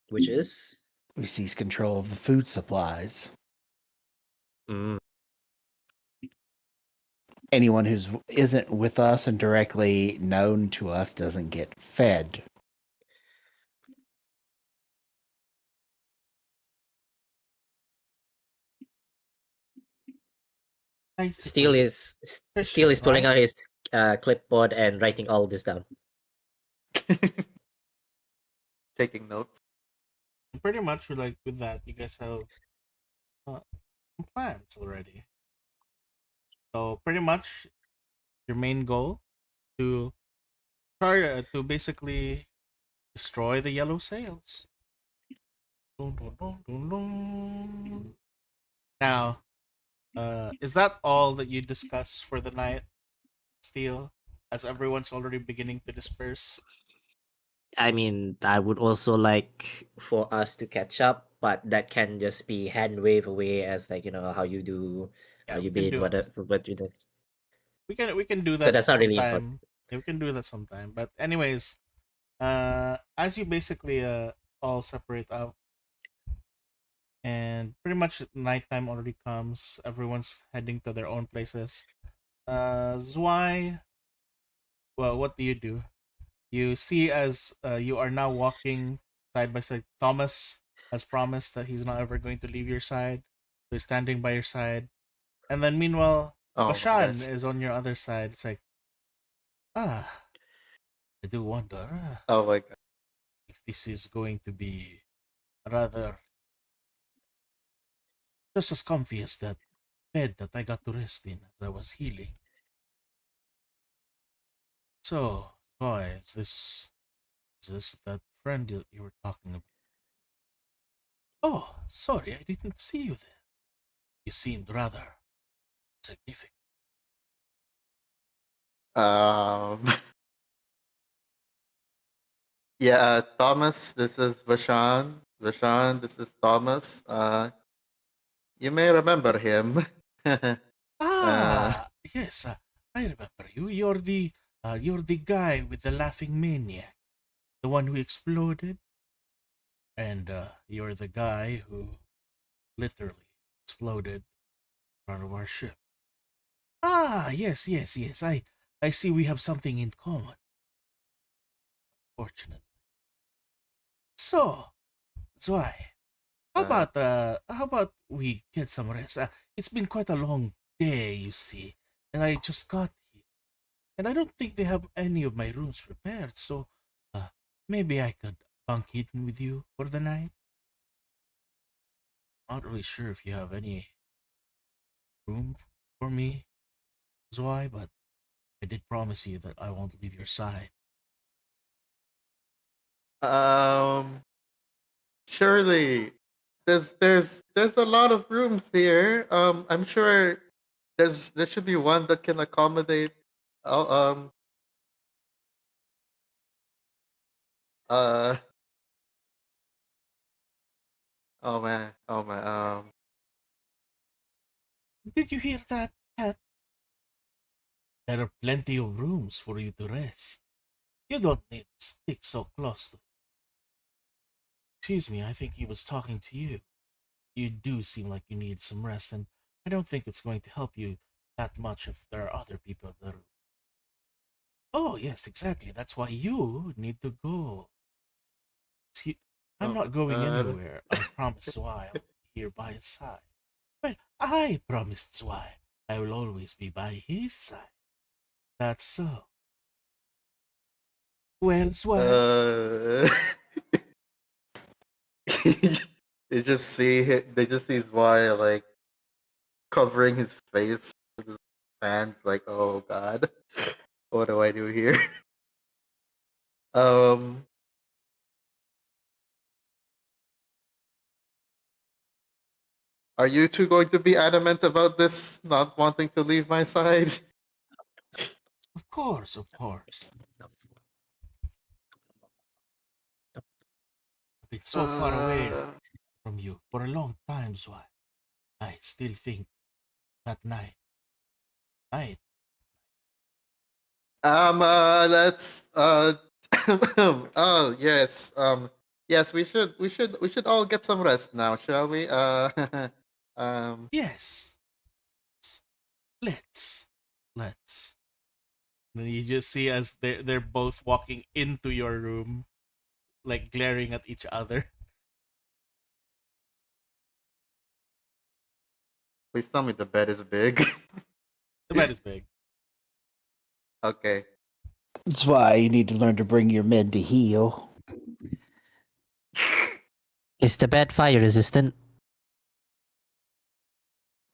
Which is? We seize control of the food supplies. Mm. Anyone who isn't with us and directly known to us doesn't get fed. Steele is pulling out his clipboard and writing all this down. Taking notes. Pretty much with that, you guys have plans already. So pretty much your main goal to try to basically destroy the Yellow Sails. Dun, dun, dun, dun, dun. Now, is that all that you discuss for the night, Steel? As everyone's already beginning to disperse. I mean, I would also like for us to catch up, but that can just be hand wave away as like how you do, Yeah, how you we can bid, do what you did. we can do So that that's not really sometime. important. Yeah, we can do that sometime. But anyways, as you basically all separate out, and pretty much nighttime already comes. Everyone's heading to their own places. Zwei, well, what do you do? You see as you are now walking side by side. Thomas has promised that he's not ever going to leave your side. So he's standing by your side. And then meanwhile, Oh my Bashan gosh. is on your other side. It's like, ah, I do wonder Oh my god. if this is going to be rather just as comfy as that bed that I got to rest in as I was healing. So, boy, is this that friend you were talking about? Oh, sorry, I didn't see you there. You seemed rather significant. Um. Yeah, Thomas. This is Vashan. Vashan. This is Thomas. You may remember him. uh. Ah, yes, I remember you. You're the guy with the laughing maniac, the one who exploded, and you're the guy who literally exploded in front of our ship. Ah, yes, yes, yes. I see we have something in common. Fortunately. So, Zwei, how about we get some rest? It's been quite a long day, you see, and I just got here, and I don't think they have any of my rooms prepared. So, uh, maybe I could bunk in with you for the night. Not really sure if you have any room for me, Zwei, but I did promise you that I won't leave your side. Um. Surely, there's a lot of rooms here. I'm sure there should be one that can accommodate. Oh, uh. Oh man. Oh my. Did you hear that, Cat? There are plenty of rooms for you to rest. You don't need to stick so close to. Excuse me, I think he was talking to you. You do seem like you need some rest, and I don't think it's going to help you that much if there are other people in the room. Oh, yes, exactly. That's why you need to go. See, I'm Oh my not going god. anywhere. I promise why I'll be here by his side. Well, I promised why I will always be by his side. That's so. Well, Zwei, Uh. They just see why like covering his face with his hands like, oh god, what do I do here? um are you two going to be adamant about this not wanting to leave my side? of course, of course. I've been so far away uh, from you for a long time, Zwei. I still think that night. let's oh yes, yes, we should all get some rest now, shall we? Um Yes, let's, let's. Then you just see as they're both walking into your room, like glaring at each other. please tell me the bed is big. The bed is big. Okay. That's why you need to learn to bring your med to heal. Is the bed fire resistant?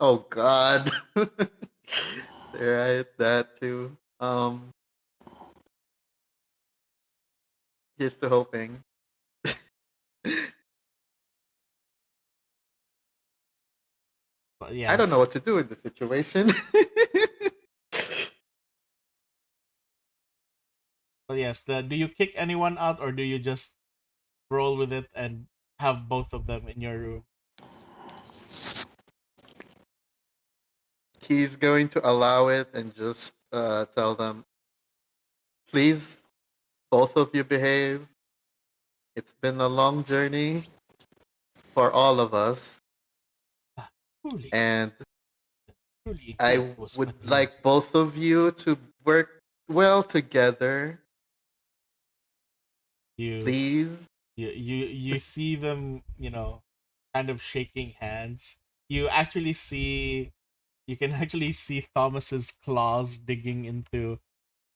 Oh God. Right, that too. Here's to hoping. But I don't know yes, what to do in this situation. do you kick anyone out or do you just roll with it and have both of them in your room? He's going to allow it and just tell them, please, both of you behave. It's been a long journey for all of us, Ah, truly, and truly, indeed, I it was would quite long. like both of you to work well together You Please. you see them, kind of shaking hands. You can actually see Thomas's claws digging into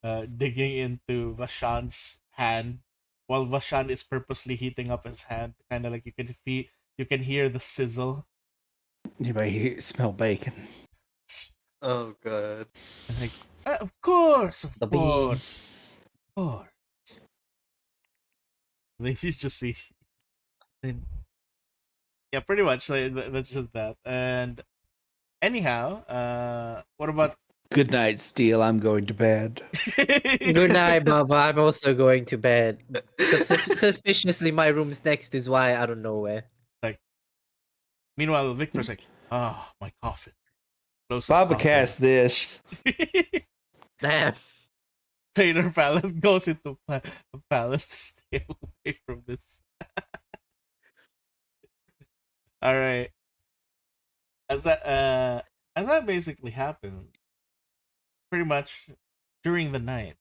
Vashan's hand, while Vashan is purposely heating up his hand, kind of like you can hear the sizzle. Anybody smell bacon? Oh god. And like, of The course, beans. of course. Then you just see, then yeah, pretty much. Like, that's just that. And anyhow, what about? Good night, Steel. I'm going to bed. Good night, Baba. I'm also going to bed. Suspiciously, my room's next is why I don't know where. Like, meanwhile, Victor's like, "Ah, my coffin, closest Baba coffin." cast this. Damn. Trader Palace goes into a palace to stay away from this. All right, as that basically happens, pretty much during the night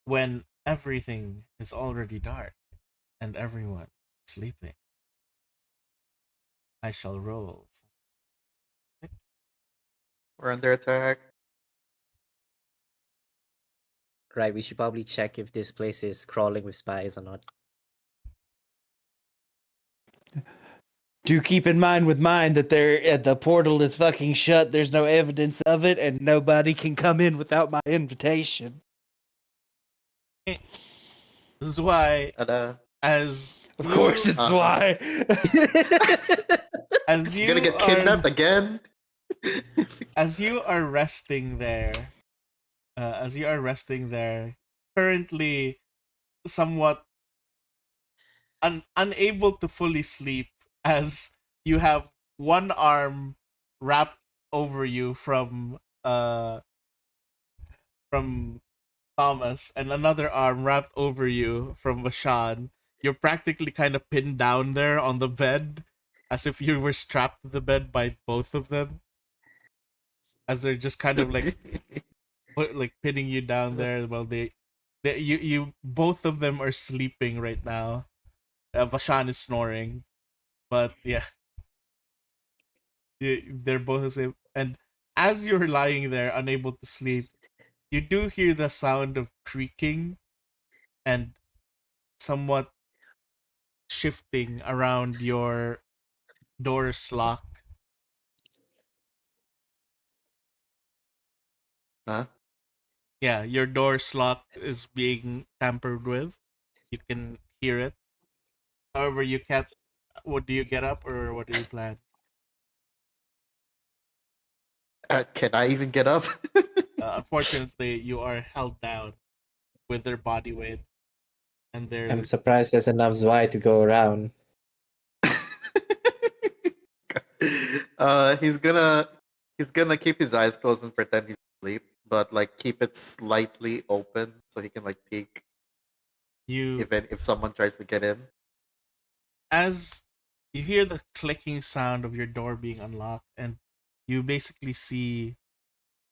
when everything is already dark and everyone sleeping, I shall roll. We're under attack. Right, we should probably check if this place is crawling with spies or not. Do keep in mind with mine that the portal is fucking shut. There's no evidence of it, and nobody can come in without my invitation. This is why, Ta-da. as Of course, it's Uh-huh. why. as You're gonna get kidnapped again? as you are resting there, currently somewhat unable to fully sleep, as you have one arm wrapped over you from Thomas and another arm wrapped over you from Vashan. You're practically kind of pinned down there on the bed, as if you were strapped to the bed by both of them, as they're just kind of like pinning you down there. Well, you both of them are sleeping right now. Vashan is snoring, but yeah, they're both asleep. And as you're lying there, unable to sleep, you do hear the sound of creaking and somewhat shifting around your door's lock. Huh? Yeah, your door's lock is being tampered with. You can hear it. However, you can't. What do you get up, or what do you plan? Can I even get up? Unfortunately, you are held down with their body weight, and I'm they're surprised there's enough Zwei to go around. He's gonna keep his eyes closed and pretend he's asleep, but like keep it slightly open so he can like peek you if someone tries to get in. as you hear the clicking sound of your door being unlocked, and you basically see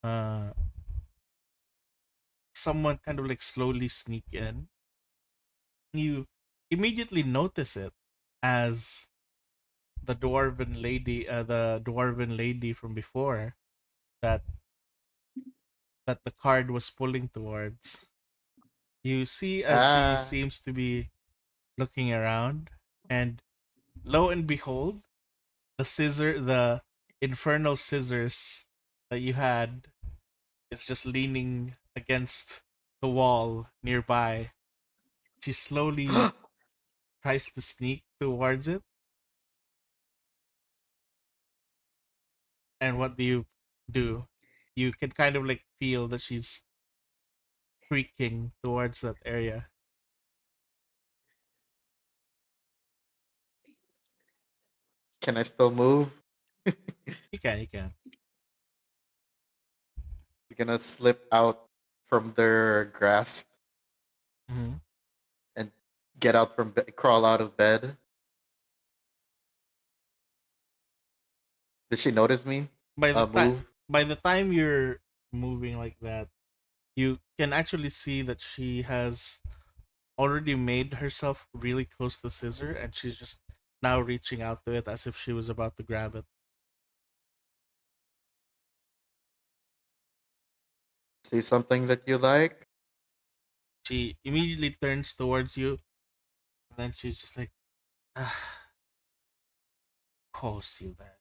uh someone kind of like slowly sneak in. You immediately notice it as the dwarven lady from before that the card was pulling towards. You see as she Ah, seems to be looking around, and lo and behold, the infernal scissors that you had is just leaning against the wall nearby. She slowly tries to sneak towards it. And what do you do? You can kind of like feel that she's creaking towards that area. can I still move? You can. He's gonna slip out from their grasp Mm-hmm. and crawl out of bed. Did she notice me? By the time Move. by the time you're moving like that, you can actually see that she has already made herself really close to the scissor, and she's just now reaching out to it as if she was about to grab it. See something that you like? She immediately turns towards you, and then she's just like, ah, of course you there.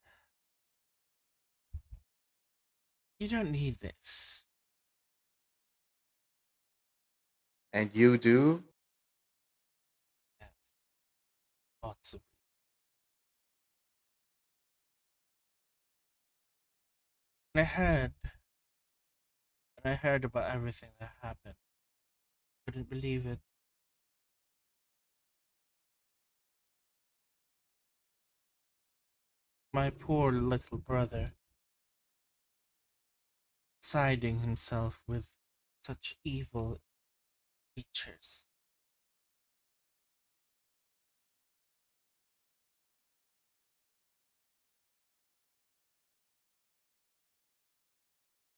You don't need this. And you do? Yes, lots of. And I heard about everything that happened. Couldn't believe it. My poor little brother, siding himself with such evil creatures.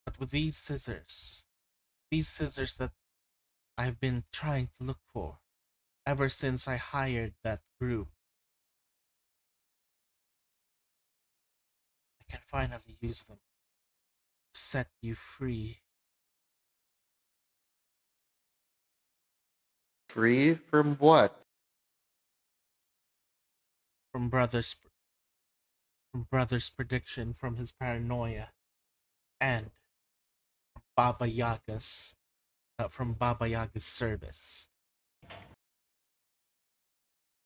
But with these scissors that I've been trying to look for ever since I hired that group, I can finally use them to set you free Free from what? from brother's prediction, from his paranoia, and Baba Yaga's from Baba Yaga's service.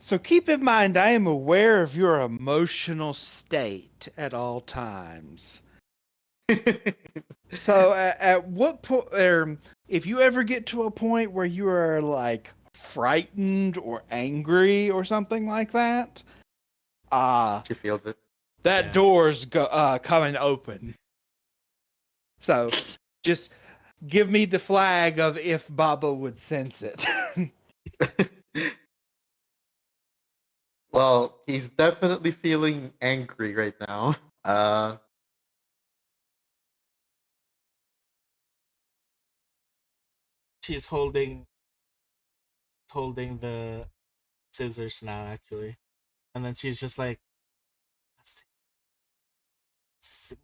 So keep in mind, I am aware of your emotional state at all times. So at what point, if you ever get to a point where you are like frightened or angry or something like that, She feels it. that Yeah. door's coming open. So just give me the flag of if Baba would sense it. Well, he's definitely feeling angry right now. She's holding the scissors now, actually, and then she's just like,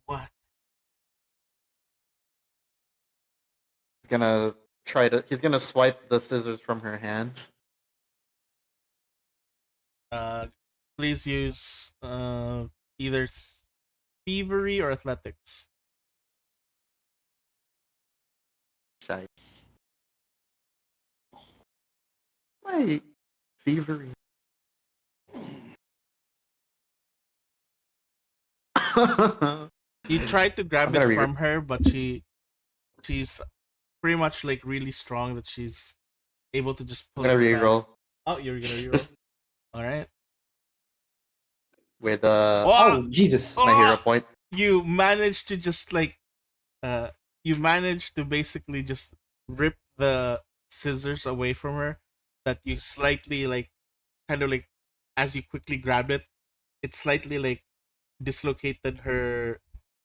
"What?" He's gonna swipe the scissors from her hands. Please use either thievery or athletics. Shy. My thievery. You tried to grab I'm it gonna from her, but she's pretty much like really strong that she's able to just I'm pull gonna it back. reroll Oh, you're gonna reroll. All right. with Oh, Jesus. my hero Oh! point. You managed to just like you managed to basically just rip the scissors away from her, that you slightly like kind of like, as you quickly grabbed it, it slightly like dislocated her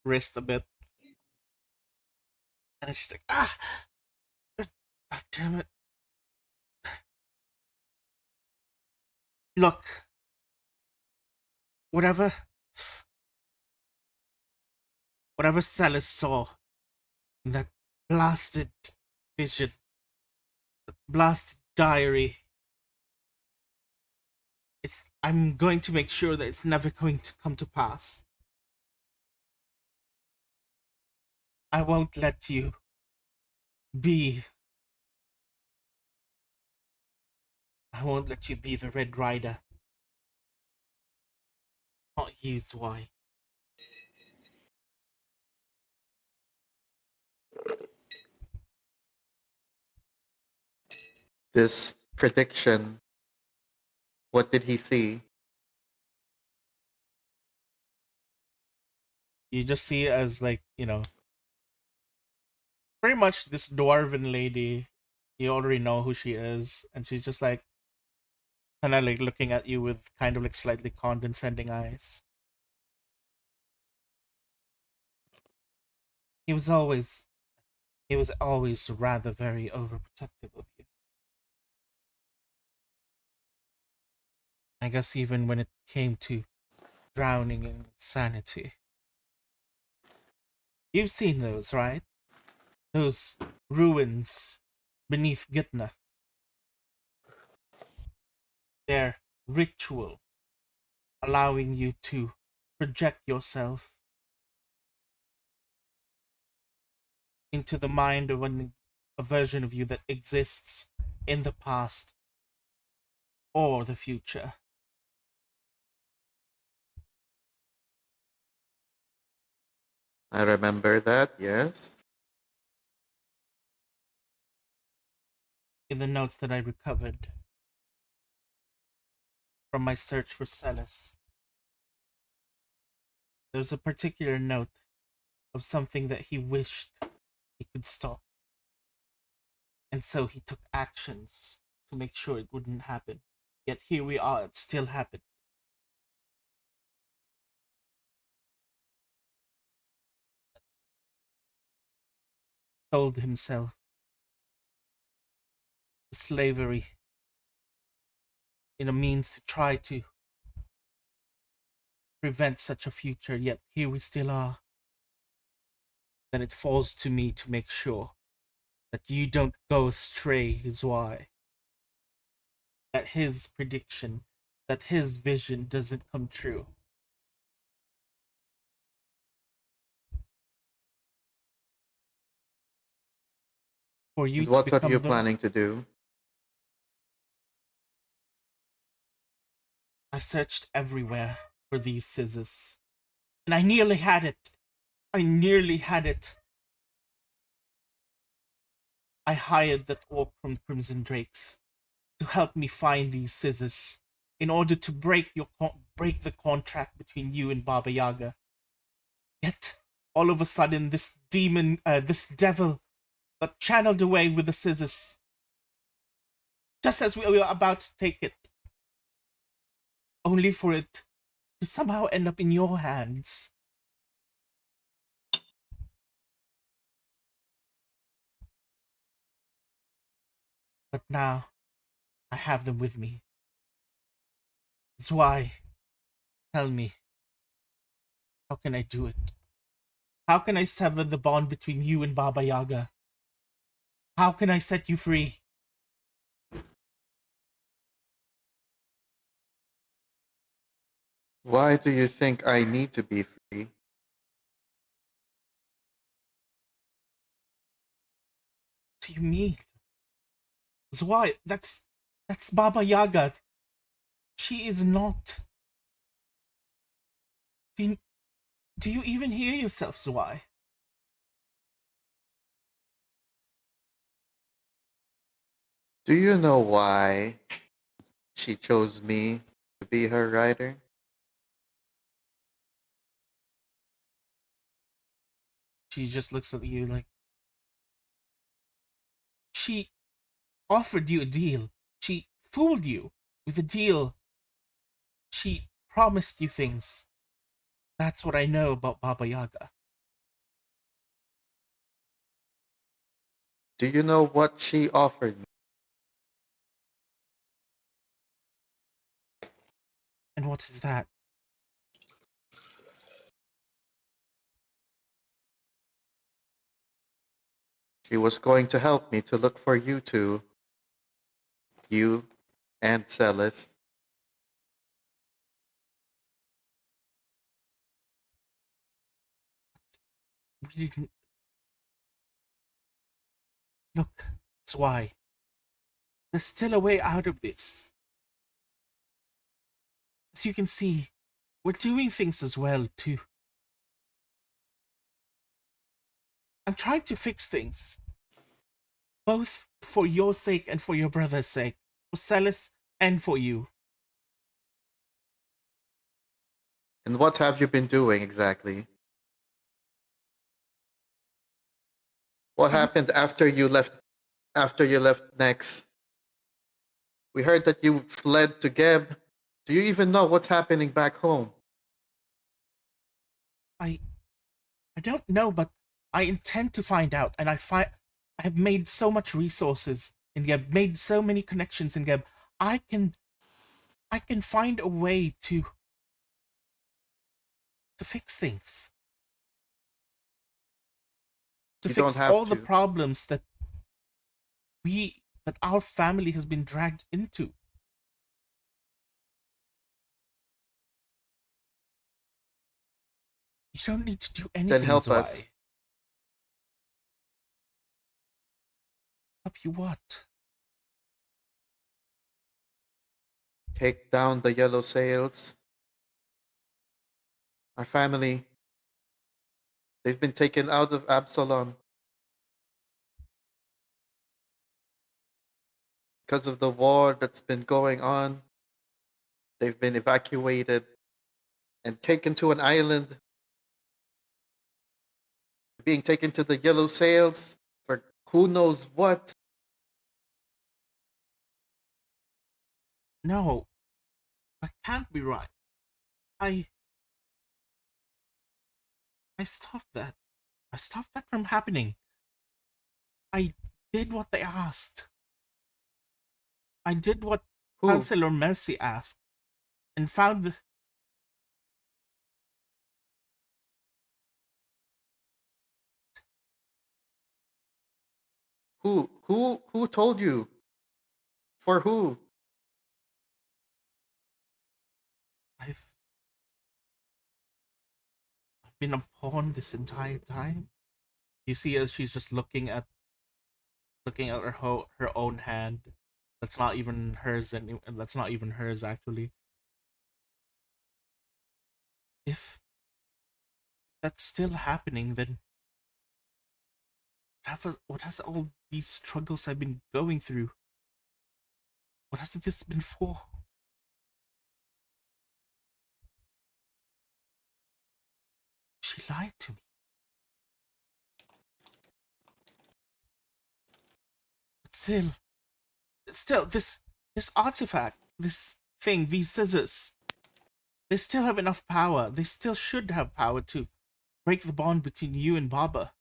wrist a bit, and it's just like, God damn it. Look, whatever Celis saw in that blasted vision, that blasted diary, I'm going to make sure that it's never going to come to pass. I won't let you be I won't let you be the Red Rider. Not use why. This prediction. What did he see? You just see as like, pretty much this dwarven lady, you already know who she is, and she's just like kinda like looking at you with kind of like slightly condescending eyes. He was always he was always rather very overprotective of you. I guess even when it came to drowning in insanity. You've seen those, right? Those ruins beneath Gitna. Their ritual allowing you to project yourself into the mind of a version of you that exists in the past or the future. I remember that, yes. In the notes that I recovered from my search for Celis, there's a particular note of something that he wished he could stop. And so he took actions to make sure it wouldn't happen. Yet here we are, it still happened. Told himself slavery in a means to try to prevent such a future, yet here we still are. Then it falls to me to make sure that you don't go astray is why. That his prediction, that his vision doesn't come true. For you And to what are become you the... planning to do? I searched everywhere for these scissors. And I nearly had it. I nearly had it. I hired that orc from Crimson Drakes to help me find these scissors in order to break the contract between you and Baba Yaga. Yet, all of a sudden, this demon, this devil, got channeled away with the scissors, just as we were about to take it, only for it to somehow end up in your hands. But now, I have them with me. That's why, tell me, how can I do it? How can I sever the bond between you and Baba Yaga? How can I set you free? Why do you think I need to be free? What do you mean? Why? That's Baba Yaga. She is not. Do you even hear yourself, Zwei? Do you know why she chose me to be her rider? She just looks at you like... She offered you a deal. She fooled you with a deal. She promised you things. That's what I know about Baba Yaga. Do you know what she offered me? And what is that? She was going to help me to look for you two. You and Celis. We didn't... Look, that's why. There's still a way out of this. As you can see, we're doing things as well, too. I'm trying to fix things. Both for your sake and for your brother's sake. For Celis and for you. And what have you been doing exactly? What happened after you left Nex? We heard that you fled to Geb. Do you even know what's happening back home? I don't know, but I intend to find out, and I have made so much resources in Geb, made so many connections in Geb. I can I can find a way to fix things. To You don't fix have all the to. problems that our family has been dragged into. You don't need to do Then anything, help us. Zwei. Help you what? Take down the yellow sails. Our family, they've been taken out of Absalom because of the war that's been going on. They've been evacuated and taken to an island, being taken to the yellow sails for who knows what. No, that can't be right. I stopped that. I stopped that from happening. I did what they asked. I did what Who? Chancellor Mercy asked, and found the. Who told you? For who? I've been a pawn this entire time. You see, as she's just looking at her own hand. That's not even hers, and that's not even hers actually. If that's still happening, then what has all these struggles I've been going through? What has this been for? She lied to me. But still, this artifact, this thing, these scissors, they still have enough power. They still should have power to break the bond between you and Baba.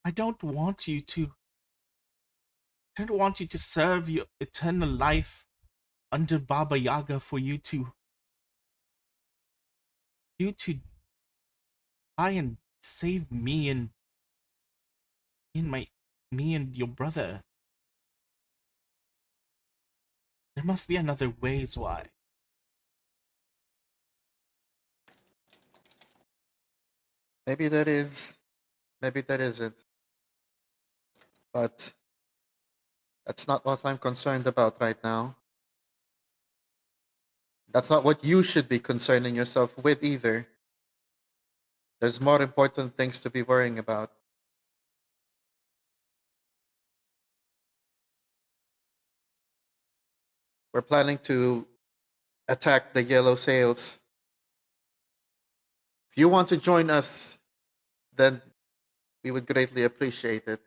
I don't want you to. I don't want you to serve your eternal life under Baba Yaga for you to try and save me and me and your brother. There must be another ways why. Maybe that is. Maybe that isn't. But that's not what I'm concerned about right now. That's not what you should be concerning yourself with either. There's more important things to be worrying about. We're planning to attack the yellow sails. If you want to join us, then we would greatly appreciate it.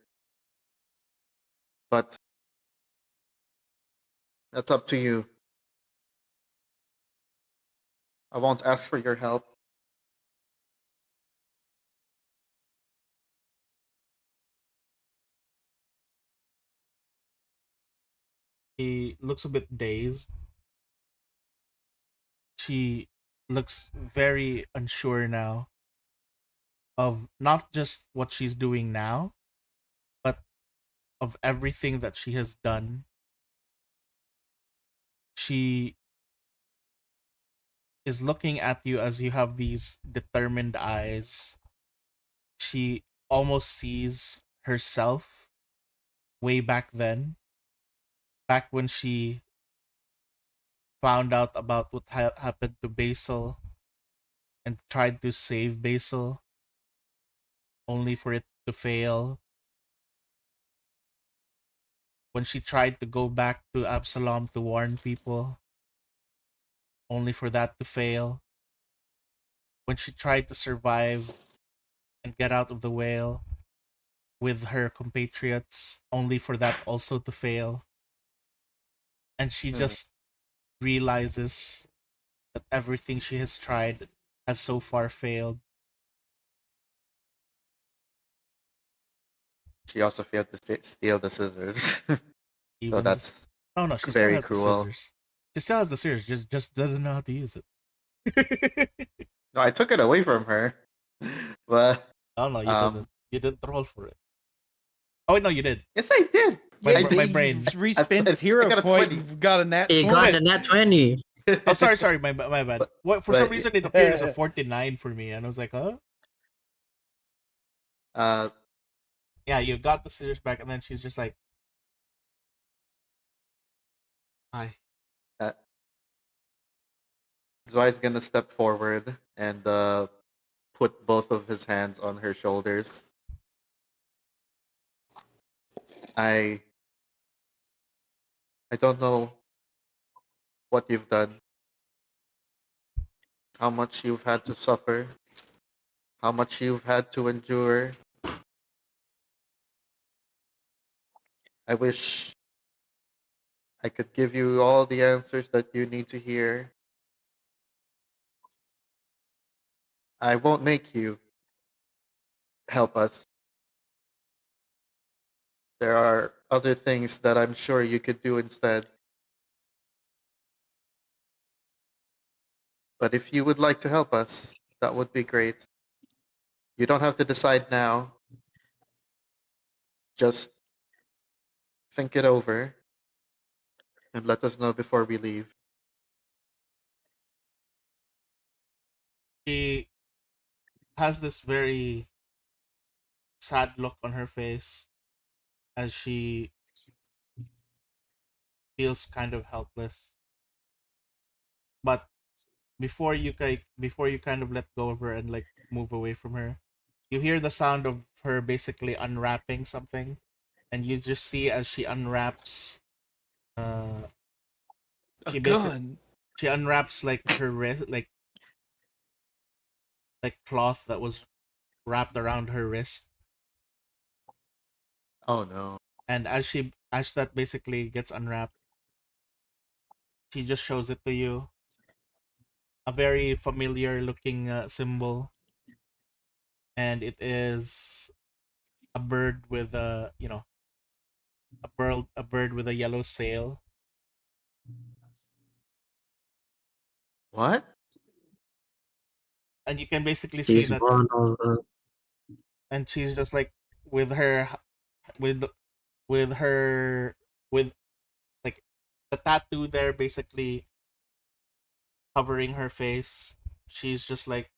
But that's up to you. I won't ask for your help. He looks a bit dazed. She looks very unsure now of not just what she's doing now, but of everything that she has done. She is looking at you as you have these determined eyes. She almost sees herself way back then, back when she found out about what happened to Basil and tried to save Basil, only for it to fail. When she tried to go back to Absalom to warn people, only for that to fail. When she tried to survive and get out of the whale with her compatriots, only for that also to fail. And she just realizes that everything she has tried has so far failed. She also failed to steal the scissors. So Even that's oh no, she still very has the cruel. scissors. She still has the scissors. Just doesn't know how to use it. No, I took it away from her. But Oh no, you um, didn't. You didn't roll for it. Oh wait, no, you did. yes, I did. My, Yeah, I br- my did. brain. you respent his I hero got a point 20. and got a nat He 20. got a nat 20. Oh, sorry. My bad. But- What for some but- reason it appeared as a 49 for me, and I was like, huh? Yeah, you got the scissors back, and then she's just like, "Hi." Zwai's gonna step forward and put both of his hands on her shoulders. I don't know what you've done, how much you've had to suffer, how much you've had to endure. I wish I could give you all the answers that you need to hear. I won't make you help us. There are other things that I'm sure you could do instead. But if you would like to help us, that would be great. You don't have to decide now. Just think it over and let us know before we leave. She has this very sad look on her face as she feels kind of helpless. But before you kind of let go of her and like move away from her, you hear the sound of her basically unwrapping something, and you just see as she unwraps uh A she basically gun. she unwraps like her wrist, like cloth that was wrapped around her wrist. Oh no. And as that basically gets unwrapped, she just shows it to you, a very familiar looking symbol, and it is a bird with a a bird with a yellow sail. What? And you can basically see She's that, one of the. and she's just like with her with with her with like the tattoo there basically covering her face. She's just like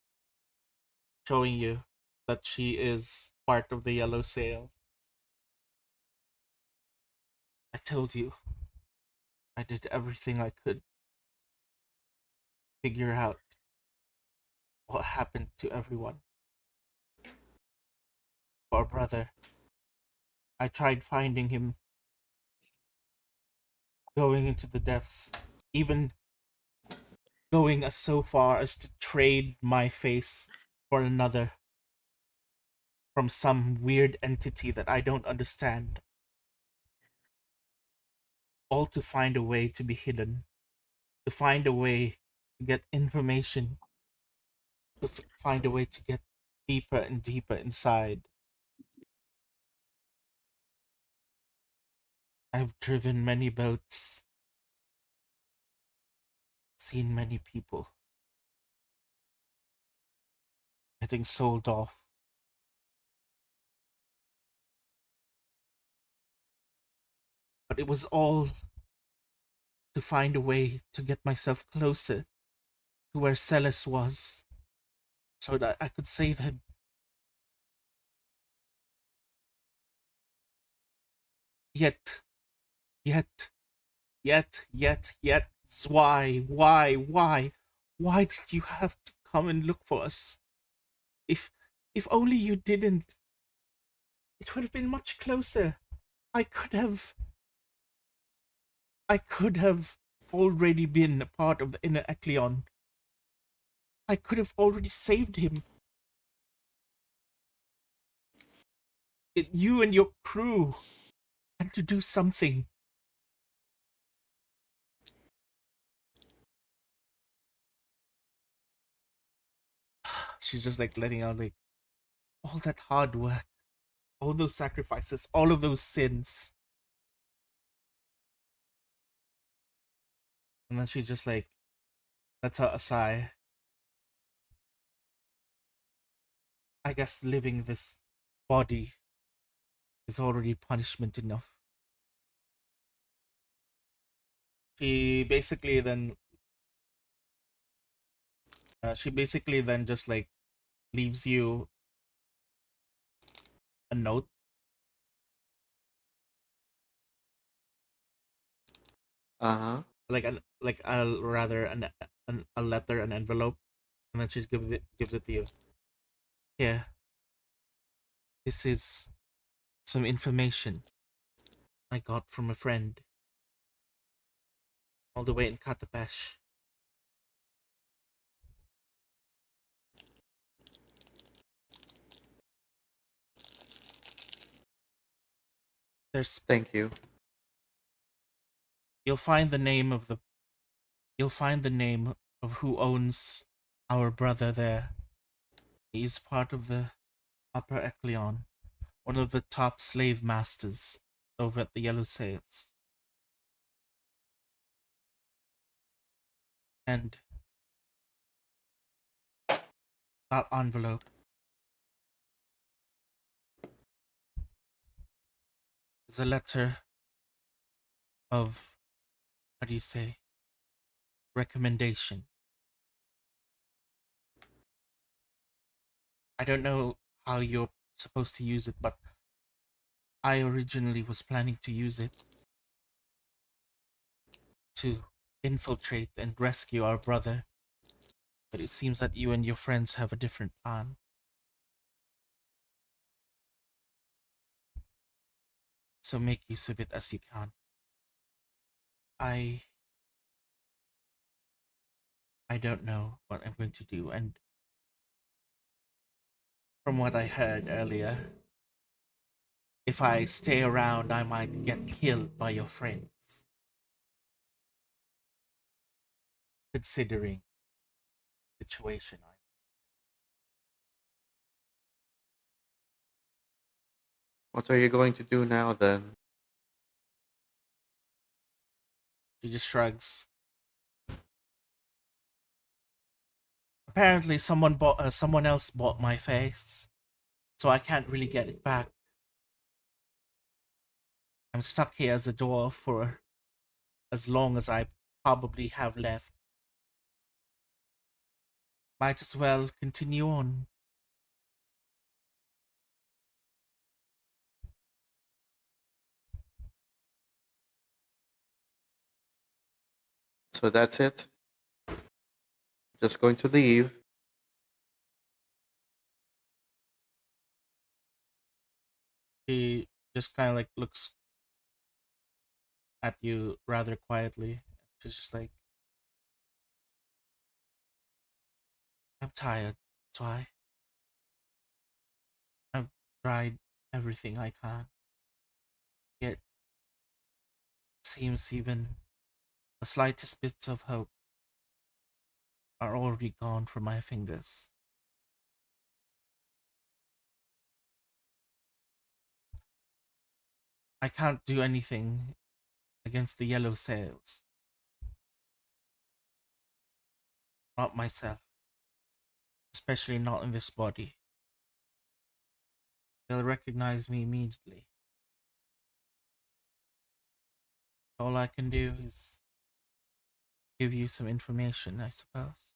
showing you that she is part of the yellow sail. I told you, I did everything I could figure out what happened to everyone. Our brother, I tried finding him, going into the depths, even going as so far as to trade my face for another from some weird entity that I don't understand, all to find a way to be hidden, to find a way to get information, to find a way to get deeper and deeper inside. I've driven many boats, seen many people getting sold off. But it was all to find a way to get myself closer to where Celis was, so that I could save him. Yet, yet, yet, why did you have to come and look for us? If, if only you didn't, it would have been much closer. I could have, I could have already been a part of the inner Ecleon. I could have already saved him. You and your crew had to do something. She's just like letting out like all that hard work, all those sacrifices, all of those sins. And then she's just like, lets out a sigh. I guess living this body is already punishment enough. She basically then just like leaves you a note, like a rather a letter, an envelope, and then she gives it to you. Yeah, this is some information I got from a friend all the way in Katapesh. There's Thank you. you'll find the name of the you'll find the name of who owns our brother there. He's part of the Upper Ecleon, one of the top slave masters over at the Yellow Sails. And that envelope is a letter of, how do you say, recommendation. I don't know how you're supposed to use it, but I originally was planning to use it to infiltrate and rescue our brother, but it seems that you and your friends have a different plan. So make use of it as you can. I don't know what I'm going to do, and from what I heard earlier, if I stay around, I might get killed by your friends. Considering the situation I'm What are you going to do now then? She just shrugs. Apparently, someone else bought my face, so I can't really get it back. I'm stuck here as a dwarf for as long as I probably have left. Might as well continue on. So that's it. Just going to leave. She just kind of like looks at you rather quietly. She's just like, I'm tired, that's why. I've tried everything I can. Yet, seems even the slightest bits of hope are already gone from my fingers. I can't do anything against the yellow sails. Not myself. Especially not in this body. They'll recognize me immediately. All I can do is give you some information, I suppose.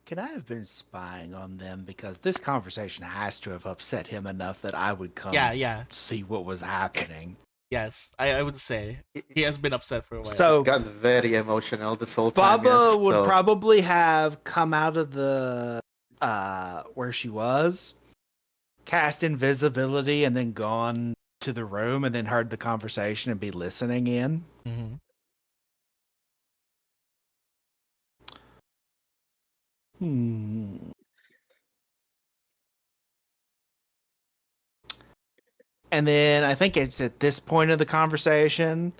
Can I have been spying on them? Because this conversation has to have upset him enough that I would come Yeah. see what was happening. Yes, I would say. He has been upset for a while. So Got very emotional this whole time. Baba yes, would so probably have come out of the where she was, cast invisibility, and then gone to the room and then heard the conversation and be listening in. Mm-hmm. And then I think it's at this point of the conversation,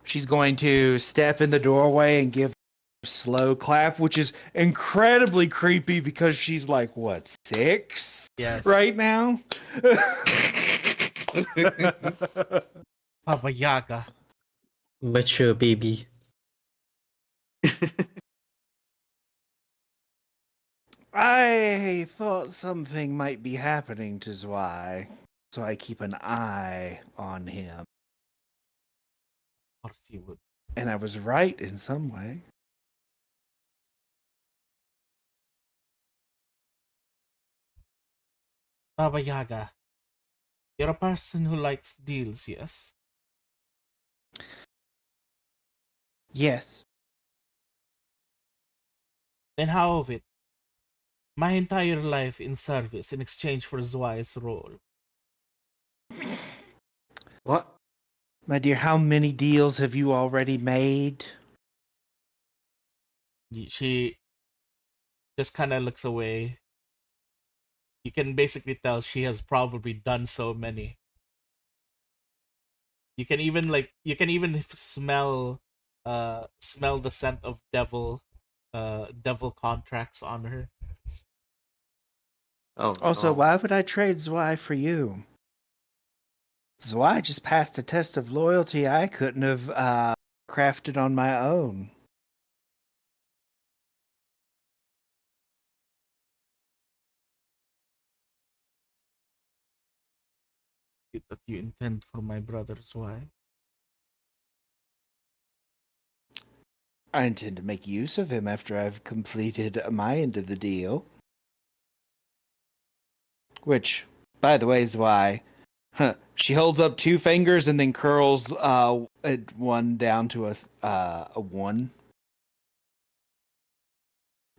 she's going to step in the doorway and give slow clap, which is incredibly creepy because she's like, what, 6 Yes. right now? Baba Yaga. Mature baby. I thought something might be happening to Zwei, so I keep an eye on him. Of course you would. And I was right in some way. Baba Yaga. You're a person who likes deals, yes? Yes. Then how of it? My entire life in service in exchange for Zwai's role. What? My dear, how many deals have you already made? She just kind of looks away. You can basically tell she has probably done so many. You can even smell the scent of devil contracts on her. Oh Also, no. why would I trade Zwei for you? Zwei just passed a test of loyalty I couldn't have crafted on my own. That you intend for my brother Zwei. I intend to make use of him after I've completed my end of the deal. Which, by the way, Zwei, she holds up 2 fingers and then curls one down to a 1.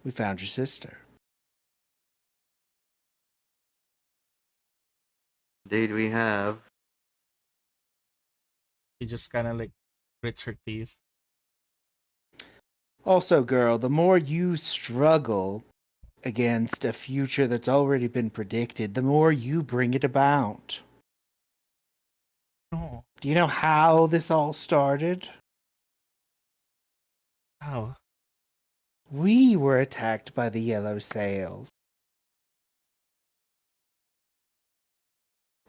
We found your sister. Indeed, we have. She just kind of like grits her teeth. Also, girl, the more you struggle against a future that's already been predicted, the more you bring it about. No, Do you know how this all started? how? We were attacked by the yellow sails.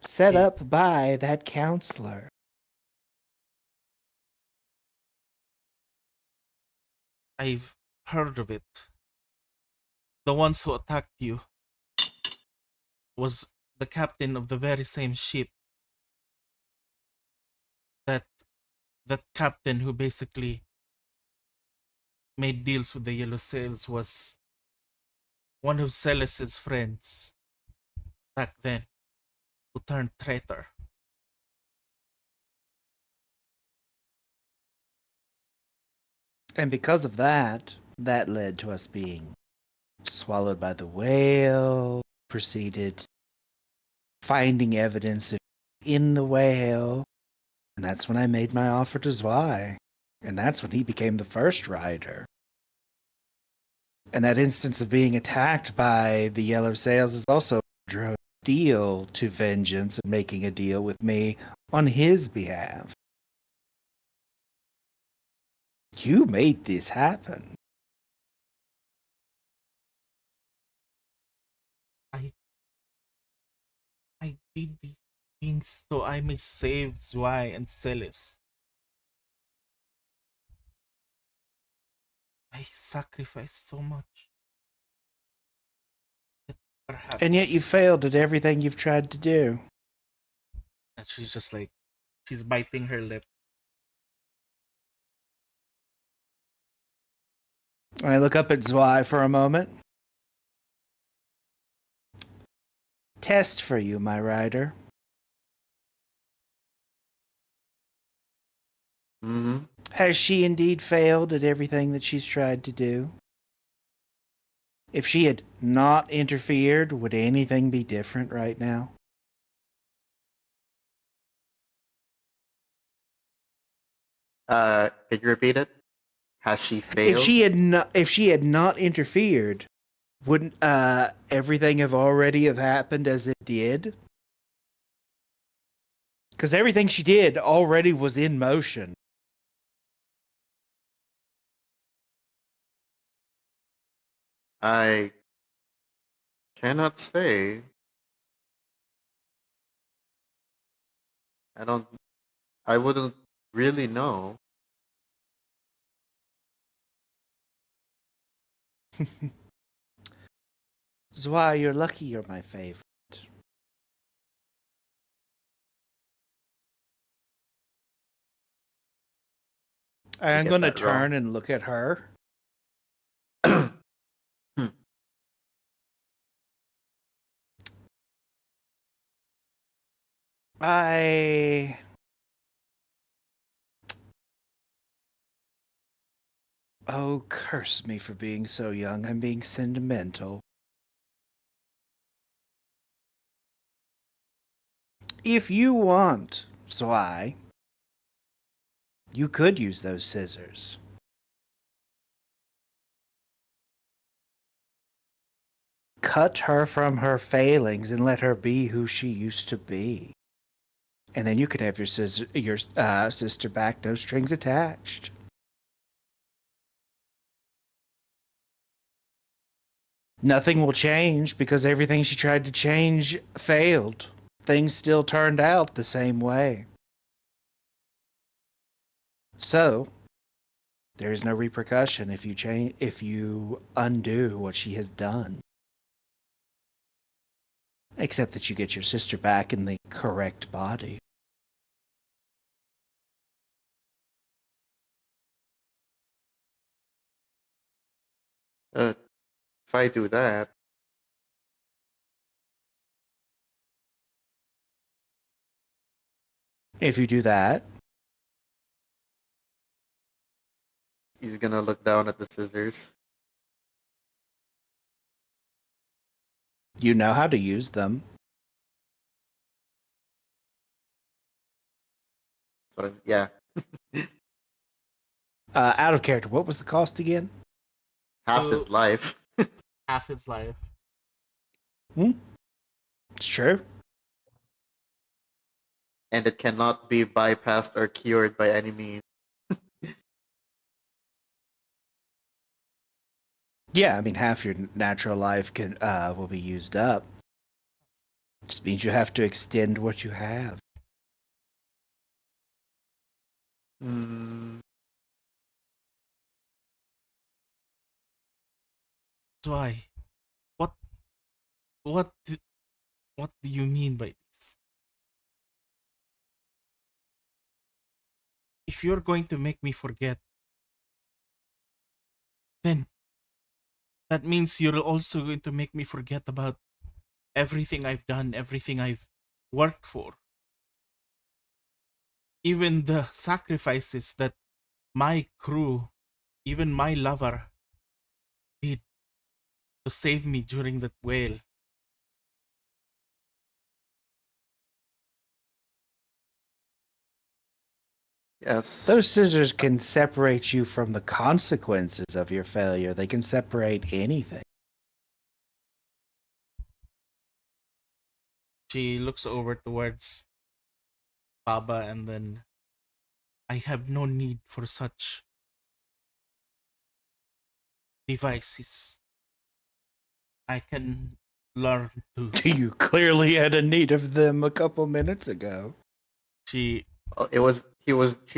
Set Hey. up by that counselor. I've heard of it. The ones who attacked you was the captain of the very same ship. That that captain who basically made deals with the Yellow Sails was one of Celes's friends back then, who turned traitor. And because of that, that led to us being swallowed by the whale, proceeded finding evidence in the whale, and that's when I made my offer to Zwei. And that's when he became the first rider. And that instance of being attacked by the yellow sails is also drove Steel to vengeance and making a deal with me on his behalf. You made this happen. I did these things so I may save Zwei and Celes. I sacrificed so much. That perhaps. And yet you failed at everything you've tried to do. And she's just like, she's biting her lip. I look up at Zwei for a moment. Test for you, my rider. Mm-hmm. Has she indeed failed at everything that she's tried to do? If she had not interfered, would anything be different right now? Can you repeat it? Has she failed? If she had not interfered, wouldn't everything have already have happened as it did? Because everything she did already was in motion. I cannot say. I don't. I wouldn't really know. Zwei, you're lucky you're my favorite. I'm get going to that wrong. turn and look at her. I. Oh, curse me for being so young. I'm being sentimental. If you want, Zwei, you could use those scissors. Cut her from her failings and let her be who she used to be. And then you could have your sister back, no strings attached. Nothing will change because everything she tried to change failed. Things still turned out the same way. So, there is no repercussion if you undo what she has done. Except that you get your sister back in the correct body. If I do that, If you do that, he's gonna look down at the scissors. you know how to use them. Yeah, Out of character, what was the cost again? half So- his life. Half his life. It's true. And it cannot be bypassed or cured by any means. Yeah, I mean half your natural life will be used up. Just means you have to extend what you have. Mm, Why? What? What? What do you mean by this? If you're going to make me forget, then that means you're also going to make me forget about everything I've done, everything I've worked for. Even the sacrifices that my crew, even my lover, did to save me during that whale. yes. Those scissors can separate you from the consequences of your failure. They can separate anything. She looks over towards Baba and then, I have no need for such devices. I can learn to. You clearly had a need of them a couple minutes ago. She It was he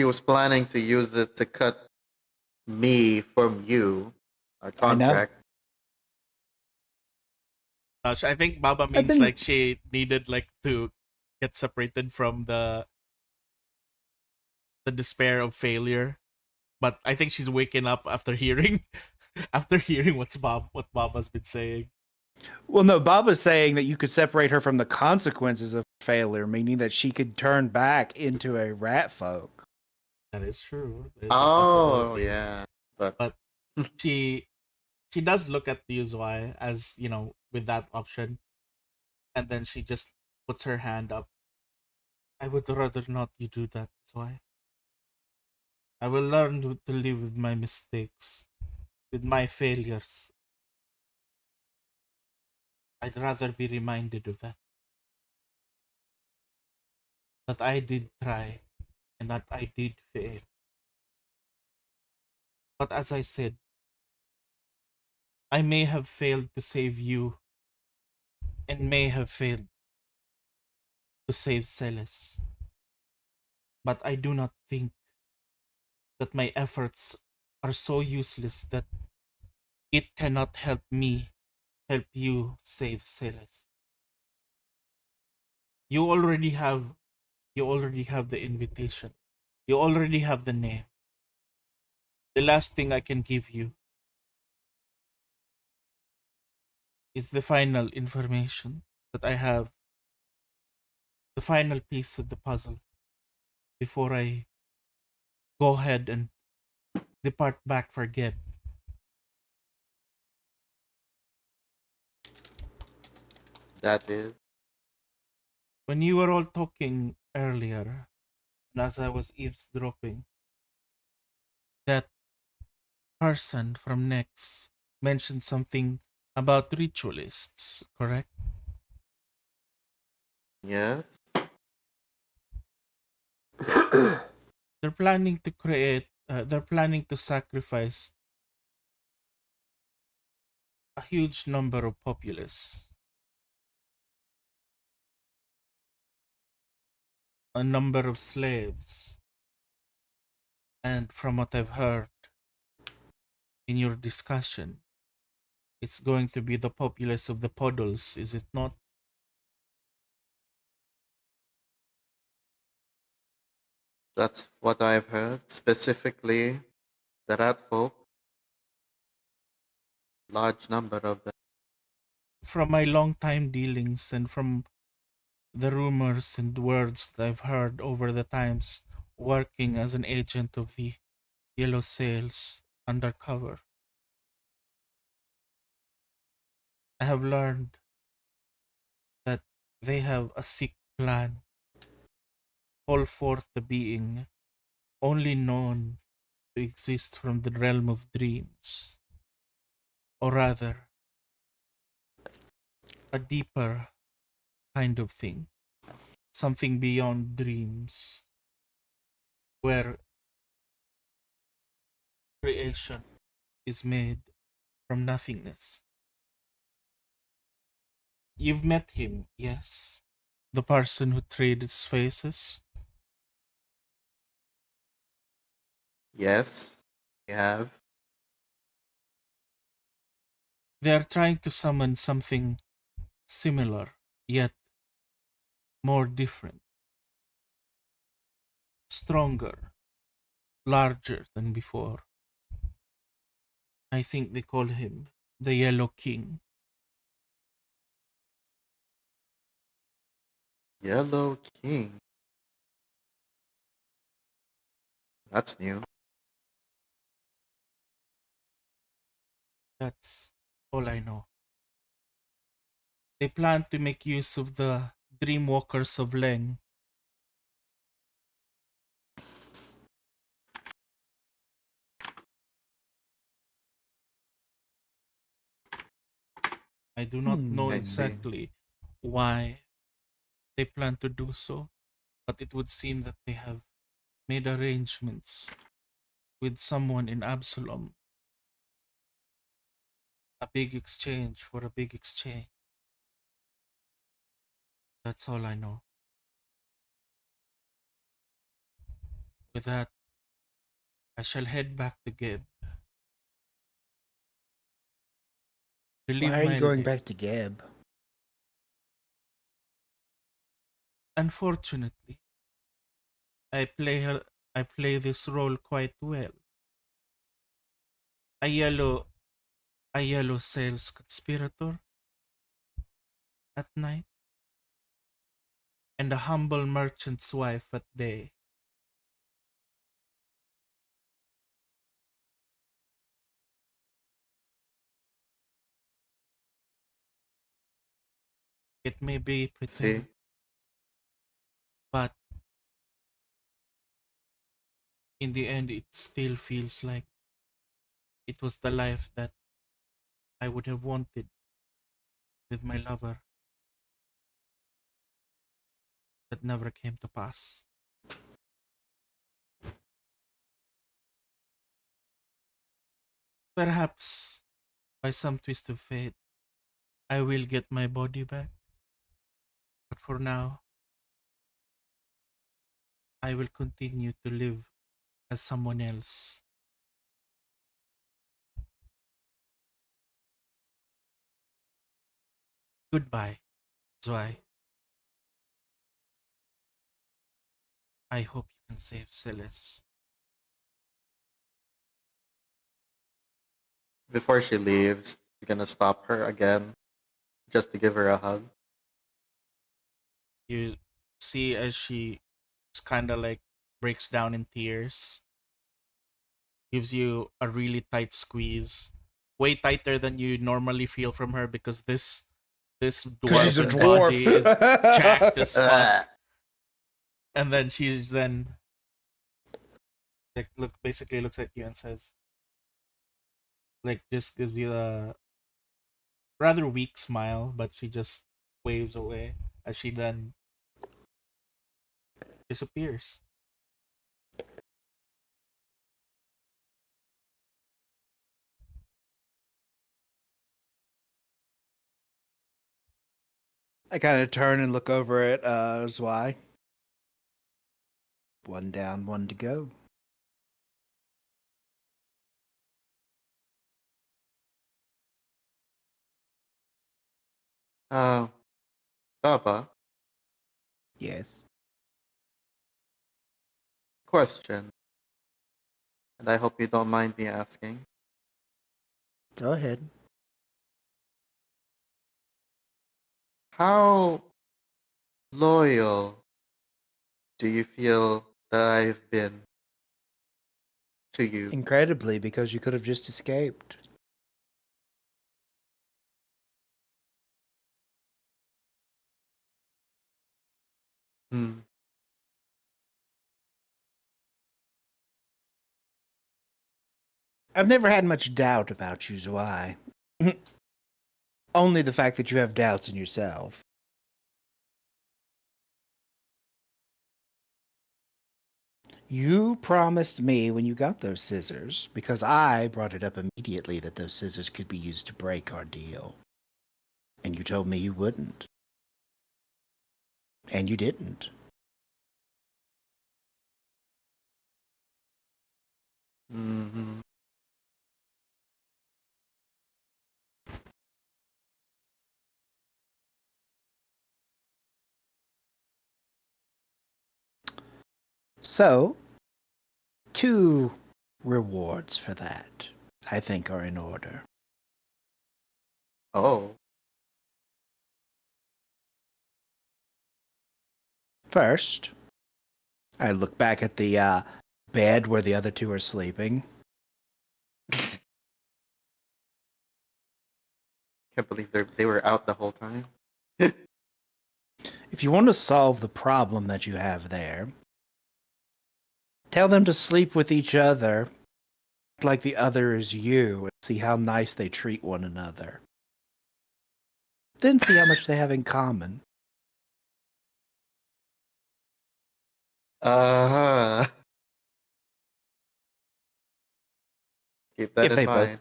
was planning to use it to cut me from you. A I know. contract. I think Baba means been- like she needed like to get separated from the despair of failure. But I think she's waking up after hearing after hearing what Baba's been saying. Well, no, Bob was saying that you could separate her from the consequences of failure, meaning that she could turn back into a rat folk. That is true. That is a Oh possibility. yeah, but But she does look at the Uzui as, with that option. And then she just puts her hand up. I would rather not you do that, Uzui. I will learn to live with my mistakes, with my failures. I'd rather be reminded of that. That I did try and that I did fail. But as I said, I may have failed to save you and may have failed to save Celes. But I do not think that my efforts are so useless that it cannot help me help you save Celes. You already have the invitation. You already have the name. The last thing I can give you is the final information that I have, the final piece of the puzzle before I go ahead and depart back for Geb. That is. When you were all talking earlier, and as I was eavesdropping, that person from Nex mentioned something about ritualists, correct? Yes. They're planning to sacrifice a huge number of populace, a number of slaves, and from what I've heard in your discussion, it's going to be the populace of the Podals, is it not? That's what I've heard. Specifically, the rat folk. Large number of them. From my long time dealings and from the rumors and words that I've heard over the times working as an agent of the Yellow Sails undercover, I have learned that they have a sick plan, call forth the being only known to exist from the realm of dreams, or rather, a deeper kind of thing, something beyond dreams, where creation is made from nothingness. You've met him, yes? The person who traded faces? Yes, we have. They are trying to summon something similar, yet more different, stronger, larger than before. I think they call him the Yellow King. Yellow King. That's new. That's all I know. They plan to make use of the Dreamwalkers of Leng. I do not know I see. exactly why they plan to do so, but it would seem that they have made arrangements with someone in Absalom. A big exchange for a big exchange. That's all I know. With that, I shall head back to Gib. Why Relive are you my going life. back to Geb? Unfortunately, I play this role quite well. A yellow a yellow sales conspirator at night, and a humble merchant's wife at day. It may be See? pretend, but in the end it still feels like it was the life that I would have wanted with my lover that never came to pass. Perhaps By some twist of fate, I will get my body back. But for now, I will continue to live as someone else. Goodbye, Zwei. I hope you can save Silas. Before she leaves, he's gonna stop her again, just to give her a hug. You see as she kind of like breaks down in tears, gives you a really tight squeeze, way tighter than you normally feel from her because this Because she's a dwarven dwarf. body is jacked as Ah. fuck. And then she's then like basically looks at you and says, like, just gives you a rather weak smile, but she just waves away as she then disappears. I kind of turn and look over at Zwei. One down, one to go. Baba, Yes. question, and I hope you don't mind me asking. Go ahead. How loyal do you feel that I've been to you? Incredibly, because you could have just escaped. Hmm. I've never had much doubt about you, Zwei. Only the fact that you have doubts in yourself. You promised me when you got those scissors, because I brought it up immediately that those scissors could be used to break our deal. And you told me you wouldn't. And you didn't. Mm-hmm. So, 2 rewards for that, I think, are in order. Oh. First, I look back at the bed where the other 2 are sleeping. Can't believe they were out the whole time. If you want to solve the problem that you have there, tell them to sleep with each other like the other is you and see how nice they treat one another. Then see how much they have in common. Uh-huh. Keep that If in they mind.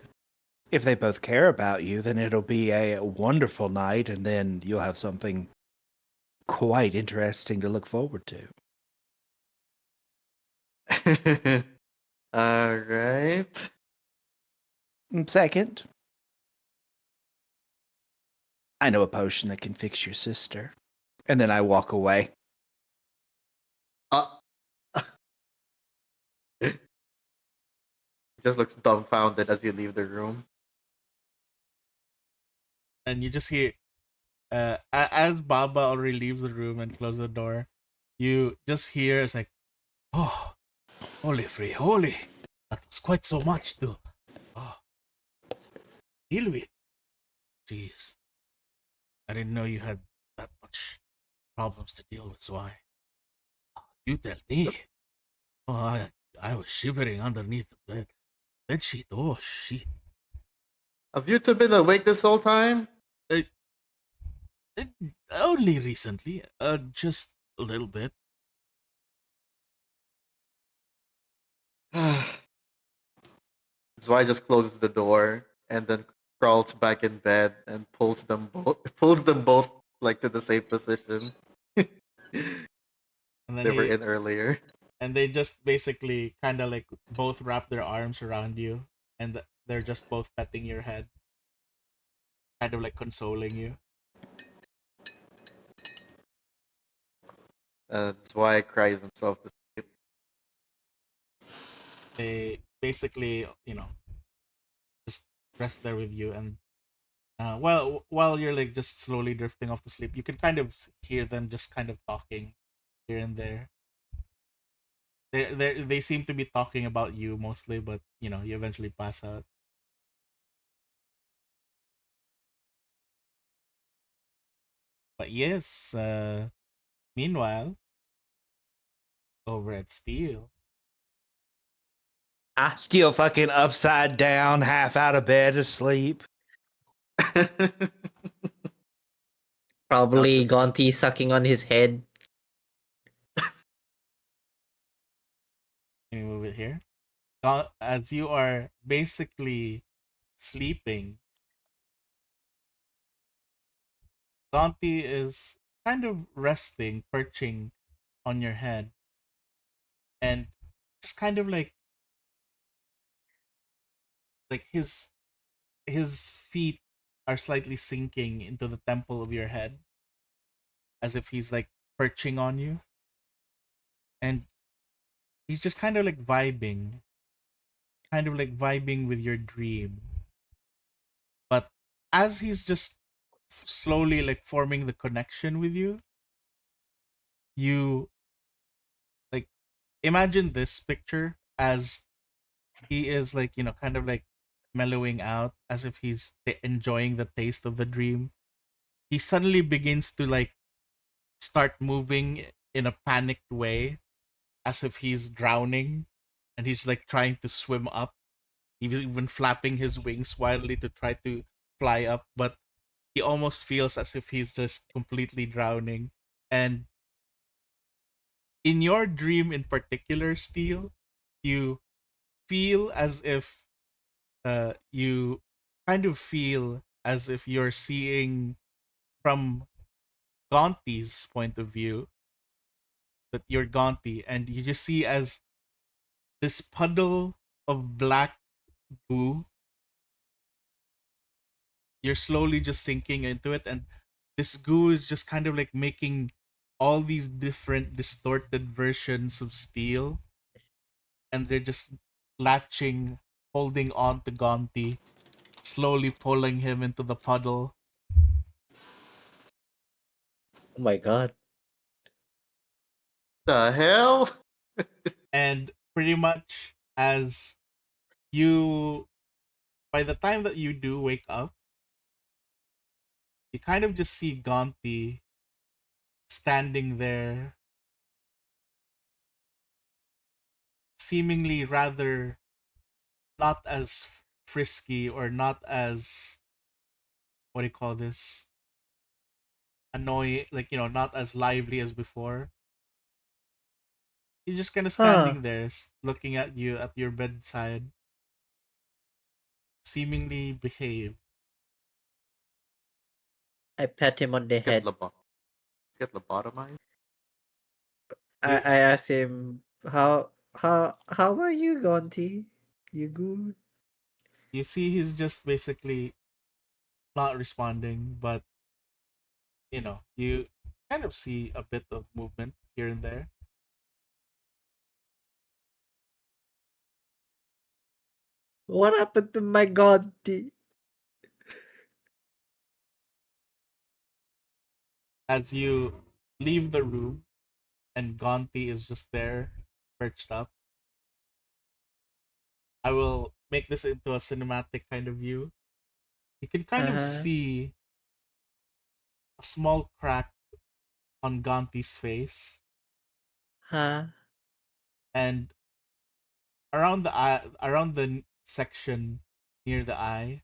both care about you, then it'll be a wonderful night, and then you'll have something quite interesting to look forward to. All right. And second, I know a potion that can fix your sister. And then I walk away. Uh, just looks dumbfounded as you leave the room. And you just hear, as Baba already leaves the room and closes the door, you just hear it's like, oh, holy free, holy. That was quite so much to deal with. Jeez. I didn't know you had that much problems to deal with, so you tell me. Oh, I was shivering underneath the bed sheet. Oh, shit. Have you two been awake this whole time? Uh, uh, Only recently. Just a little bit. Zwei just closes the door and then crawls back in bed and pulls them both like to the same position And then they were he in earlier. and they just basically kind of like both wrap their arms around you, and they're just both petting your head, kind of like consoling you. That's why he cries himself to sleep. They basically, just rest there with you, and well, while you're like just slowly drifting off to sleep, you can kind of hear them just kind of talking here and there. They seem to be talking about you mostly, but you eventually pass out. But yes, meanwhile, over at Steel. Still fucking upside down, half out of bed asleep. Probably Notice. Gonti sucking on his head. Let me move it here. As you are basically sleeping, Dante is kind of resting, perching on your head, and just kind of like his feet are slightly sinking into the temple of your head, as if he's like perching on you, and he's just kind of like vibing with your dream. But as he's just slowly like forming the connection with you, you like imagine this picture as he is like kind of like mellowing out, as if he's enjoying the taste of the dream. He suddenly begins to like start moving in a panicked way, as if he's drowning, and he's like trying to swim up. He's even flapping his wings wildly to try to fly up, but he almost feels as if he's just completely drowning. And in your dream in particular, Steel, you feel as if you kind of feel as if you're seeing from Gonti's point of view, that you're Gonti, and you just see as this puddle of black goo. You're slowly just sinking into it, and this goo is just kind of like making all these different distorted versions of Steel, and they're just latching, holding on to Gonti, slowly pulling him into the puddle. Oh my god. The hell? And pretty much as you, by the time that you do wake up, you kind of just see Gonti standing there, seemingly rather not as frisky, or not as, what do you call this, annoying, like not as lively as before. He's just kind of Huh. standing there, looking at you at your bedside, seemingly behave. I pat him on the Get head. get lobotomized. You I asked him, how are you, Gonti? You good? you see he's just basically not responding, but you kind of see a bit of movement here and there. What happened to my Gonti? As you leave the room, and Gonti is just there, perched up. I will make this into a cinematic kind of view. You can kind of Uh-huh. see a small crack on Gonti's face, Huh? and around the eye, around the section near the eye,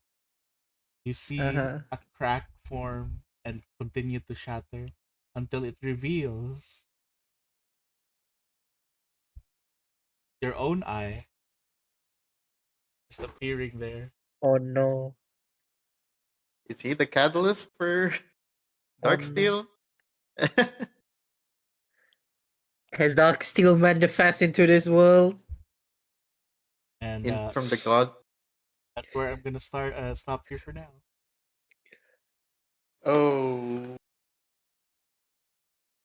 you see Uh-huh. a crack form and continue to shatter until it reveals your own eye just appearing there. Oh no. Is he the catalyst for Dark Steel? Has Dark Steel manifest into this world? And From the god. that's where I'm gonna stop here for now. Oh.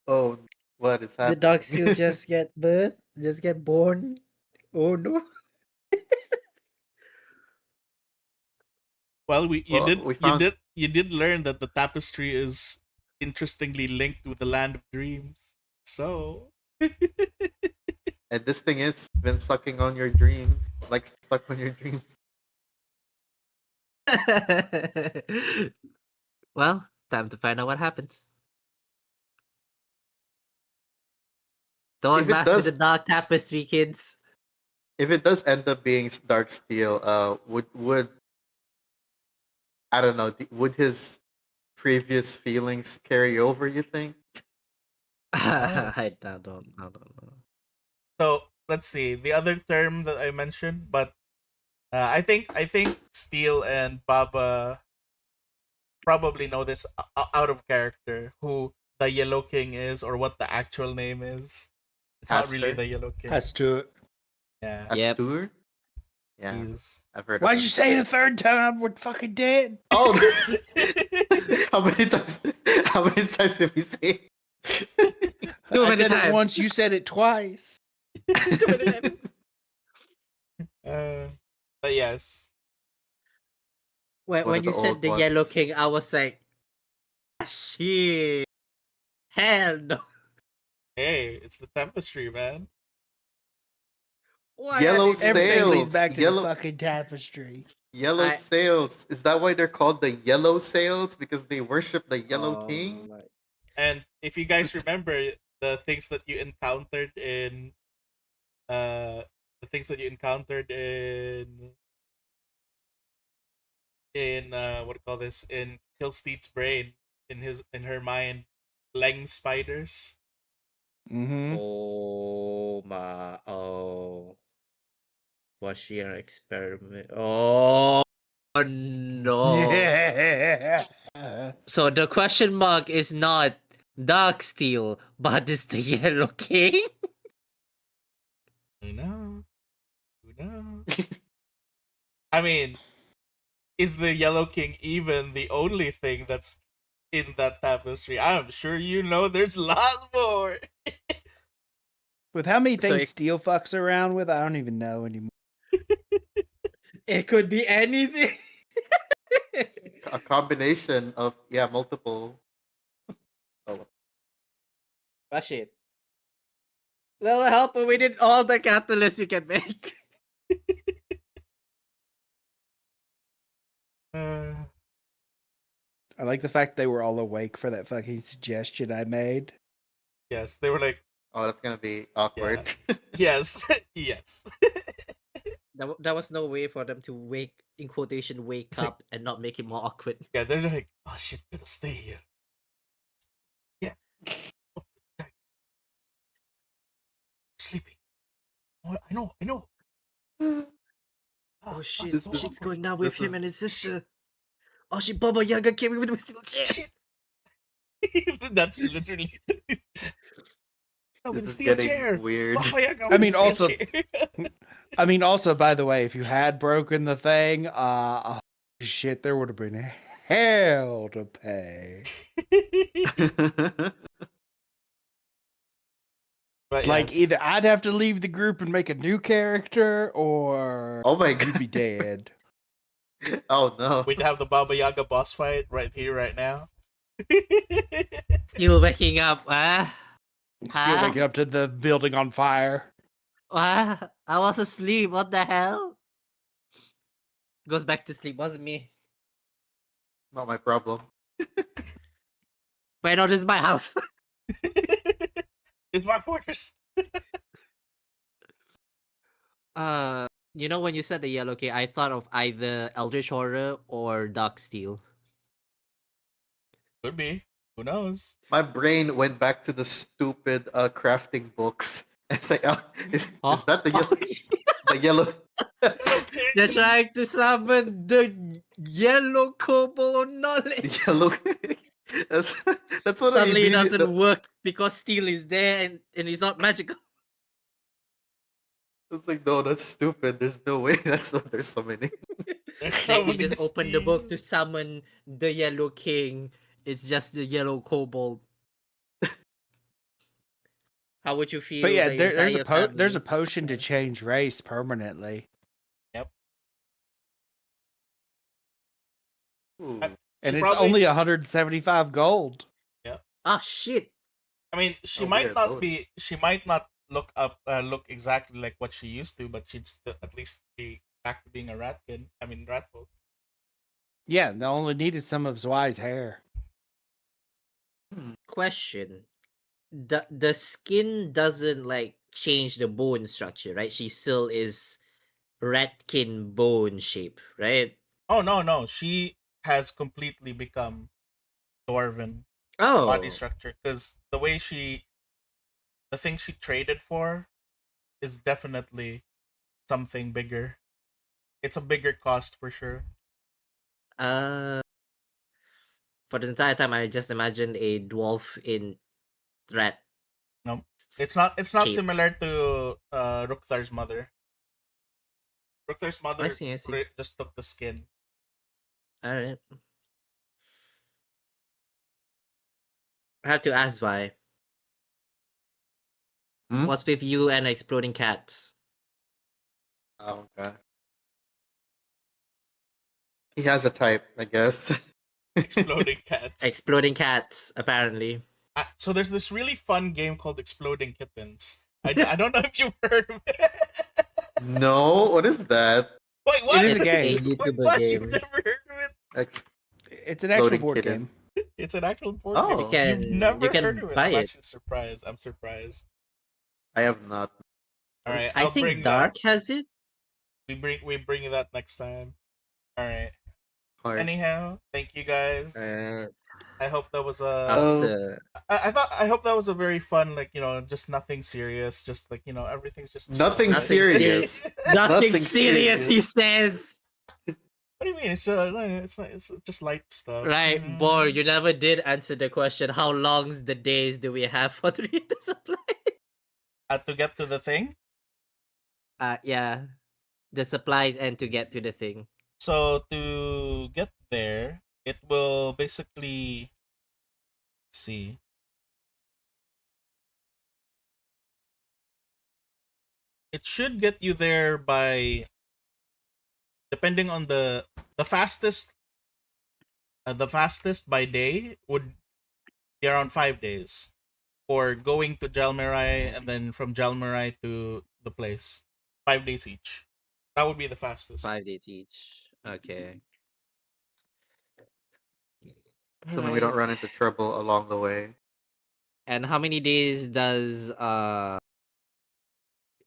Oh, what is happening? Did Dark Steel just get birth? Just get born? Oh no. Well, found you did learn that the tapestry is interestingly linked with the land of dreams. So and this thing is been sucking on your dreams. Like stuck on your dreams. Well, time to find out what happens. Don't If it mess with does- the Dark Tapestry, kids. If it does end up being Dark Steel, would I don't know, would his previous feelings carry over, you think? I don't know. so let's see the other term that I mentioned, but I think Steel and Baba probably know this out of character who the Yellow King is or what the actual name is. It's not really Aster? the Yellow King. Has to. Yeah, Yep. Astur? Yeah, he's I've heard Why'd of you him. say it a third time? We're fucking dead. Oh! How many times did we say Too I many said times. it once. You said it twice. Too many times. but yes, When, One when of you the said old the Yellow ones. King, I was like, shit. Hell no. hey, it's the tapestry, man. Why Yellow are they doing Everything sails. leads back to Yellow- the fucking tapestry. Yellow I- sails. Is that why they're called the Yellow Sails? Because they worship the Yellow Oh King? my- And if you guys remember the things that you encountered in uh the things that you encountered in what do you call this, in Killsteed's brain, in her mind, Leng spiders. Mm-hmm. Oh my. Oh. Was she an experiment? Oh no. Yeah. So the question mark is not Dark Steel, but is the Yellow King? Who knows? Who knows? I mean, is the Yellow King even the only thing that's in that tapestry? I'm sure you know there's lots more. With how many So things it- Steel fucks around with, I don't even know anymore. It could be anything. A combination of, multiple. Oh, Ah, shit. Little help, but we did all the catalysts you can make. Uh, I like the fact they were all awake for that fucking suggestion I made. yes, they were like, oh, that's gonna be awkward. yes, yes. There was no way for them to wake, in quotation, wake It's like- up and not make it more awkward. Yeah, they're like, oh shit, better stay here. Yeah. Sleeping. Oh, I know. Oh shit, this- so shit's awkward. going down with this him and is- his sister. Oh shit, Baba Yaga came in with a steel chair. Shit. That's literally. Oh, with a This is steel getting chair. weird. Baba Yaga I with a mean, steel also- chair. I mean, also, by the way, if you had broken the thing, shit, there would have been hell to pay. But Like, yes. either I'd have to leave the group and make a new character, or Oh my you'd be god. dead. Oh no. We'd have the Baba Yaga boss fight right here, right now. Still waking up, ah? Still Huh? waking up to the building on fire. Ah, I was asleep, what the hell? Goes back to sleep, wasn't me. Not my problem. Wait, no, this is my house. It's my fortress. You know when you said the Yellow King, I thought of either Eldritch Horror or Dark Steel. Could be. Who knows? My brain went back to the stupid crafting books. It's like, is Huh? that the yellow? Oh, shit. The yellow? Okay. They're trying to summon the yellow kobold knowledge. Yeah, look. That's that's what I Suddenly it immediately. doesn't work because steel is there and it's not magical. It's like, no, that's stupid. There's no way that's what they're summoning. There's Then so you many just open the book to steals. summon the yellow king. It's just the yellow kobold. How would you But feel yeah, the there's a entire there's a family? potion to change race permanently, Ooh. She and it's probably, only 175 gold. yeah. Ah shit. I mean, she Oh, we might are not loaded. be. She might not look exactly like what she used to, but she'd still at least be back to being a ratkin. I mean, rat folk. Yeah, they only needed some of Zwei's hair. Question. The skin doesn't like change the bone structure, right? She still is ratkin bone shape, right? Oh no! She has completely become dwarven body Oh. structure because the thing she traded for is definitely something bigger. It's a bigger cost for sure. Uh for the entire time I just imagined a dwarf in rat No, it's not shape. similar to Rukthar's mother. Rukthar's I mother see, I see. just took the skin. Alright. I have to ask why. Hmm? What's with you and exploding cats? Oh god. He has a type, I guess. Exploding cats. Exploding cats, apparently. So there's this really fun game called Exploding Kittens. I don't know if you've heard of it. No, what is that? Wait, what? It is a It's a game. YouTuber What? You've game. never heard of it? It's an actual Exploding board kitten. game. It's an actual board Oh. You game. can You've never you can heard of it. buy I'm it. actually surprised. I'm surprised. I have not. All right, I I'll think bring that. Dark has it. We bring that next time. All right. Hard. Anyhow, thank you guys. I hope that was After I hope that was a very fun, like, just nothing serious, just like, everything's just chill. Nothing Nothing serious. nothing Nothing serious, he serious. says. What do you mean? It's just light stuff. Right, you know? Bor, you never did answer the question. How long's the days do we have for the reader supply? To get to the thing. Yeah. The supplies and to get to the thing. So to get there, it will basically see. It should get you there by, depending on the fastest the fastest by day would be around 5 days for going to Jalmarai and then from Jalmarai to the place. 5 days each. That would be the fastest. 5 days each. Okay. Assuming we don't run into trouble along the way. And how many days does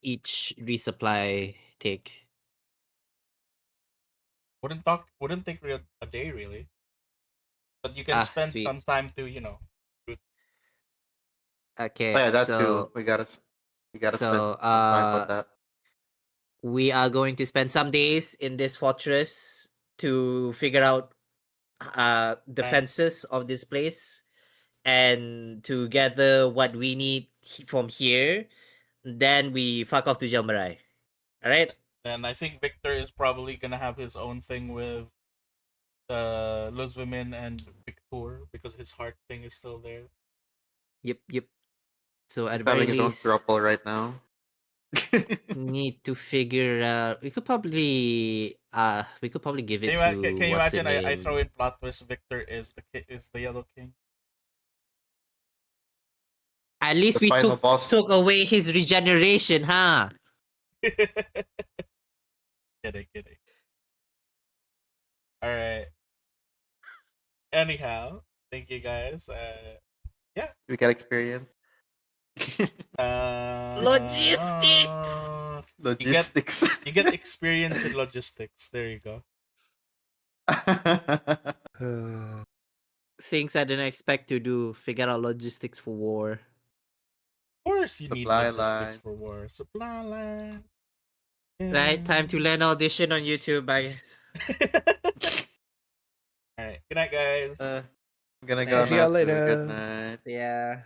each resupply take? Wouldn't take a day really. But you can spend Sweet. some time to, Okay. Oh, yeah, that so too. We gotta spend so some time on that. we are going to spend some days in this fortress to figure out defenses of this place and to gather what we need from here. Then we fuck off to Jalmarai. Alright? And I think Victor is probably gonna have his own thing with Los Women and Victor because his heart thing is still there. Yep. So at He's the very having his own least, throuple right now. need to figure out. We could probably give it Can to you what's the imagine? I name? throw in plot twist. Victor is the Yellow King. At least The we final boss. took away his regeneration, huh? Kidding. All right. Anyhow, thank you guys. We got experience. Logistics. Logistics. You get experience in logistics. There you go. Things I didn't expect to do. Figure out logistics for war. Of course, you need Supply logistics line. for war. Supply line. Right, time to learn audition on YouTube, I guess. All right. Good night, guys. I'm gonna Good go night. See y'all now too. Good later. night. Yeah.